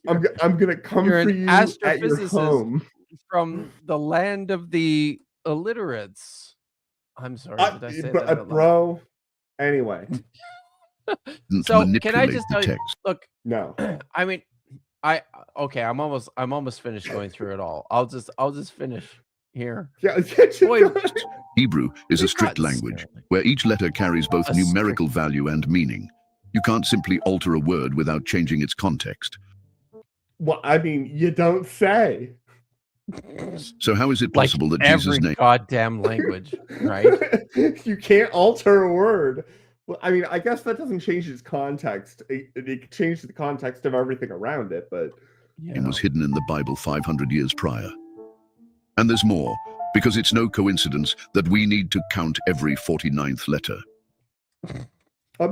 I'm gonna come You're for an you at your astrophysicist. home. From the land of the illiterates. I'm sorry, did I say that out loud? Bro. Anyway, didn't So can I manipulate just the tell you? text. Look, no. I mean, okay. I'm almost finished going through it all. I'll just finish here. Yeah, Boy, Hebrew is a We've strict gotten language scared. where each letter carries both A numerical value and meaning. You can't simply alter a word without changing its context. Well, I mean, you don't say. So how is it Like possible that every Jesus' name? goddamn language, right? You can't alter a word. Well, I mean, I guess that doesn't change its context. It changed the context of everything around it, but It was hidden in the Bible 500 years prior. And there's more, because it's no coincidence that we need to count every 49th letter.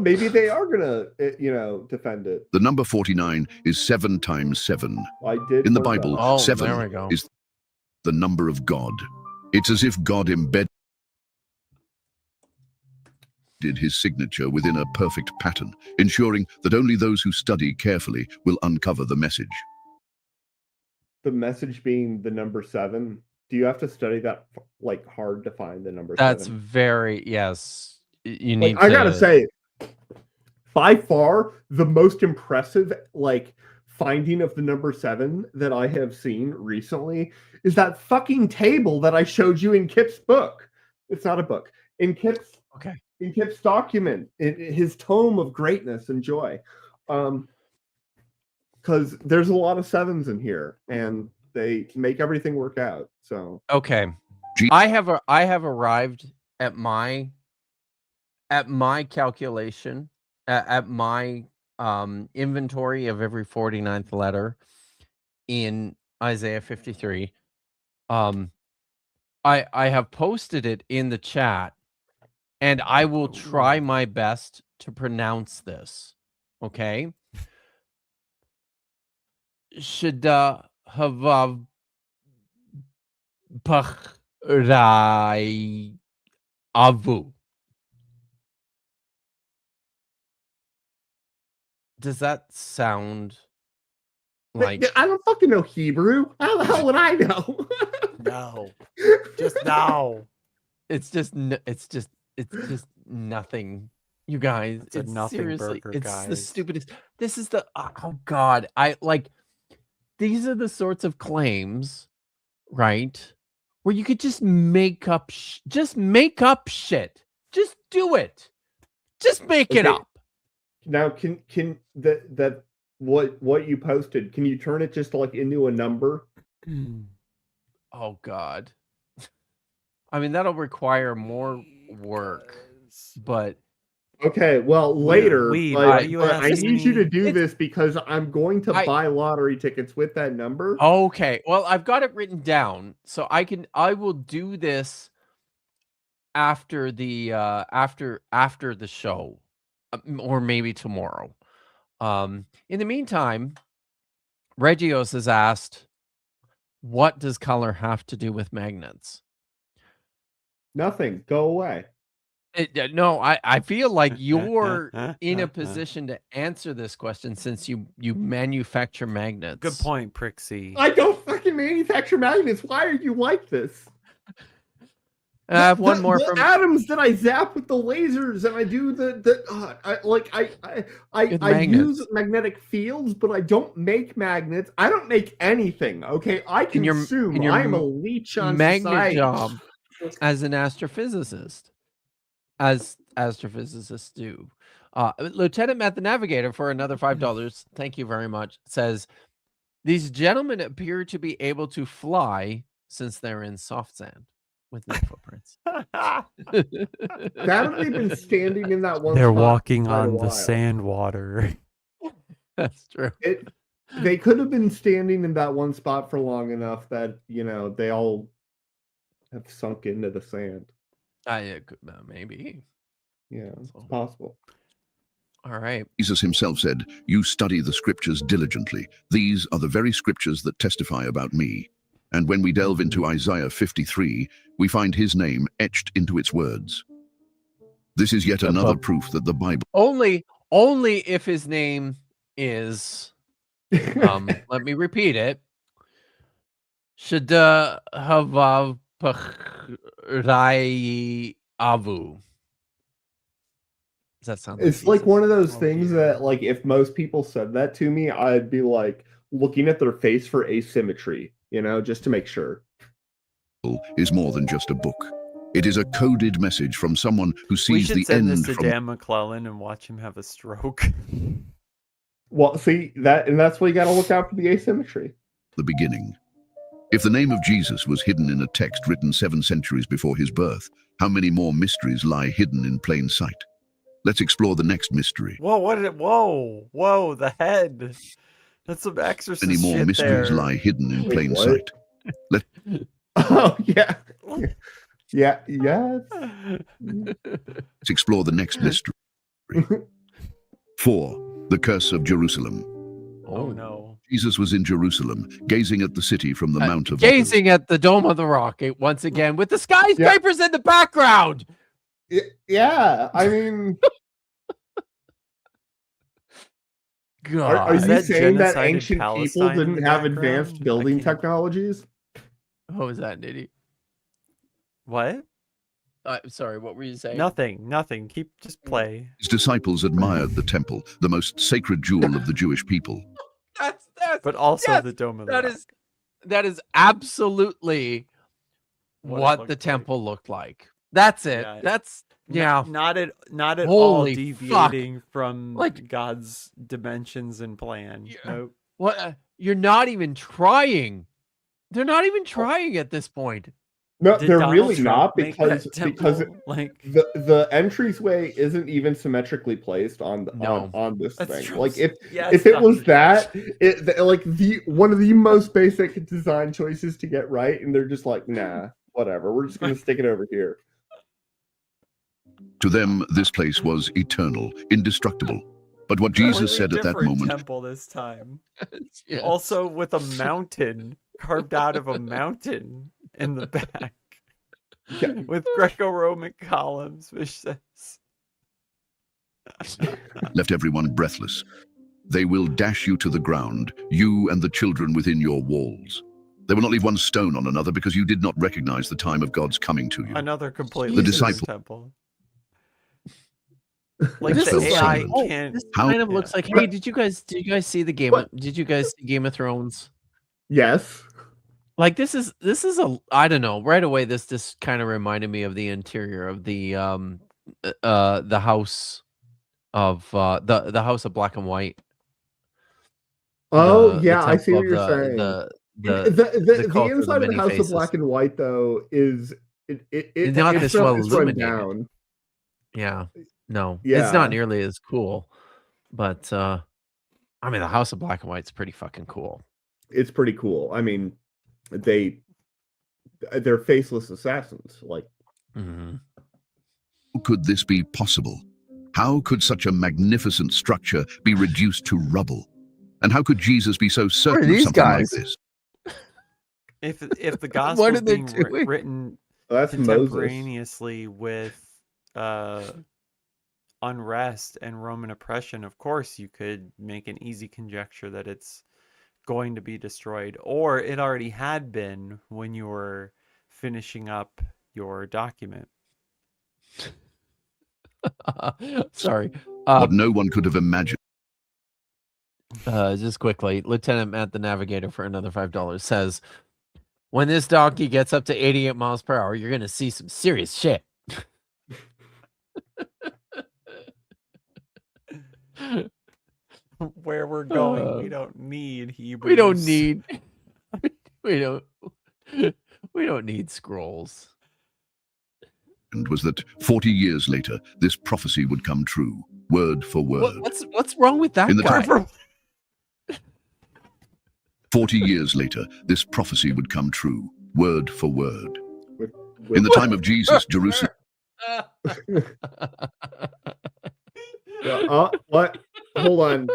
maybe they are gonna, defend it. The number 49 is 7 times 7. I did In the learn that. Bible, Oh, 7 there we go. is the number of God. It's as if God embedded his signature within a perfect pattern, ensuring that only those who study carefully will uncover the message. The message being the number 7. Do you have to study that hard to find the number That's 7? very, yes. You need I gotta to- say, by far the most impressive finding of the number 7 that I have seen recently is that fucking table that I showed you in Kip's book. It's not a book. In Kip's document, his tome of greatness and joy. Because there's a lot of 7s in here, and they make everything work out. So Okay. I have arrived at my calculation, at my inventory of every 49th letter in Isaiah 53. I have posted it in the chat, and I will try my best to pronounce this. Okay. Shada Havav Pachrai Avu. Does that sound like I don't fucking know Hebrew. How the hell would I know? No. Just no. it's just nothing, you guys. It's a nothing seriously, burger, it's the guys. stupidest. This is the oh god. These are the sorts of claims, right? Where you could just make up shit. Just do it. Just make it Okay. up. Now, can that what you posted? Can you turn it just into a number? Oh god. I mean, that'll require more work, but Okay, well, later, Weed, but why are you I asking need you to me? do this because I'm going to buy lottery tickets with that number. okay. Well, I've got it written down, so I will do this after the after the show, or maybe tomorrow. In the meantime, Regios has asked, what does color have to do with magnets? Nothing. Go away. No, I feel like you're in a position to answer this question since you manufacture magnets. Good point, Prixie. I don't fucking manufacture magnets. Why are you like this? I have one more the from atoms that I zap with the lasers, and I do I use magnetic fields, but I don't make magnets. I don't make anything. Okay, I consume. I'm a leech on magnet society. job as an astrophysicist, as astrophysicists do. Lieutenant Matt the Navigator for another $5. Thank you very much. Says these gentlemen appear to be able to fly since they're in soft sand with no footprints. Haven't they been standing in that one? They're spot walking for quite a on the while? sand water. That's true. They could have been standing in that one spot for long enough that they all have sunk into the sand. Maybe. Yeah, it's possible. All right. Jesus himself said, "You study the scriptures diligently. These are the very scriptures that testify about me." And when we delve into Isaiah 53, we find his name etched into its words. This is yet another proof that the Bible... Only if his name is, let me repeat it. Shada Havav Pachrai Avu. Does that sound It's like one of those things that, if most people said that to me, I'd be looking at their face for asymmetry, just to make sure. is more than just a book. It is a coded message from someone who We sees should the send end this to from Dan McClellan and watch him have a stroke. Well, see, that's why you got to look out for the asymmetry. the beginning. If the name of Jesus was hidden in a text written 7 centuries before his birth, how many more mysteries lie hidden in plain sight? Let's explore the next mystery. Whoa, what did it? Whoa, the head. That's some exorcist Many more shit mysteries there. lie hidden in Wait, plain what? sight. Oh yeah, yeah, yes. Let's explore the next mystery. 4. The Curse of Jerusalem. Oh no. Jesus was in Jerusalem, gazing at the city from the Mount of Gazing at the Dome of the Rock once again with the skyscrapers in the background. Yeah, I mean, God. are Is you that saying that genocide in ancient people Palestine in didn't the have background? advanced I building can't- technologies? What was that, Nitty? What? Sorry, what were you saying? Nothing. Just play. His disciples admired the temple, the most sacred jewel of the Jewish people. That's But also yes, the Dome of the that Rock. that is absolutely What it what looked the like. temple looked like. That's it. Yeah. That's yeah. Not at all Holy deviating from Like- God's dimensions and plan. Yeah. Nope. What you're not even trying. They're not even trying at this point. No, Did they're Donald really Trump not make that because temple? Like the entryway isn't even symmetrically placed on No. on this That's thing. true. Like Yeah, if it's it not was true. that, like the one of the most basic design choices to get right, and they're just like, nah, whatever. We're just gonna stick it over here. To them, this place was eternal, indestructible. But what Jesus said at that Different moment, temple this time. Yeah. Also with a mountain carved out of a mountain in the back. Yeah. With Greco-Roman columns, which says left everyone breathless. They will dash you to the ground, you and the children within your walls. They will not leave one stone on another because you did not recognize the time of God's coming to you. another completely The different disciple- temple. Like This the is AI silent. can't. This How- kind of looks like. Hey, did you guys see the game? What? Did you guys see Game of Thrones? Yes. Like this is a I don't know. Right away, this kind of reminded me of the interior of the house of the house of black and white. Oh The yeah, I see temple what of you're saying. the culture of inside of the many House faces. of Black and White though is it's Not it's this run- well it's run illuminated. down. Yeah, no, Yeah. it's not nearly as cool. But I mean, the House of Black and White's pretty fucking cool. It's pretty cool. I mean, they're faceless assassins. Like Mhm. How could this be possible? How could such a magnificent structure be reduced to rubble? And how could Jesus be so certain of these something guys? like this? If the What gospel are is they being doing? written that's Moses. contemporaneously with unrest and Roman oppression, of course you could make an easy conjecture that it's going to be destroyed, or it already had been when you were finishing up your document. Sorry. What no one could have imagined. Just quickly, Lieutenant Matt the Navigator for another $5 says, when this donkey gets up to 88 miles per hour, you're gonna see some serious shit. Where we're going, we don't need Hebrews. We don't need we don't we don't need scrolls. And was that 40 years later, this prophecy would come true, word for word. What's wrong with that In the guy? time- 40 years later, this prophecy would come true, word for word. In the time of Jesus, Jerusalem What? Hold on.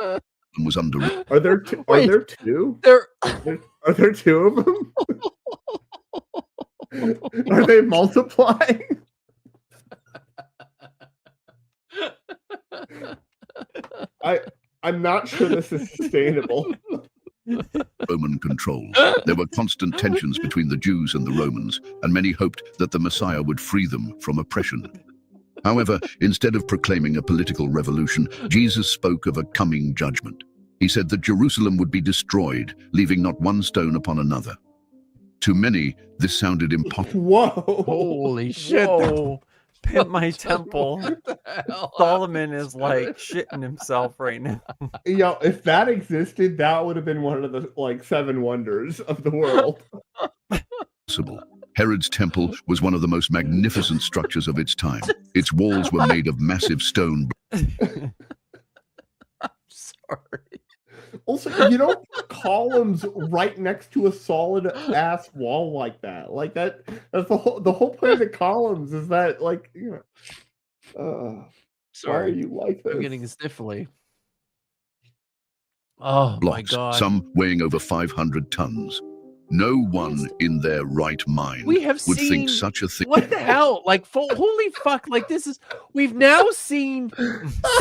was under. Are there two? Are Wait. there two? There Are there two of them? Are they multiplying? I'm not sure this is sustainable. Roman control. There were constant tensions between the Jews and the Romans, and many hoped that the Messiah would free them from oppression. However, instead of proclaiming a political revolution, Jesus spoke of a coming judgment. He said that Jerusalem would be destroyed, leaving not one stone upon another. To many, this sounded impossible. Whoa! holy shit. Whoa, pimp my temple. What the hell? Solomon is like shitting himself right now. Yo, if that existed, that would have been one of the like 7 wonders of the world. Herod's temple was one of the most magnificent structures of its time. Its walls were made of massive stone Sorry. Also, you don't put columns right next to a solid ass wall like that. Like that's the whole point of the columns is that, like, you know, why are Sorry. you like this? I'm getting sniffly. Oh my blocks, God. some weighing over 500 tons. No one in their right mind We have would seen think such a thing. what the hell? Like, holy fuck! Like, this is. We've now seen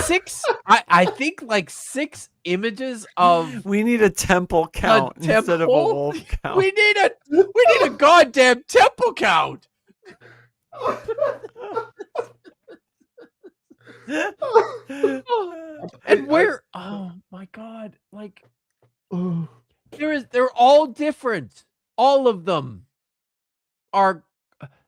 6. I think like 6 images of We need a temple count instead of a temple. wolf count. We need a goddamn temple count. And where? Oh my God! Like, they're all different. All of them are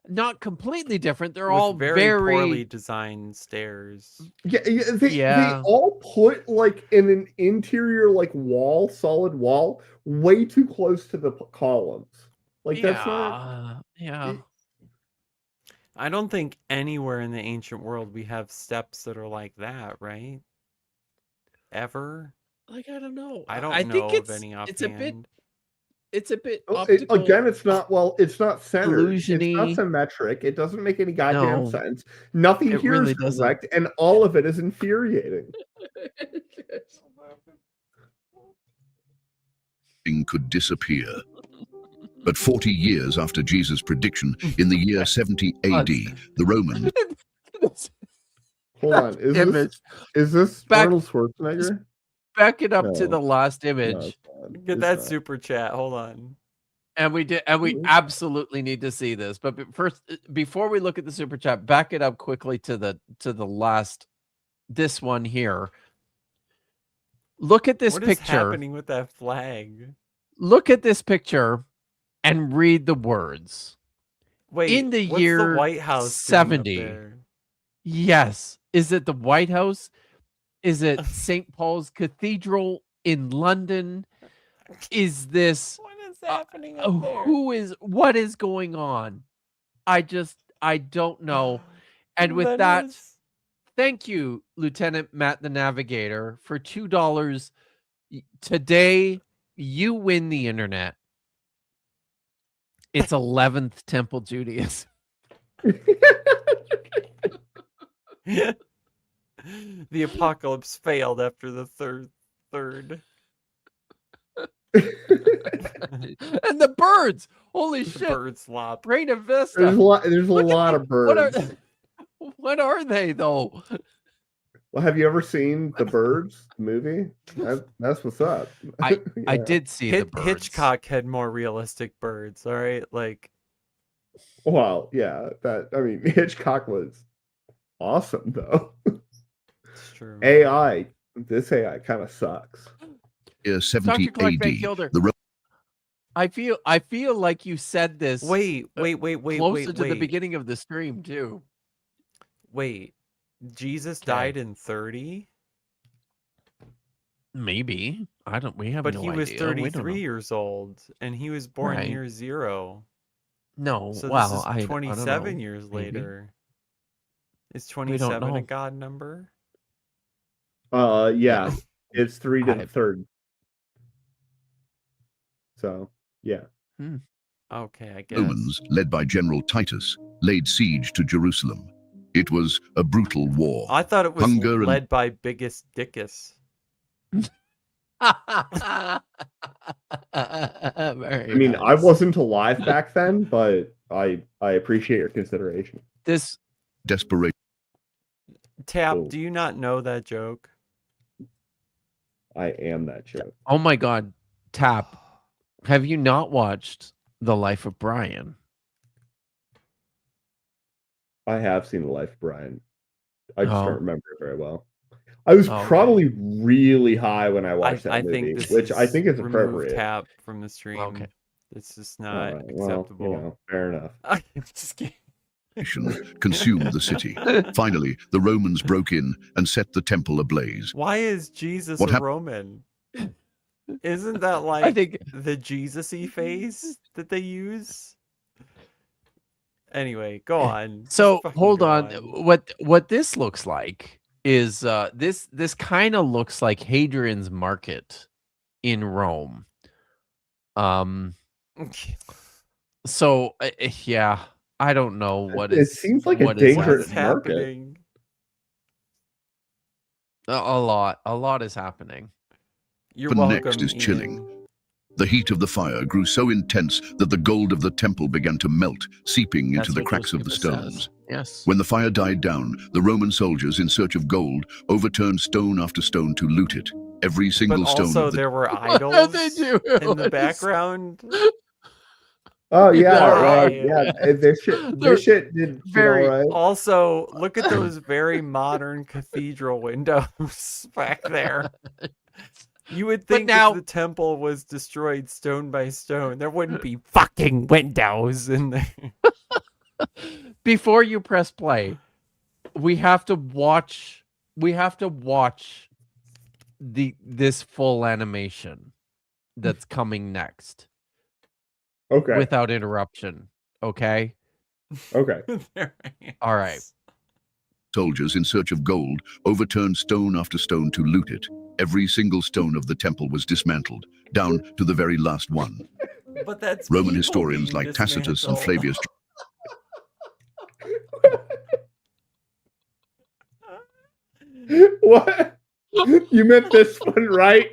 not completely different. They're With all very poorly designed stairs. They all put like in an interior like wall, solid wall, way too close to the columns. Like that's not. Yeah. I don't think anywhere in the ancient world we have steps that are like that, right? Ever? Like, I don't know. I don't I know think of any offhand. It's a bit Well, optical. again, it's not centered. illusion-y. It's not symmetric. It doesn't make any goddamn No. sense. Nothing It here really is doesn't. correct, and all of it is infuriating. Thing could disappear. But 40 years after Jesus' prediction, in the year 70 AD, the Romans Hold on, is this Back- Arnold Schwarzenegger? Back it up to No. the last No, image. it's not. Get It's that not. super chat. Hold on. And we absolutely need to see this. But first, before we look at the super chat, back it up quickly to the last, this one here. Look at this What is picture. happening with that flag? Look at this picture and read the words. Wait, In the what's year the White House doing up 70. there? Yes. Is it the White House? Is it St. Paul's Cathedral in London? Is this What is happening up there? what is going on? I don't know. And with that, is- thank you, Lieutenant Matt the Navigator, for $2. Today, you win the internet. It's 11th Temple Judaism. The apocalypse failed after the third. And the birds. Holy The shit. bird slop. Reina Vista. There's a lot of What are, birds. what are they, though? Well, have you ever seen The Birds movie? That's what's up. I Yeah. did see the birds. Hitchcock had more realistic birds, all right? Like, Well, yeah. Hitchcock was awesome though. it's true. This AI kind of sucks. year 70 Dr. Clark Van AD, Kilder. the I feel like you said this Wait, closer to the beginning of the stream, too. Wait, Jesus Okay. died in 30? Maybe. We have But no he was idea. We don't 33 know. years old, and he was born Right. year 0. No, So well, this is I don't 27 know. years Maybe. later. Is don't 27 a know. god number? Yeah. It's 3 to the I- third. So, yeah. Okay, I guess. Romans, led by General Titus, laid siege to Jerusalem. It was a brutal war. I thought it was Hunger and- led by Biggest Dickus. I mean, I wasn't alive back then, but I appreciate your consideration. This Desperation. Tap, Oh. do you not know that joke? I am that joke. Oh my God, Tap. Have you not watched The Life of Brian? I have seen The Life of Brian. I just Oh. don't remember it very well. I was Okay. probably really high when I watched that I movie, think this which I think is remove appropriate. Tap from the stream. Okay. It's just not Alright, well, acceptable. fair enough. I'm just kidding. Consumed the city. Finally, the Romans broke in and set the temple ablaze. Why is Jesus What a hap- Roman? Isn't that like I think the Jesus-y face that they use? Anyway, go on. so. Fucking Hold go on. What this looks like is this kind of looks like Hadrian's Market in Rome. So yeah, I don't know what It is. seems like a what is dangerous happening. market. A lot is happening. You're What welcome. next is Ian. chilling. The heat of the fire grew so intense that the gold of the temple began to melt, seeping That's into the what cracks of the Josephus stones. says. Yes. When the fire died down, the Roman soldiers in search of gold overturned stone after stone to loot it. Every But single stone also of the there were What are idols they doing? in What the is- background. Oh yeah, Why? yeah. This shit did very- all right. Also, look at those very modern cathedral windows back there. You would But think now- if the temple was destroyed stone by stone, there wouldn't be fucking windows in there. Before you press play, we have to watch. This full animation that's coming next Okay. without interruption. Okay. Okay. There it All right. is. soldiers in search of gold overturned stone after stone to loot it. Every single stone of the temple was dismantled, down to the very last one. But that's Roman people historians being like Tacitus and dismantled. Flavius What? You meant this one, right?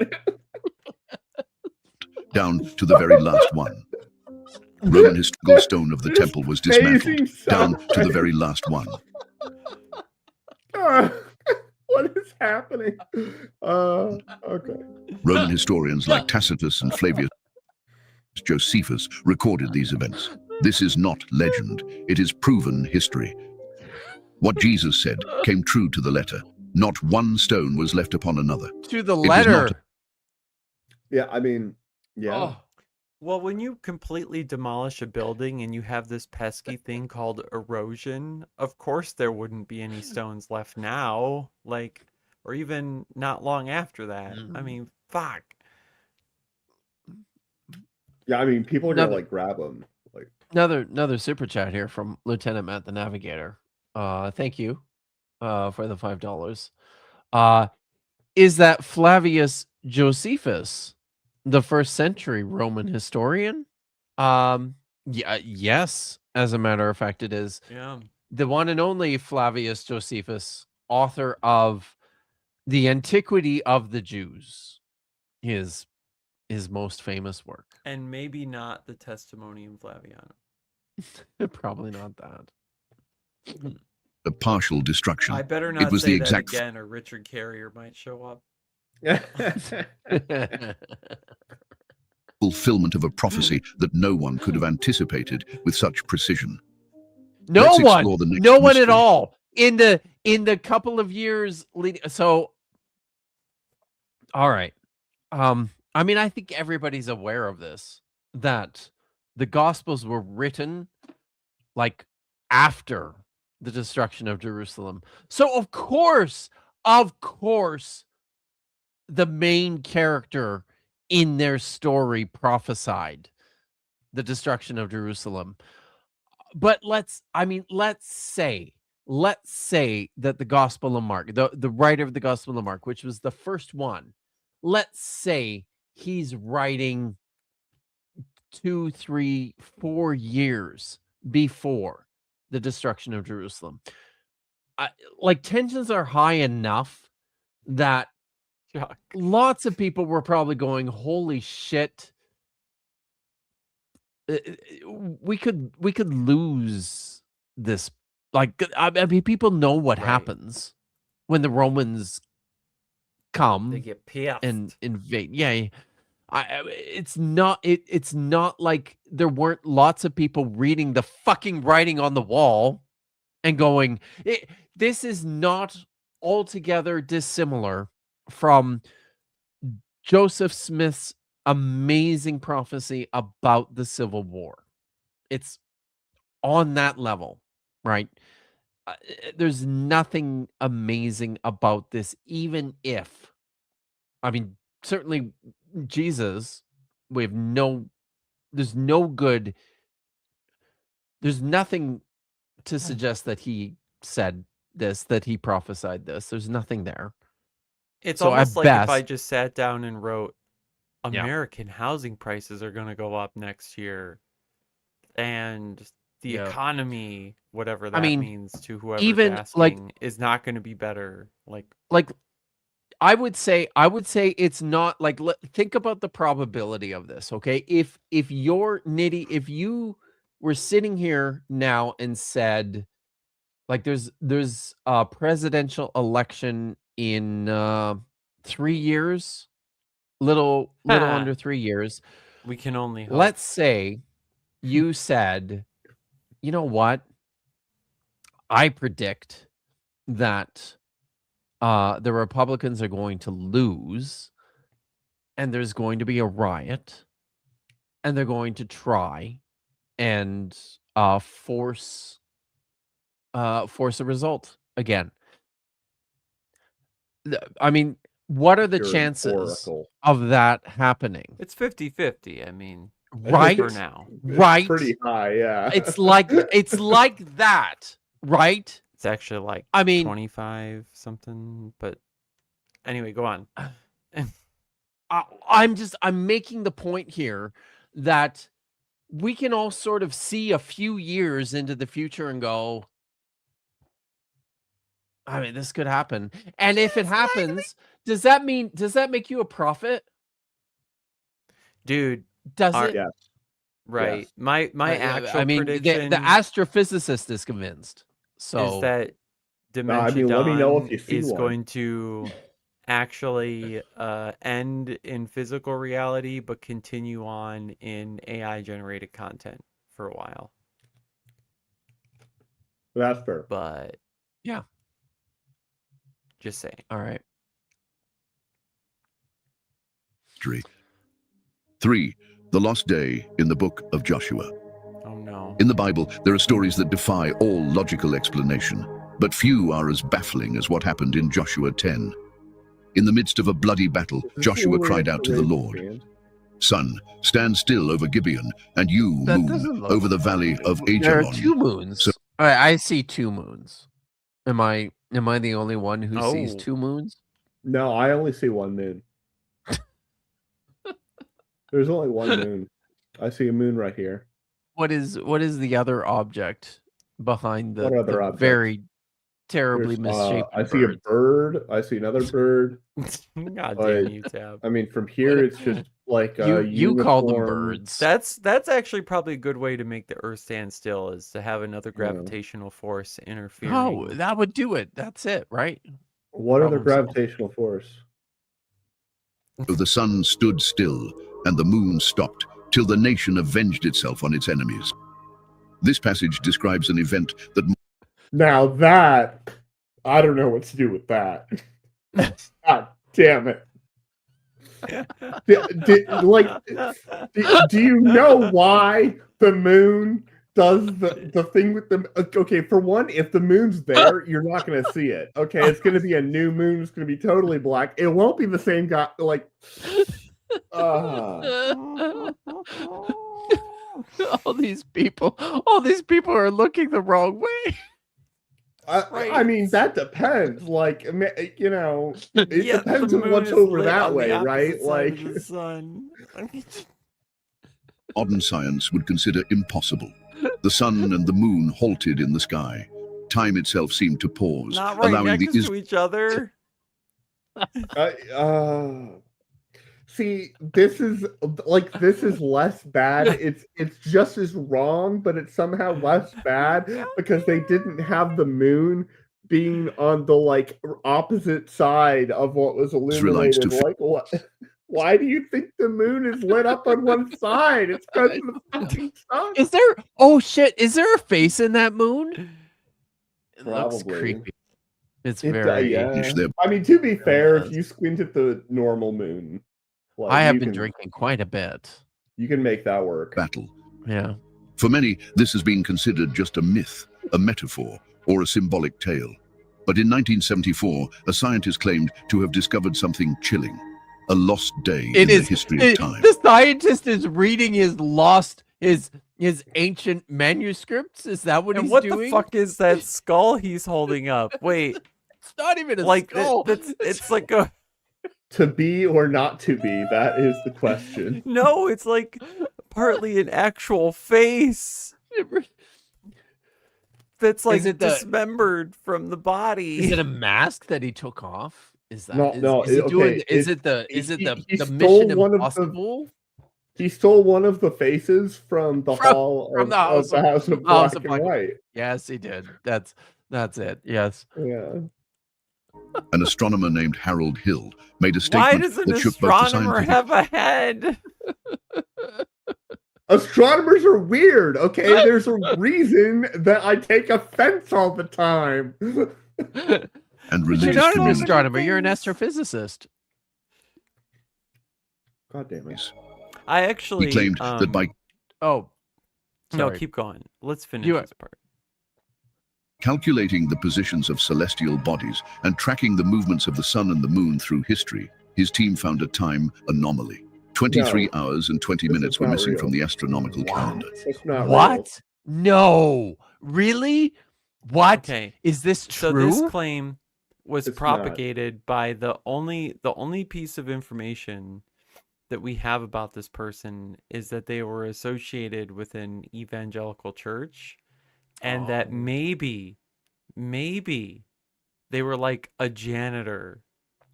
down to the very last one. Roman historical stone of the temple was dismantled, Phasing down sound to the right. very last one. What is happening? Okay. Roman historians like Tacitus and Flavius Josephus recorded these events. This is not legend, it is proven history. What Jesus said came true to the letter. Not one stone was left upon another. To the was letter. not- Yeah, I mean, yeah. Oh, Well, when you completely demolish a building and you have this pesky thing called erosion, of course there wouldn't be any stones left now, like, or even not long after that. I mean, fuck. Yeah, I mean, people are gonna Another- like grab them. Like, another super chat here from Lieutenant Matt the Navigator. Thank you for the $5. Is that Flavius Josephus, the first century Roman historian? Yes, as a matter of fact, it is. Yeah. The one and only Flavius Josephus, author of The Antiquity of the Jews, his most famous work. And maybe not the Testimonium Flavianum. Probably not that. A partial destruction. I better It not was say the that exact again, or Richard Carrier might show up. fulfillment of a prophecy that no one could have anticipated with such precision. No Let's one, explore the next no one at mystery. all. In the couple of years leading, so all right. I mean, I think everybody's aware of this, that the Gospels were written like after the destruction of Jerusalem. So of course, the main character in their story prophesied the destruction of Jerusalem. But let's say that the Gospel of Mark, the writer of the Gospel of Mark, which was the first one, let's say he's writing 2, 3, 4 years before the destruction of Jerusalem. Like, tensions are high enough that lots of people were probably going, holy shit, we could lose this. Like, I mean, people know what happens when the Romans come They get pissed. and invade. Yeah, it's not like there weren't lots of people reading the fucking writing on the wall and going, this is not altogether dissimilar from Joseph Smith's amazing prophecy about the Civil War. It's on that level, right? There's nothing amazing about this, even if, I mean, certainly Jesus, there's nothing to suggest that he said this, that he prophesied this. There's nothing there. It's So almost at like if I best- just sat down and wrote, Yeah. American housing prices are going to go up next year, and the Yeah. economy, whatever that mean, means to whoever's even, like- asking, is not going to be better. Like, I would say it's not like, think about the probability of this. Okay. If you were sitting here now and said, like, there's a presidential election in 3 years, little under 3 years. we can only hope. Let's say you said, you know what? I predict that the Republicans are going to lose, and there's going to be a riot, and they're going to try and force a result again. I mean, what are the You're an chances oracle. of that happening? It's 50-50. I mean, Right? for now. It's Right? pretty high, yeah. It's like that, right? It's actually like I mean, 25 something, but anyway, go on. I'm making the point here that we can all sort of see a few years into the future and go, I mean, this could happen. And if it happens, does that make you a prophet? Dude, Does Are- it? Yeah. right. Yes. My actual I mean, prediction the astrophysicist is convinced. So is that No, Dementia let me know if Dawn you see is one. going to actually end in physical reality, but continue on in AI generated content for a while. That's fair. But Yeah. just saying. all right. History. 3. The lost day in the book of Joshua. Oh no. In the Bible, there are stories that defy all logical explanation, but few are as baffling as what happened in Joshua 10. In the midst of a bloody battle, Is this the Joshua one where cried you out to have the to Lord, raise your hand? Sun, stand still over Gibeon, and you, That doesn't moon, look- over the valley of There are Ajalon. 2 moons. So- I see 2 moons. Am I the only one who sees Oh. 2 moons? No, I only see one moon. There's only one moon. I see a moon right here. What is the other object behind the, What other the object? very terribly There's, misshapen I see a bird? bird. I see another bird. God But- damn you, Tab. I mean, from here it's just like a You call them uniform- birds. That's actually probably a good way to make the Earth stand still, is to have another gravitational force interfering. Oh, that would do it. That's it, right? What other problem solved. gravitational force? So the sun stood still, and the moon stopped, till the nation avenged itself on its enemies. This passage describes an event that Now that I don't know what to do with that. God damn it! Do you know why the moon does the thing with the? Okay, for one, if the moon's there, you're not going to see it. Okay, it's going to be a new moon. It's going to be totally black. It won't be the same guy. Like, all these people are looking the wrong way. I mean, that depends. Like, you know, it Yeah, depends the on moon what's is over lit that on the way, opposite right? side Like, of the sun. modern science would consider impossible. The sun and the moon halted in the sky. Time itself seemed to pause, Not right allowing the next to each other. see, this is less bad. It's just as wrong, but it's somehow less bad because they didn't have the moon being on the like opposite side of what was Israelites illuminated. to Like, what? Why do you think the moon is lit up on one side? It's because of the fucking sun. Is there? Oh shit! Is there a face in that moon? It looks Probably. creepy. It's It, very. Ish there. I mean, to be fair, if does. you squint at the normal moon, like, I have you been can- drinking quite a bit. You can make that work. battle. Yeah. For many, this has been considered just a myth, a metaphor, or a symbolic tale. But in 1974, a scientist claimed to have discovered something chilling, a lost day in It the is. history of time. The scientist is reading his His ancient manuscripts? Is that what And he's what doing? the fuck is that skull he's holding up? Wait, It's not even a like skull. it's like a To be or not to be? That is the question. no, it's like partly an actual face that's like Is it the- dismembered from the body. Is it a mask that he took off? Is that No, is he doing? okay, Is he the stole Mission one of the- Impossible? He stole one of the faces from the hall from of, the House of the of- House of House Black of and Black. White. Yes, he did. That's it. Yes. Yeah. An astronomer named Harold Hill made a Why statement does an that shook both the astronomer scientific have a head? Astronomers are weird, okay? There's a reason that I take offense all the time. and You're religious not an communities. astronomer. You're an astrophysicist. God damn it. I actually He claimed that by Oh, no, sorry. keep going. Let's finish You- this part. calculating the positions of celestial bodies and tracking the movements of the sun and the moon through history, his team found a time anomaly. 23 hours and 20 This is minutes were not missing real. from the astronomical calendar. That's not real. What? No. Really? What? Okay. Is this So true? this claim was It's not. propagated by the only piece of information that we have about this person is that they were associated with an evangelical church, and that Oh. maybe they were like a janitor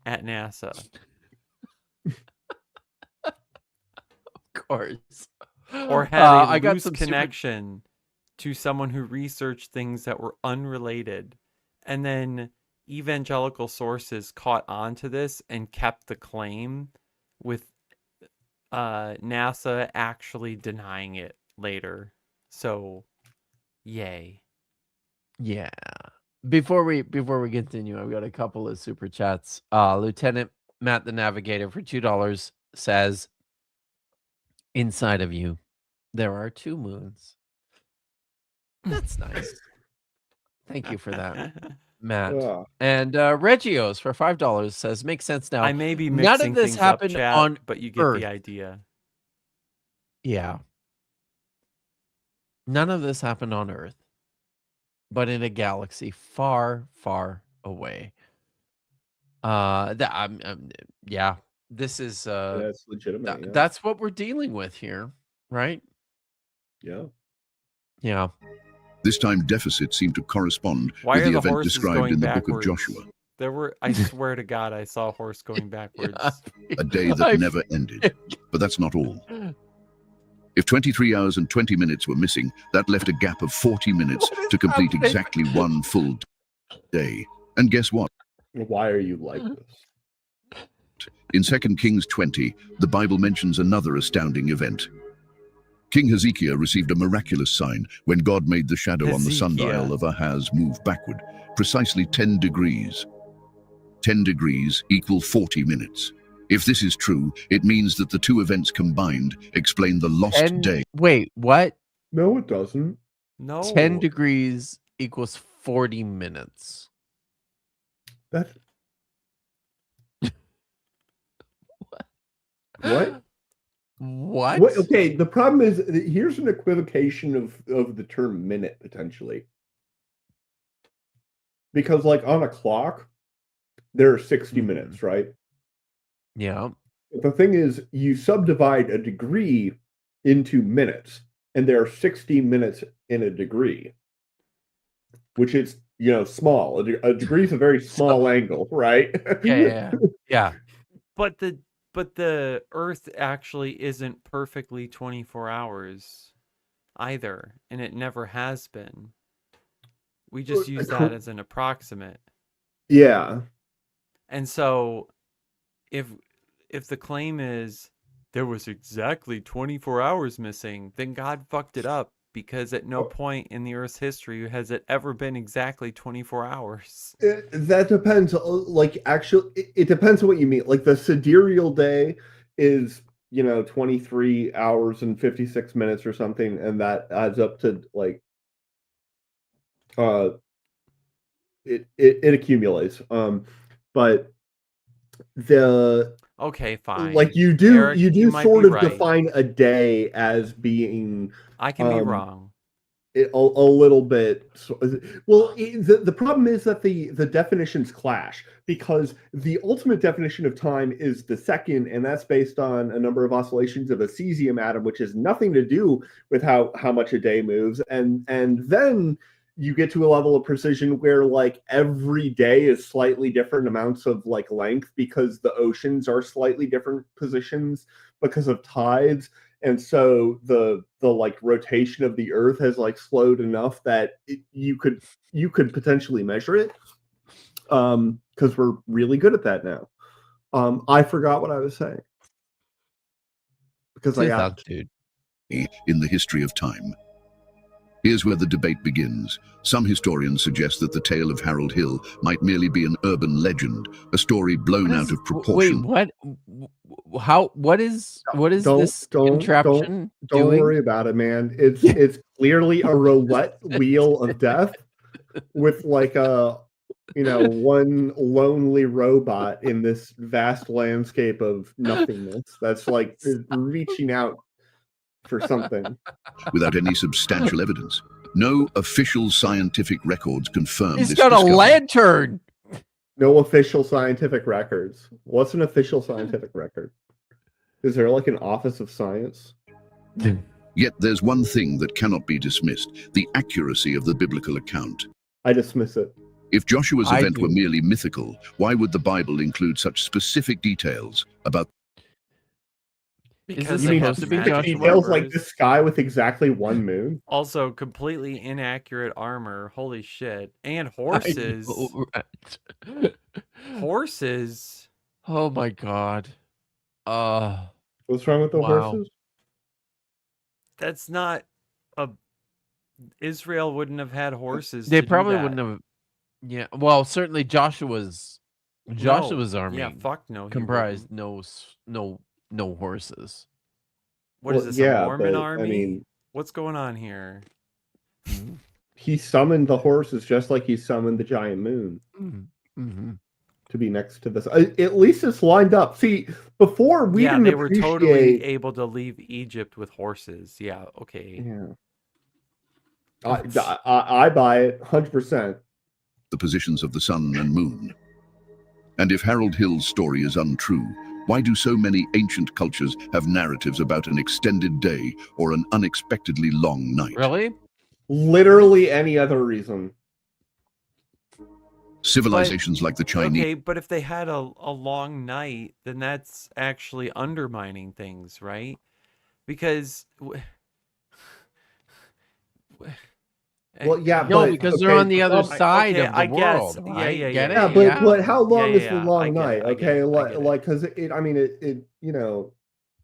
at NASA. Of course. Or had a I got loose some connection to someone who researched things that were unrelated. And then evangelical sources caught on to this and kept the claim, with NASA actually denying it later. So, yay. Yeah. Before we continue, I've got a couple of super chats. Lieutenant Matt the Navigator for $2 says, "Inside of you, there are 2 moons." That's nice. Thank you for that, Matt. Ugh. And Regios for $5 says, "Makes sense now." I may be None of mixing this things happened up, chat, on but you get Earth. the idea. Yeah. None of this happened on Earth, but in a galaxy far, far away. Yeah. This is That's legitimate. Yeah. that's what we're dealing with here, right? yeah. Yeah. This time deficit seemed to correspond Why with are the the event horses described going in the backwards? book of Joshua, There were, I swear to God, I saw a horse going backwards. a day that I never ended. But that's not all. If 23 hours and 20 minutes were missing, that left a gap of 40 minutes What is to complete happening? exactly one full day. And guess what? Why are you like this? In 2 Kings 20, the Bible mentions another astounding event. King Hezekiah received a miraculous sign when God made the shadow on the sundial of Ahaz move backward, precisely 10 degrees. 10 degrees equal 40 minutes. If this is true, it means that the 2 events combined explain the lost day. Wait, what? No, it doesn't. No. 10 degrees equals 40 minutes. That's what? What? What? Okay, the problem is here's an equivocation of the term minute potentially. Because like on a clock, there are 60 minutes, right? Yeah. But the thing is, you subdivide a degree into minutes, and there are 60 minutes in a degree, which is, small. A degree is a very small angle, right? Yeah. But the Earth actually isn't perfectly 24 hours either, and it never has been. We just use that as an approximate. Yeah. And so if the claim is there was exactly 24 hours missing, then God fucked it up, because at no point in the Earth's history has it ever been exactly 24 hours. That depends. Like, actually, it depends on what you mean. Like, the sidereal day is, 23 hours and 56 minutes or something, and that adds up to, like, it accumulates. But Okay, fine. Like you do, Eric, you do might sort be of right. define a day as being I can be wrong. a little bit. Well, the problem is that the definitions clash, because the ultimate definition of time is the second, and that's based on a number of oscillations of a cesium atom, which has nothing to do with how much a day moves. And then you get to a level of precision where like every day is slightly different amounts of like length, because the oceans are slightly different positions because of tides. And so the like rotation of the Earth has like slowed enough that you could potentially measure it, because we're really good at that now. I forgot what I was saying because I got dude. In the history of time. Here's where the debate begins. Some historians suggest that the tale of Harold Hill might merely be an urban legend, a story blown out of proportion. Wait, what? How? What is this contraption Don't doing? worry about it, man. It's clearly a roulette wheel of death with like a one lonely robot in this vast landscape of nothingness that's like reaching out for something Without any substantial evidence. No official scientific records confirm He's this got a discovery. lantern. No official scientific records. What's an official scientific record? Is there like an office of science? Yet there's one thing that cannot be dismissed, the accuracy of the biblical account. I dismiss it. If Joshua's I event do. were merely mythical, why would the Bible include such specific details about Because this they supposed have to be magic Joshua? Details like numbers. the sky with exactly one moon. Also, completely inaccurate armor. Holy shit! And horses. Horses. Oh my god. What's wrong with the Wow. horses? That's not a. Israel wouldn't have had horses. They to do probably that. wouldn't have. Yeah. Well, certainly Joshua's army. Yeah, fuck no. he comprised wouldn't. no horses. What is Well, this? yeah, a Mormon but, I army? mean- What's going on here? He summoned the horses just like he summoned the giant moon Mm-hmm. to be next to this. At least it's lined up. See, before we yeah, didn't they were appreciate. totally able to leave Egypt with horses. Yeah, okay. Yeah. I buy it 100%. the positions of the sun and moon? And if Harold Hill's story is untrue, why do so many ancient cultures have narratives about an extended day or an unexpectedly long night? Really? Literally any other reason. Civilizations like the Chinese. Okay, but if they had a long night, then that's actually undermining things, right? Because Well, yeah, No, but because they're on the other okay, side okay, of the I guess. world. Yeah, right? yeah, Get yeah, it? Yeah, but how long Yeah, is the yeah, long I get night? it, I get Okay, it, I get it. like because I mean it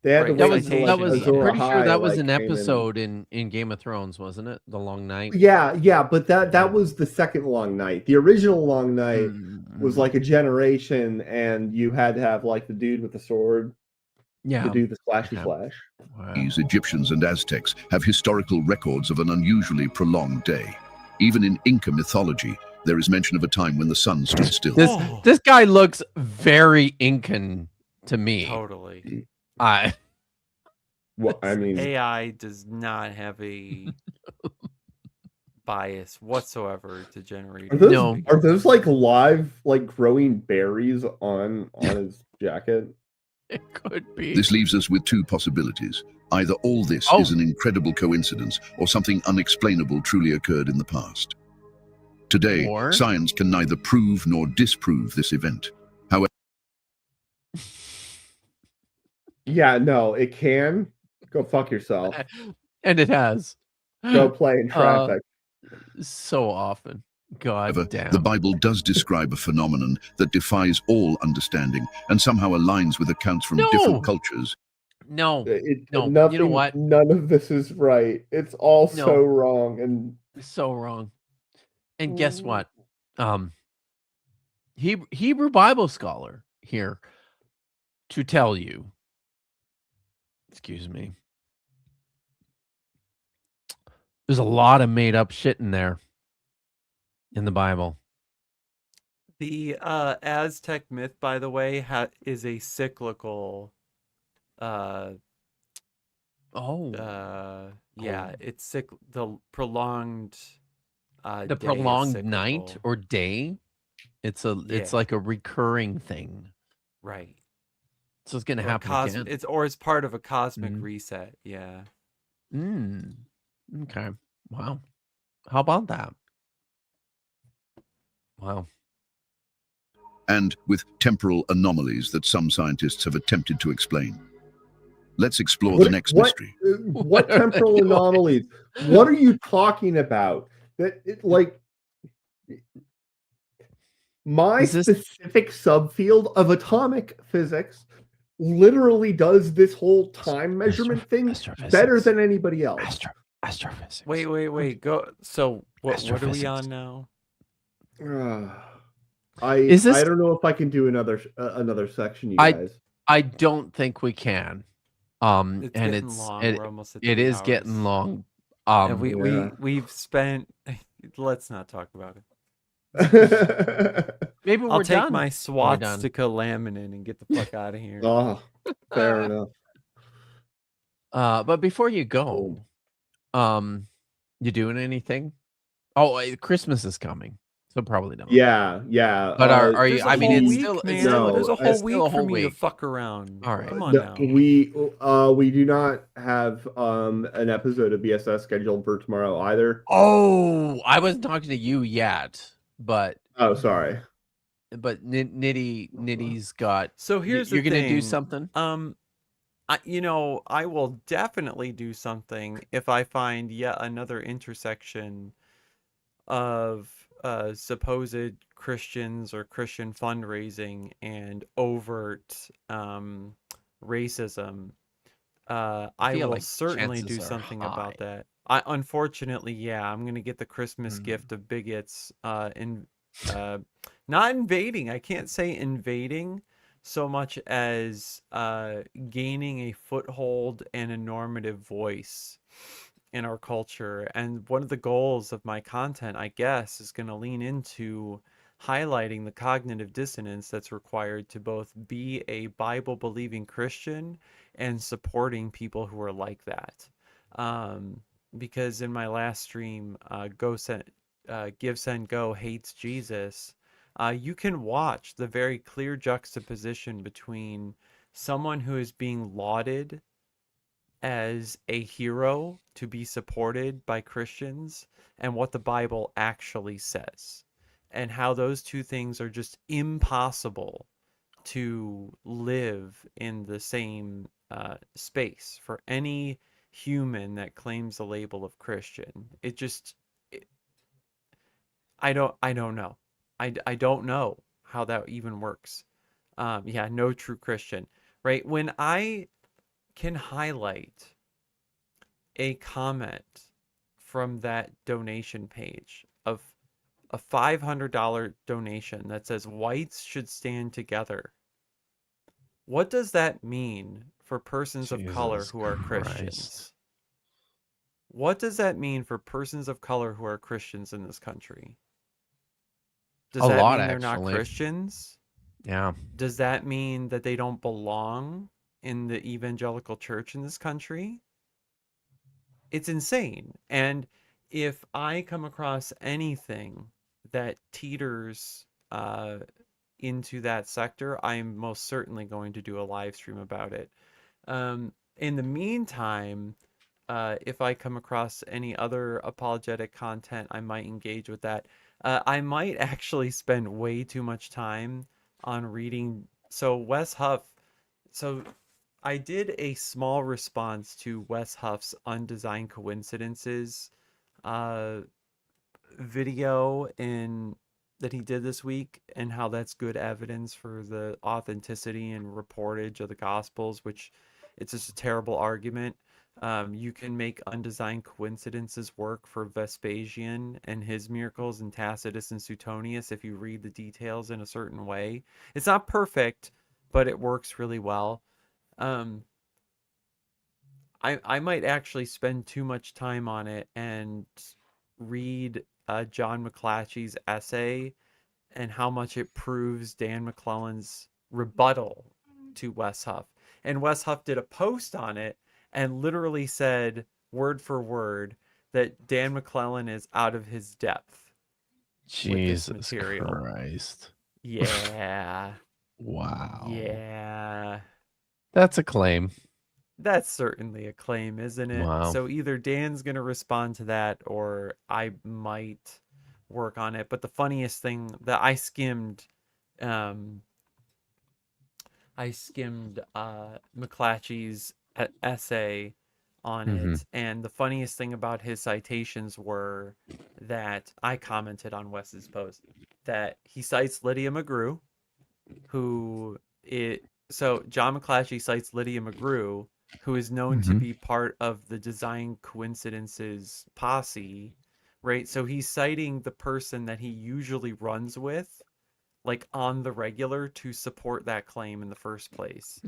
they had to Right, That wait was until that like was. I'm Azor pretty sure Ahai, that was like, an came in. episode in Game of Thrones, wasn't it? The Long Night. Yeah, but that was the second long night. The original long night was like a generation, and you had to have like the dude with the sword Yeah. to do the splashy Okay. slash. Wow. Egyptians and Aztecs have historical records of an unusually prolonged day. Even in Inca mythology, there is mention of a time when the sun stood still. This guy looks very Incan to me. Totally. Well, I mean, AI does not have a bias whatsoever to generate. are those like live like growing berries on his jacket? It could be. This leaves us with two possibilities. Either all this is an incredible coincidence, or something unexplainable truly occurred in the past. Today, Or- science can neither prove nor disprove this event. However, Yeah, no, it can. Go fuck yourself. And it has. Go play in traffic. So often. God damn. the Bible does describe a phenomenon that defies all understanding and somehow aligns with accounts from different cultures. No. No. Nothing, You know what? None of this is right. It's all No. so wrong. And So wrong. And guess what? Hebrew Bible scholar here to tell you. Excuse me. There's a lot of made up shit in there in the Bible. The Aztec myth, by the way, is a cyclical. Yeah, Oh. it's the prolonged The day is prolonged night cyclical. or day, it's Yeah. like a recurring thing. Right. So it's gonna Or happen again. it's part of a cosmic Mhm. reset. Yeah. Okay. Wow. How about that? Wow. And with temporal anomalies that some scientists have attempted to explain. Let's explore the next mystery. What temporal anomalies? What are you talking about? My specific subfield of atomic physics literally does this whole time measurement thing better than anybody else. Astrophysics. Wait. Go. So what are we on now? I don't know if I can do another section, you guys. I don't think we can. It's and getting long. We're almost at it 3 is hours. getting long. And we've spent. Let's not talk about it. Maybe I'll we're take done. my We're done. swastika laminin and get the fuck out of here. Oh, fair enough. But before you go, you doing anything? Oh, Christmas is coming, so probably not. Yeah. But are you? There's a I mean, whole it's week, still man. it's still There's a whole it's still week a for whole me to week. fuck around. All right. Come on now. We do not have an episode of BSS scheduled for tomorrow either. Oh, I wasn't talking to you yet, but oh, sorry. But Nitty's got. So here's you're the gonna thing. do something. I will definitely do something if I find yet another intersection of supposed Christians or Christian fundraising and overt racism. I will like certainly do chances are something high. about that. Unfortunately, yeah, I'm gonna get the Christmas gift of bigots not invading. I can't say invading so much as gaining a foothold and a normative voice in our culture. And one of the goals of my content, I guess, is going to lean into highlighting the cognitive dissonance that's required to both be a Bible believing Christian and supporting people who are like that. Because in my last stream, Give Send Go hates Jesus. You can watch the very clear juxtaposition between someone who is being lauded as a hero to be supported by Christians and what the Bible actually says, and how those two things are just impossible to live in the same space for any human that claims the label of Christian. I don't know. I don't know how that even works. Yeah, no true Christian, right? When I can highlight a comment from that donation page of a $500 donation that says whites should stand together, what does that mean for persons of color who are Christians? What does that mean for persons of color who are Christians in this country? Does that mean they're not Christians? Yeah. Does that mean that they don't belong in the evangelical church in this country? It's insane. And if I come across anything that teeters into that sector, I'm most certainly going to do a live stream about it. In the meantime, if I come across any other apologetic content, I might engage with that. I might actually spend way too much time on reading. So Wes Huff, so I did a small response to Wes Huff's Undesigned Coincidences video that he did this week, and how that's good evidence for the authenticity and reportage of the Gospels, which it's just a terrible argument. You can make undesigned coincidences work for Vespasian and his miracles, and Tacitus and Suetonius if you read the details in a certain way. It's not perfect, but it works really well. I might actually spend too much time on it and read John McClatchy's essay and how much it proves Dan McClellan's rebuttal to Wes Huff. And Wes Huff did a post on it and literally said, word for word, that Dan McClellan is out of his depth with this Jesus material. Christ. Yeah. Wow. Yeah. That's a claim. That's certainly a claim, isn't it? Wow. So either Dan's going to respond to that or I might work on it. But the funniest thing that I skimmed McClatchy's essay on it, and the funniest thing about his citations were that I commented on Wes's post that he cites Lydia McGrew, so John McClatchy cites Lydia McGrew, who is known to be part of the Design Coincidences posse, right? So he's citing the person that he usually runs with, like on the regular, to support that claim in the first place.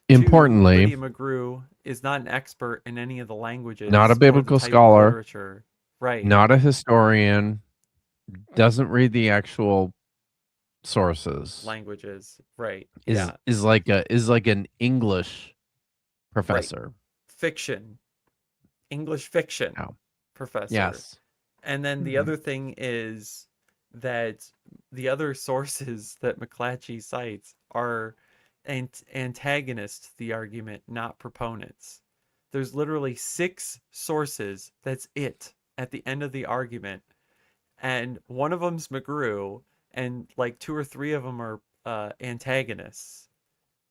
Importantly, Lydia McGrew is not an expert in any of the languages, not a or the biblical type of scholar, literature, right? not a historian, doesn't read the actual sources. Languages, right? Is like an English professor. Right. Fiction, English fiction professor. Yes. And then the other thing is that the other sources that McClatchy cites are antagonists to the argument, not proponents. There's literally 6 sources. That's it at the end of the argument. And one of them's McGrew, and like 2 or 3 of them are antagonists.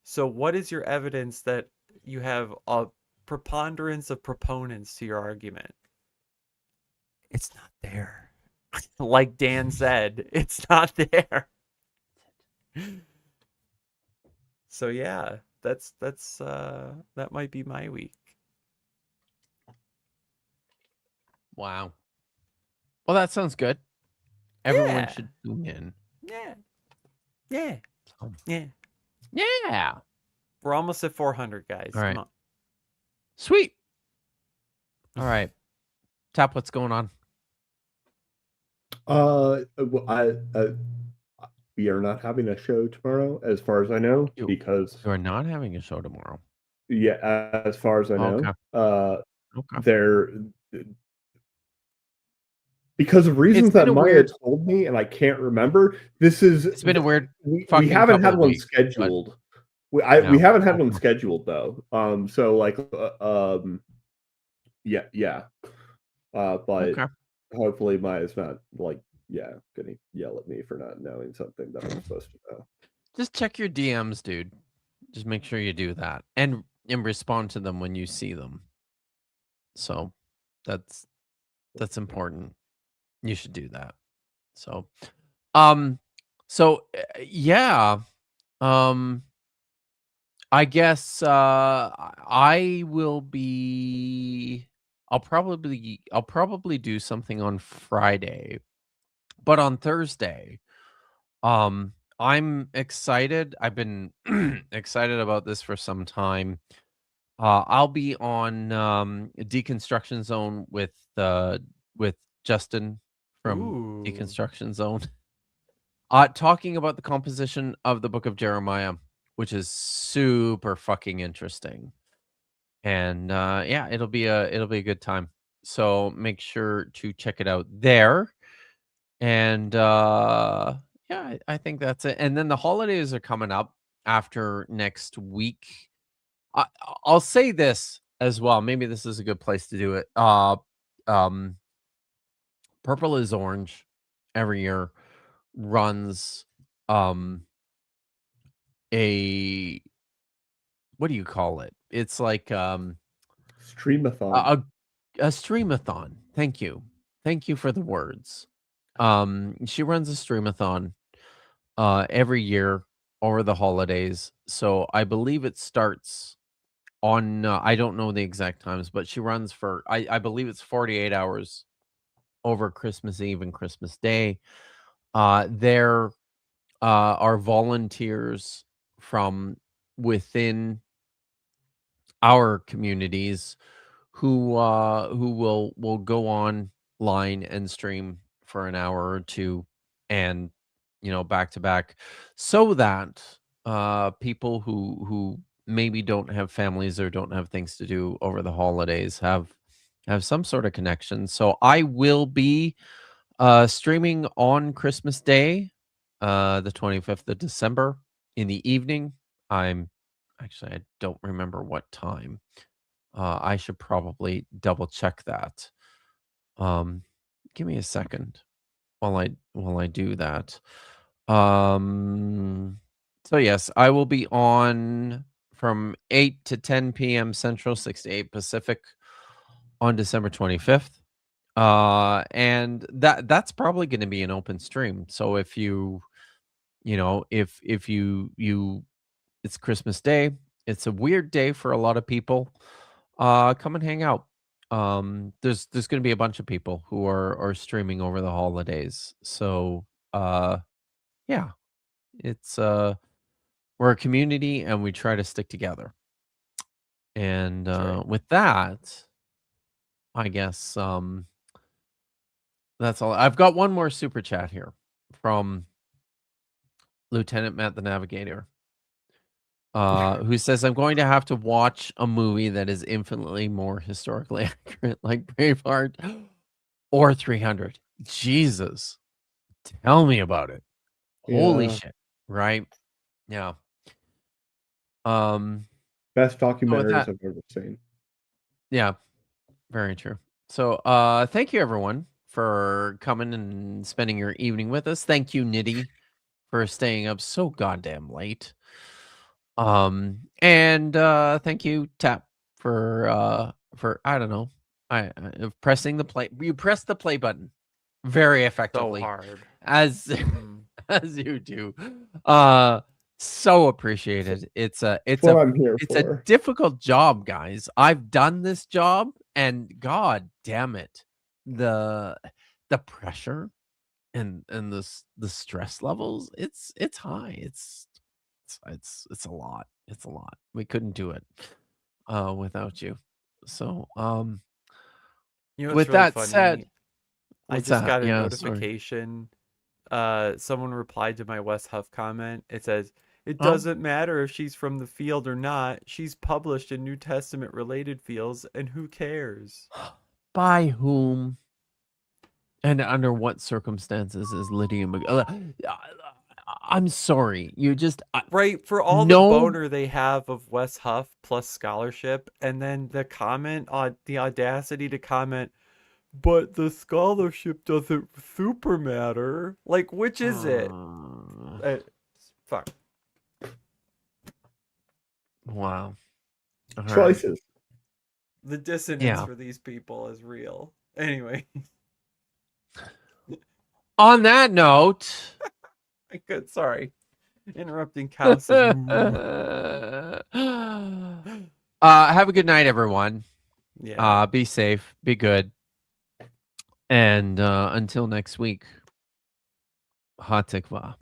So what is your evidence that you have a preponderance of proponents to your argument? It's not there. Like Dan said, it's not there. So yeah, that's that might be my week. Wow. Well, that sounds good. Everyone Yeah. should tune in. Yeah. Yeah. Yeah. Yeah. We're almost at 400, guys. All right. Come on. Sweet. All right. Tap, what's going on? We are not having a show tomorrow, as far as I know, because You are not having a show tomorrow. yeah, as far as I know, Okay. they're because of reasons that Maya told me, and I can't remember. It's been a weird. We haven't had one scheduled. We haven't had one scheduled though. So like, yeah. But hopefully Maya's not like, gonna yell at me for not knowing something that I'm supposed to know. Just check your DMs, dude. Just make sure you do that and respond to them when you see them. So that's important. You should do that. So, yeah. I guess I will be. I'll probably do something on Friday, but on Thursday, I'm excited. I've been excited about this for some time. I'll be on Deconstruction Zone with Justin from Deconstruction Zone, talking about the composition of the Book of Jeremiah, which is super fucking interesting. And yeah, it'll be a good time. So make sure to check it out there. And yeah, I think that's it. And then the holidays are coming up after next week. I'll say this as well. Maybe this is a good place to do it. Purple is Orange every year runs a, what do you call it? It's like streamathon. A streamathon. Thank you for the words. She runs a streamathon every year over the holidays. So I believe it starts on I don't know the exact times, but she runs for I believe it's 48 hours over Christmas Eve and Christmas Day. There are volunteers from within our communities who will go online and stream for an hour or two and back to back, so that people who maybe don't have families or don't have things to do over the holidays have some sort of connection. So I will be streaming on Christmas Day, the 25th of December in the evening. I don't remember what time. I should probably double check that. Give me a second while I do that. So yes, I will be on from 8 to 10 p.m. Central, 6 to 8 Pacific on December 25th. And that's probably going to be an open stream. So if you if you it's Christmas Day, it's a weird day for a lot of people. Come and hang out. There's going to be a bunch of people who are streaming over the holidays. So yeah, it's we're a community and we try to stick together. And with that, I guess that's all. I've got one more super chat here from Lieutenant Matt the Navigator, who says, I'm going to have to watch a movie that is infinitely more historically accurate, like Braveheart or 300. Jesus, tell me about it. Holy Yeah. shit, right? Yeah. Best So with documentaries that, I've ever seen. yeah, very true. So thank you everyone for coming and spending your evening with us. Thank you, Nitty, for staying up so goddamn late. And thank you, Tap, for I don't know, I pressing the play. You pressed the play button very So effectively, hard. as Mhm. as you do. So appreciated. It's a what I'm here it's for. a difficult job, guys. I've done this job, and god damn it, the pressure and the stress levels, it's high. It's a lot. It's a lot. We couldn't do it without you. So You know what's with really that said, funny? I what's just that? got a Yeah, sorry. notification. Someone replied to my West Huff comment. It says, "It Oh, doesn't matter if she's from the field or not. She's published in New Testament related fields, and who cares?" by whom and under what circumstances is Lydia I'm sorry. You just Right, for all the no. boner they have of Wes Huff plus scholarship, and then the comment on the audacity to comment, but the scholarship doesn't super matter. Like, which is it? Fuck. Wow. All right. Choices. The dissonance Yeah. for these people is real. Anyway, On that note, good. Sorry, interrupting Kaus's have a good night, everyone. Yeah. Be safe, be good, and until next week, Ha Tikva.